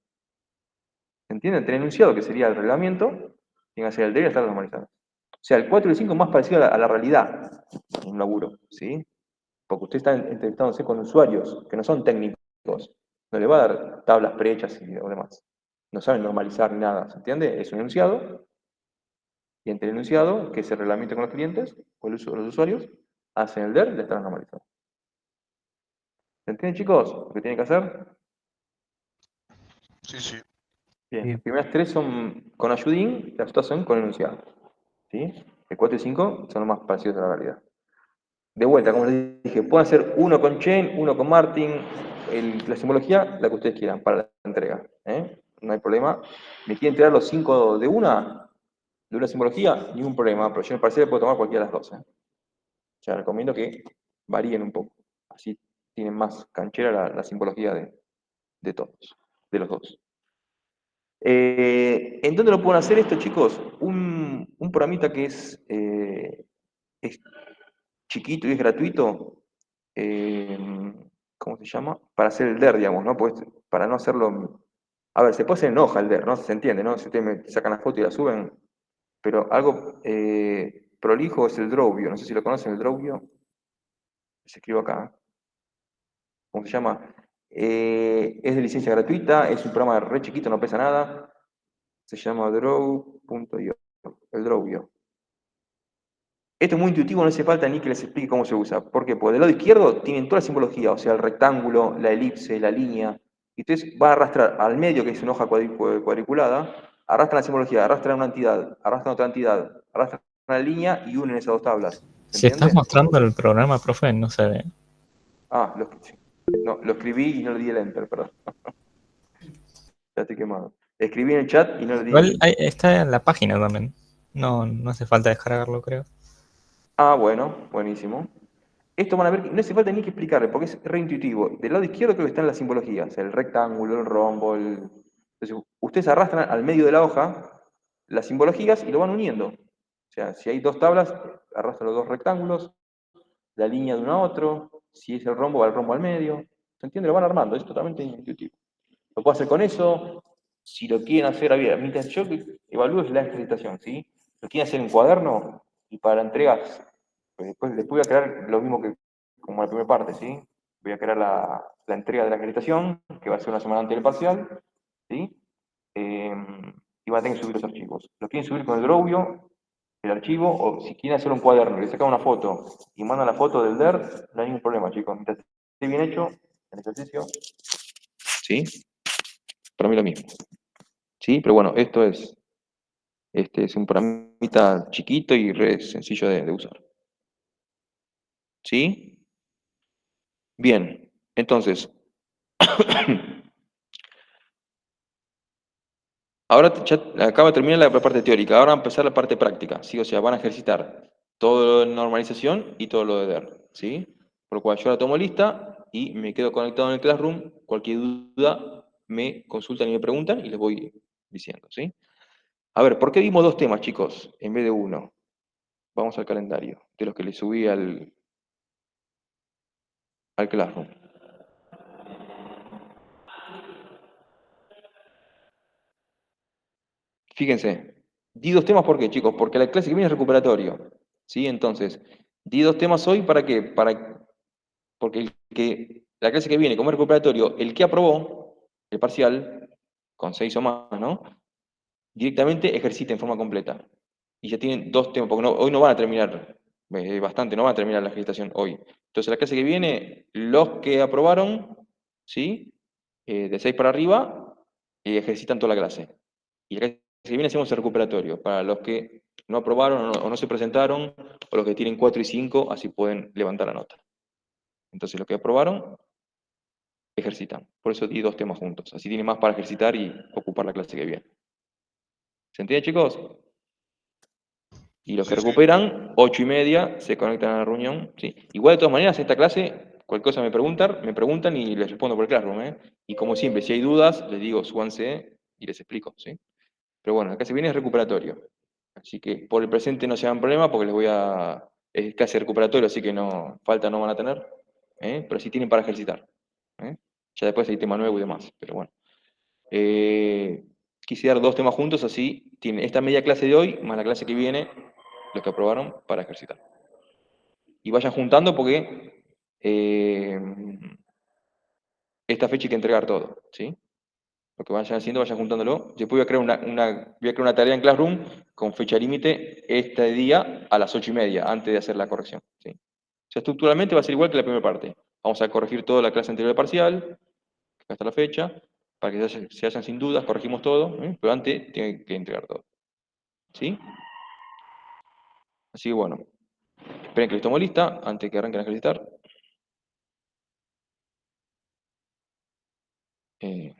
¿Se entiende? Ante el enunciado, que sería el reglamento, tiene que hacer el DER y letras normalizadas. O sea, el 4 y el 5 es más parecido a la realidad en un laburo, ¿sí? Porque usted está entrevistándose con usuarios que no son técnicos. No le va a dar tablas prehechas y lo demás. No saben normalizar ni nada, ¿se entiende? Es un enunciado, y entre el enunciado, que se reglamenta con los clientes o los usuarios, hacen el DER y la están normalizando. ¿Se entiende, chicos? Lo que tienen que hacer. Sí, sí. Bien, las Bien. primeras tres son con ayudín, las otras son con enunciado. ¿Sí? El 4 y 5 son los más parecidos a la realidad. De vuelta, como les dije, pueden hacer uno con Chen, uno con Martin, la simbología, la que ustedes quieran para la entrega. No hay problema. ¿Me quieren entregar los 5 de una simbología? Ningún problema, pero yo en el parcial puedo tomar cualquiera de las dos. Ya recomiendo que varíen un poco. Así tienen más canchera la simbología de todos, de los dos. ¿En dónde lo pueden hacer esto, chicos? Un programita que es chiquito y es gratuito. eh, ¿Cómo se llama? Para hacer el DER, digamos, ¿no? Pues, para no hacerlo. A ver, se puede hacer en hoja el DER, ¿no? Se entiende, ¿no? Si ustedes me sacan la foto y la suben. Pero algo prolijo es el Drovio. No sé si lo conocen, el Drovio. Se escribe acá. ¿Cómo se llama? Es de licencia gratuita, es un programa re chiquito, no pesa nada. Se llama Draw.io. El Drovio. Esto es muy intuitivo, no hace falta ni que les explique cómo se usa. ¿Por qué? Porque del lado izquierdo tienen toda la simbología, o sea, el rectángulo, la elipse, la línea. Y ustedes van a arrastrar al medio, que es una hoja cuadriculada, arrastran la simbología, arrastran una entidad, arrastran otra entidad, arrastran una línea y unen esas dos tablas. ¿Se Si estás entiende? mostrando el programa, profe, no se ve. Ah, sí. No, lo escribí y no le di el enter, perdón. Ya estoy quemado. Escribí en el chat y no le di Igual el... está en la página también. No, no hace falta descargarlo, creo. Ah, bueno, buenísimo. Esto van a ver que no hace falta ni que explicarle, porque es re intuitivo. Del lado izquierdo creo que están las simbologías, el rectángulo, el rombo, el... Entonces, ustedes arrastran al medio de la hoja las simbologías y lo van uniendo. O sea, si hay dos tablas, arrastran los dos rectángulos, la línea de uno a otro, si es el rombo, va el rombo al medio. ¿Se entiende? Lo van armando, es totalmente intuitivo. Lo puedo hacer con eso, si lo quieren hacer, a ver, mientras yo evalúo es la acreditación, ¿sí? Lo quieren hacer en cuaderno y para entregas, pues después voy a crear lo mismo que como la primera parte, ¿sí? Voy a crear la entrega de la acreditación, que va a ser una semana antes del parcial, ¿sí? Eh, y van a tener que subir los archivos. Lo quieren subir con el Drovio, el archivo, o si quieren hacer un cuaderno, le sacan una foto y mandan la foto del DER, no hay ningún problema, chicos. Mientras esté bien hecho el ejercicio, ¿sí? Para mí lo mismo. ¿Sí? Pero bueno, este es un programita chiquito y re sencillo de usar. ¿Sí? Bien, entonces, ahora ya acaba de terminar la parte teórica, ahora va a empezar la parte práctica, ¿sí? O sea, van a ejercitar todo lo de normalización y todo lo de DER, ¿sí? Por lo cual yo la tomo lista y me quedo conectado en el Classroom, cualquier duda me consultan y me preguntan y les voy diciendo, ¿sí? A ver, ¿por qué vimos dos temas, chicos, en vez de uno? Vamos al calendario, de los que le subí al Classroom. Fíjense, di dos temas, ¿por qué, chicos? Porque la clase que viene es recuperatorio, ¿sí? Entonces, di dos temas hoy, ¿para qué? Porque la clase que viene, como es recuperatorio, el que aprobó el parcial, con 6 o más, ¿no? Directamente ejercita en forma completa. Y ya tienen dos temas, porque hoy no van a terminar, bastante, no van a terminar la agitación hoy. Entonces, la clase que viene, los que aprobaron, ¿sí? De 6 para arriba, ejercitan toda la clase. Y la clase que viene hacemos el recuperatorio. Para los que no aprobaron o no se presentaron, o los que tienen 4 y 5, así pueden levantar la nota. Entonces, los que aprobaron, ejercitan. Por eso di dos temas juntos. Así tienen más para ejercitar y ocupar la clase que viene. ¿Se entiende, chicos? Y los que Sí, sí. recuperan, 8:30, se conectan a la reunión. ¿Sí? Igual, de todas maneras, esta clase, cualquier cosa me preguntan y les respondo por el Classroom, ¿eh? Y como siempre, si hay dudas, les digo, súbanse y les explico, ¿sí? Pero bueno, la clase que viene es recuperatorio. Así que por el presente no se hagan problema porque les voy a... Es casi recuperatorio, así que no, falta no van a tener. Pero sí tienen para ejercitar. ¿eh? Ya después hay tema nuevo y demás, pero bueno. Eh, Quise dar dos temas juntos, así tienen esta media clase de hoy, más la clase que viene, los que aprobaron, para ejercitar. Y vayan juntando porque eh, esta fecha hay que entregar todo, ¿sí? Lo que vayan haciendo, vayan juntándolo. Después voy a crear una tarea en Classroom con fecha límite este día a las 8:30, antes de hacer la corrección, ¿sí? O sea, estructuralmente va a ser igual que la primera parte. Vamos a corregir toda la clase anterior de parcial, hasta la fecha, para que se hayan sin dudas, corregimos todo, pero antes tienen que entregar todo. ¿Sí? Así que bueno, esperen que les tomo lista antes que arranquen a ejercitar. Eh,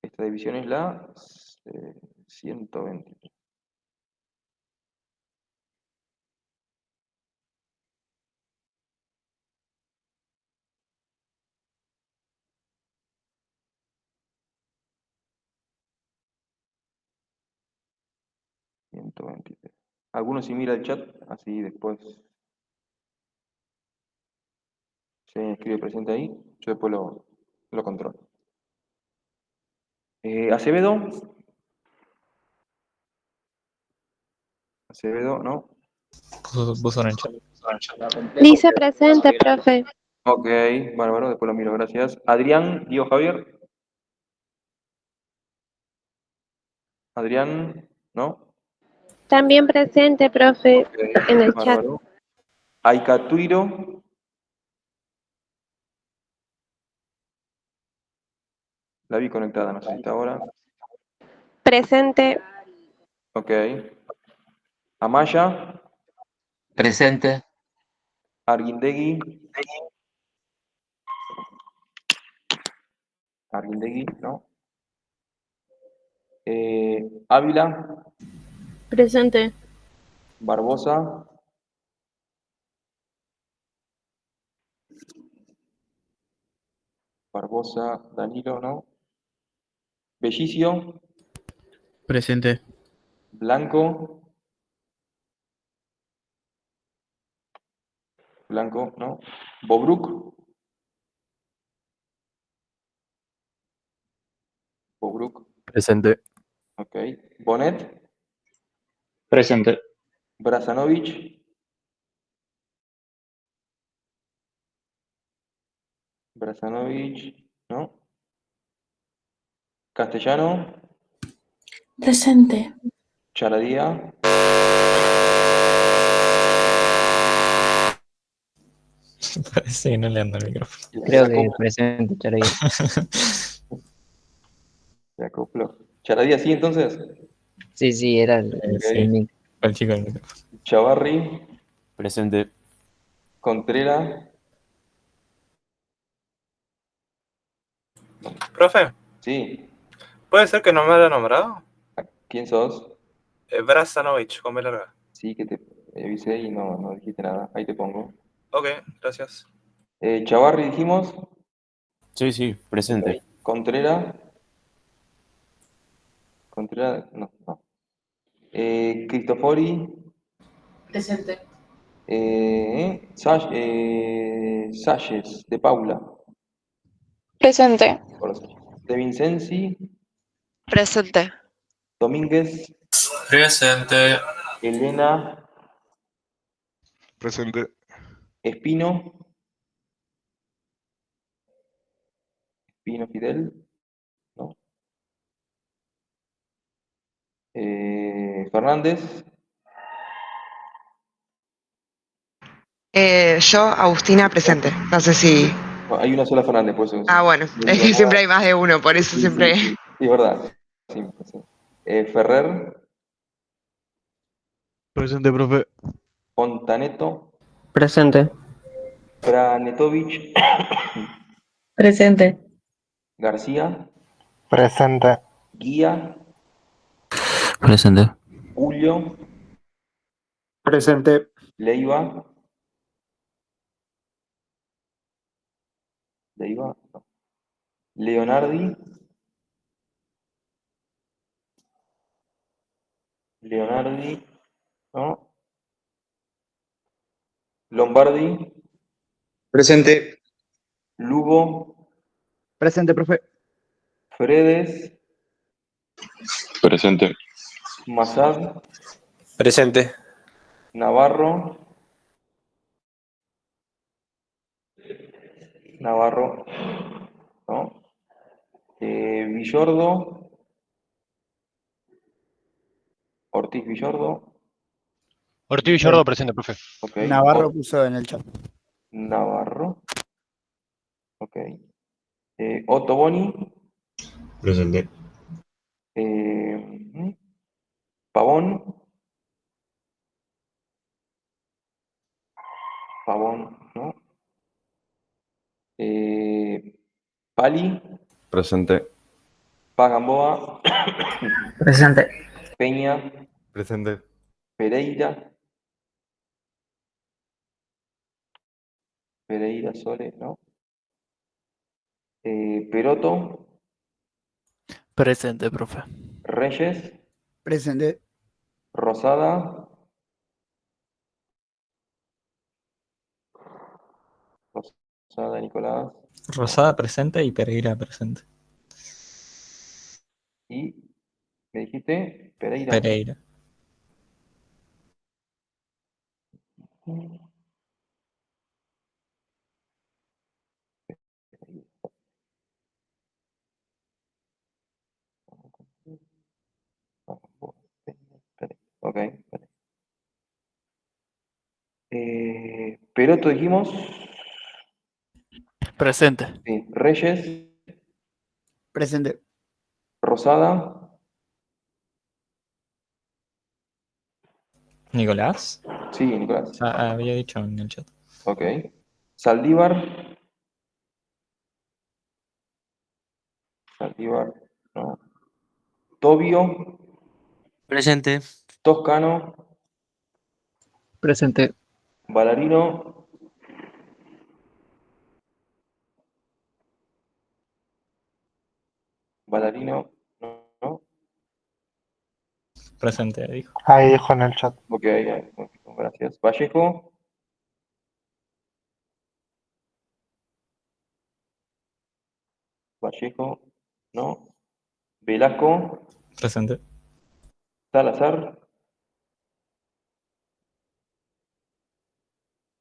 Esta división es la 120. 123. Alguno si mira el chat, así después se escribe presente ahí, yo después lo controlo. Acevedo. Acevedo, ¿no? Puso en el chat. Dice presente, profe. Ok, bárbaro, después lo miro, gracias. Adrián, Diego Javier. Adrián, ¿no? También presente, profe, Ok, en el chat. bárbaro. Aicatuiro. La vi conectada, no sé si está ahora. Presente. Ok. Amaya. Presente. Arguindegui. Arguindegui, ¿no? Ávila. Presente. Barbosa. Barbosa, Danilo, ¿no? Bellicio. Presente. Blanco. Blanco, ¿no? Bobruk. Bobruk, Presente. ok. Bonet. Presente. Brazanovich. Brazanovich, ¿no? Castellano. Presente. Charadía. Parece que no le anda el micrófono. Creo que Jacob, presente, Charadía. Jacoplo. Charadía, sí, entonces. Sí, sí, era el Ok. mic. El chico del micrófono. Chavarri. Presente. Contreras. Profe, Sí. ¿puede ser que no me haya nombrado? ¿Quién sos? Brazanovich, con B larga. Sí, que te avisé y no dijiste nada. Ahí te pongo. Ok, gracias. Chavarri dijimos. Sí, sí, presente. Ok. Contreras. Contreras, no. Cristofori. Presente. Salles, de Paula. Presente. De Vincenzi. Presente. Domínguez. Presente. Elena. Presente. Espino. Espino Fidel. ¿No? Fernández. Yo, Agustina, presente. No sé si. No, hay una sola Fernández, por eso. Ah, bueno, No es digo que siempre nada. hay más de uno, por eso Sí, siempre. sí, verdad. Sí, sí. Ferrer. Presente, profe. Fontaneto. Presente. Franetovich. Presente. García. Presente. Guía. Presente. Julio. Presente. Leiva. Leiva. No. Leonardi. Leonardi. ¿No? Lombardi. Presente. Lugo. Presente, profe. Fredes. Presente. Mazad. Presente. Navarro. Navarro. ¿No? Villordo. Ortiz Villordo. Ortiz Villordo, presente, profe. Ok. Navarro puso en el chat. Navarro. Ok. Otto Boni. Presente. Pavón. Pavón, ¿no? Pali. Presente. Paz Gamboa. Presente. Peña. Presente. Pereira. Pereira Sole, ¿no? Peroto. Presente, profe. Reyes. Presente. Rosada. Rosada, Nicolás. Rosada presente y Pereira presente. Y me dijiste Pereira. Pereira. Ok. Peroto dijimos. Presente. Sí. Reyes. Presente. Rosada. ¿Nicolás? Sí, Nicolás. Ya había dicho en el chat. Ok. Saldívar. Saldívar, no. Tobio. Presente. Toscano. Presente. Ballarino. Ballarino. No. Presente, dijo. Ahí dijo en el chat. Ok, gracias. Vallejo. Vallejo. No. Velasco. Presente. Salazar.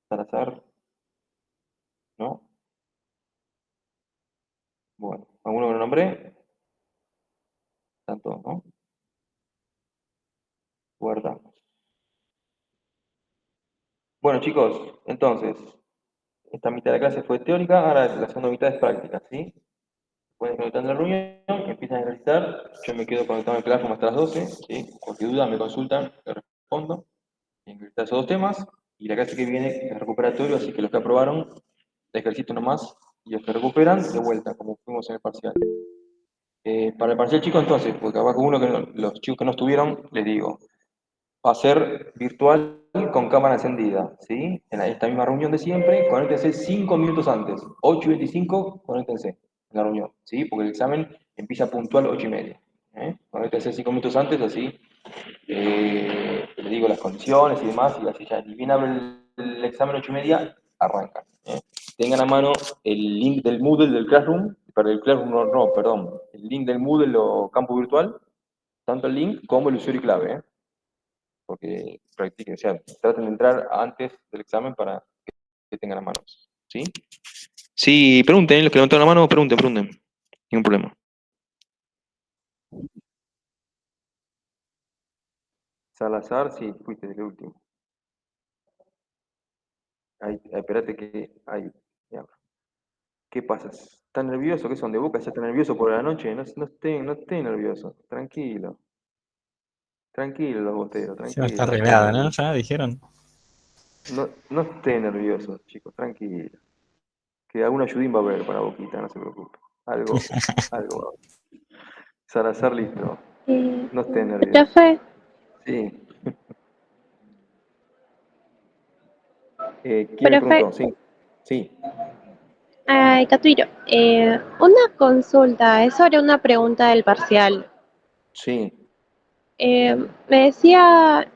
Salazar. No. Bueno, ¿alguno que lo nombré? Tanto, ¿no? Guardamos. Bueno, chicos, entonces, esta mitad de la clase fue teórica, ahora la segunda mitad es práctica, ¿sí? Pueden conectar en la reunión, empiezan a ejercitar, yo me quedo conectado en el Classroom hasta las 12, ¿sí? Cualquier duda me consultan, les respondo. Tienen que ejercitar esos 2 temas, y la clase que viene es recuperatorio, así que los que aprobaron, ejercito nomás, y los que recuperan, de vuelta, como fuimos en el parcial. Para el parcial, chicos, entonces, porque capaz que los chicos que no estuvieron, les digo, va a ser virtual con cámara encendida, ¿sí? En esta misma reunión de siempre, conéctense 5 minutos antes, 8:25, conéctense en la reunión, ¿sí? Porque el examen empieza puntual 8:30, ¿eh? Conéctense 5 minutos antes, así les digo las condiciones y demás, y así ya, ni bien abre el examen 8:30, arranca. Tengan a mano el link del Moodle del Classroom, pero el Classroom no, perdón, el link del Moodle o campo virtual, tanto el link como el usuario y clave, ¿eh? Porque practiquen, o sea, traten de entrar antes del examen para que tengan las manos, ¿sí? Sí, pregunten, los que levantaron la mano, pregunten, ningún problema. Salazar, sí, fuiste el último. Ahí, espérate que ahí. Ya. ¿Qué pasa? ¿Está nervioso? ¿Qué son de Boca? ¿Ya está nervioso por la noche? No esté nervioso. Tranquilo. Tranquilo, los bosteros, Sí, está tranquilo. arreglada, ¿no? Ya dijeron. No esté nervioso, chicos, tranquilo. Que algún ayudín va a haber para Boquita, no se preocupe. Algo va a haber. Salazar, listo. No esté nervioso. Profe, Sí. ¿Quién me profe, preguntó? Sí. Sí. Catuiro, una consulta, es sobre una pregunta del parcial. Sí. Me decía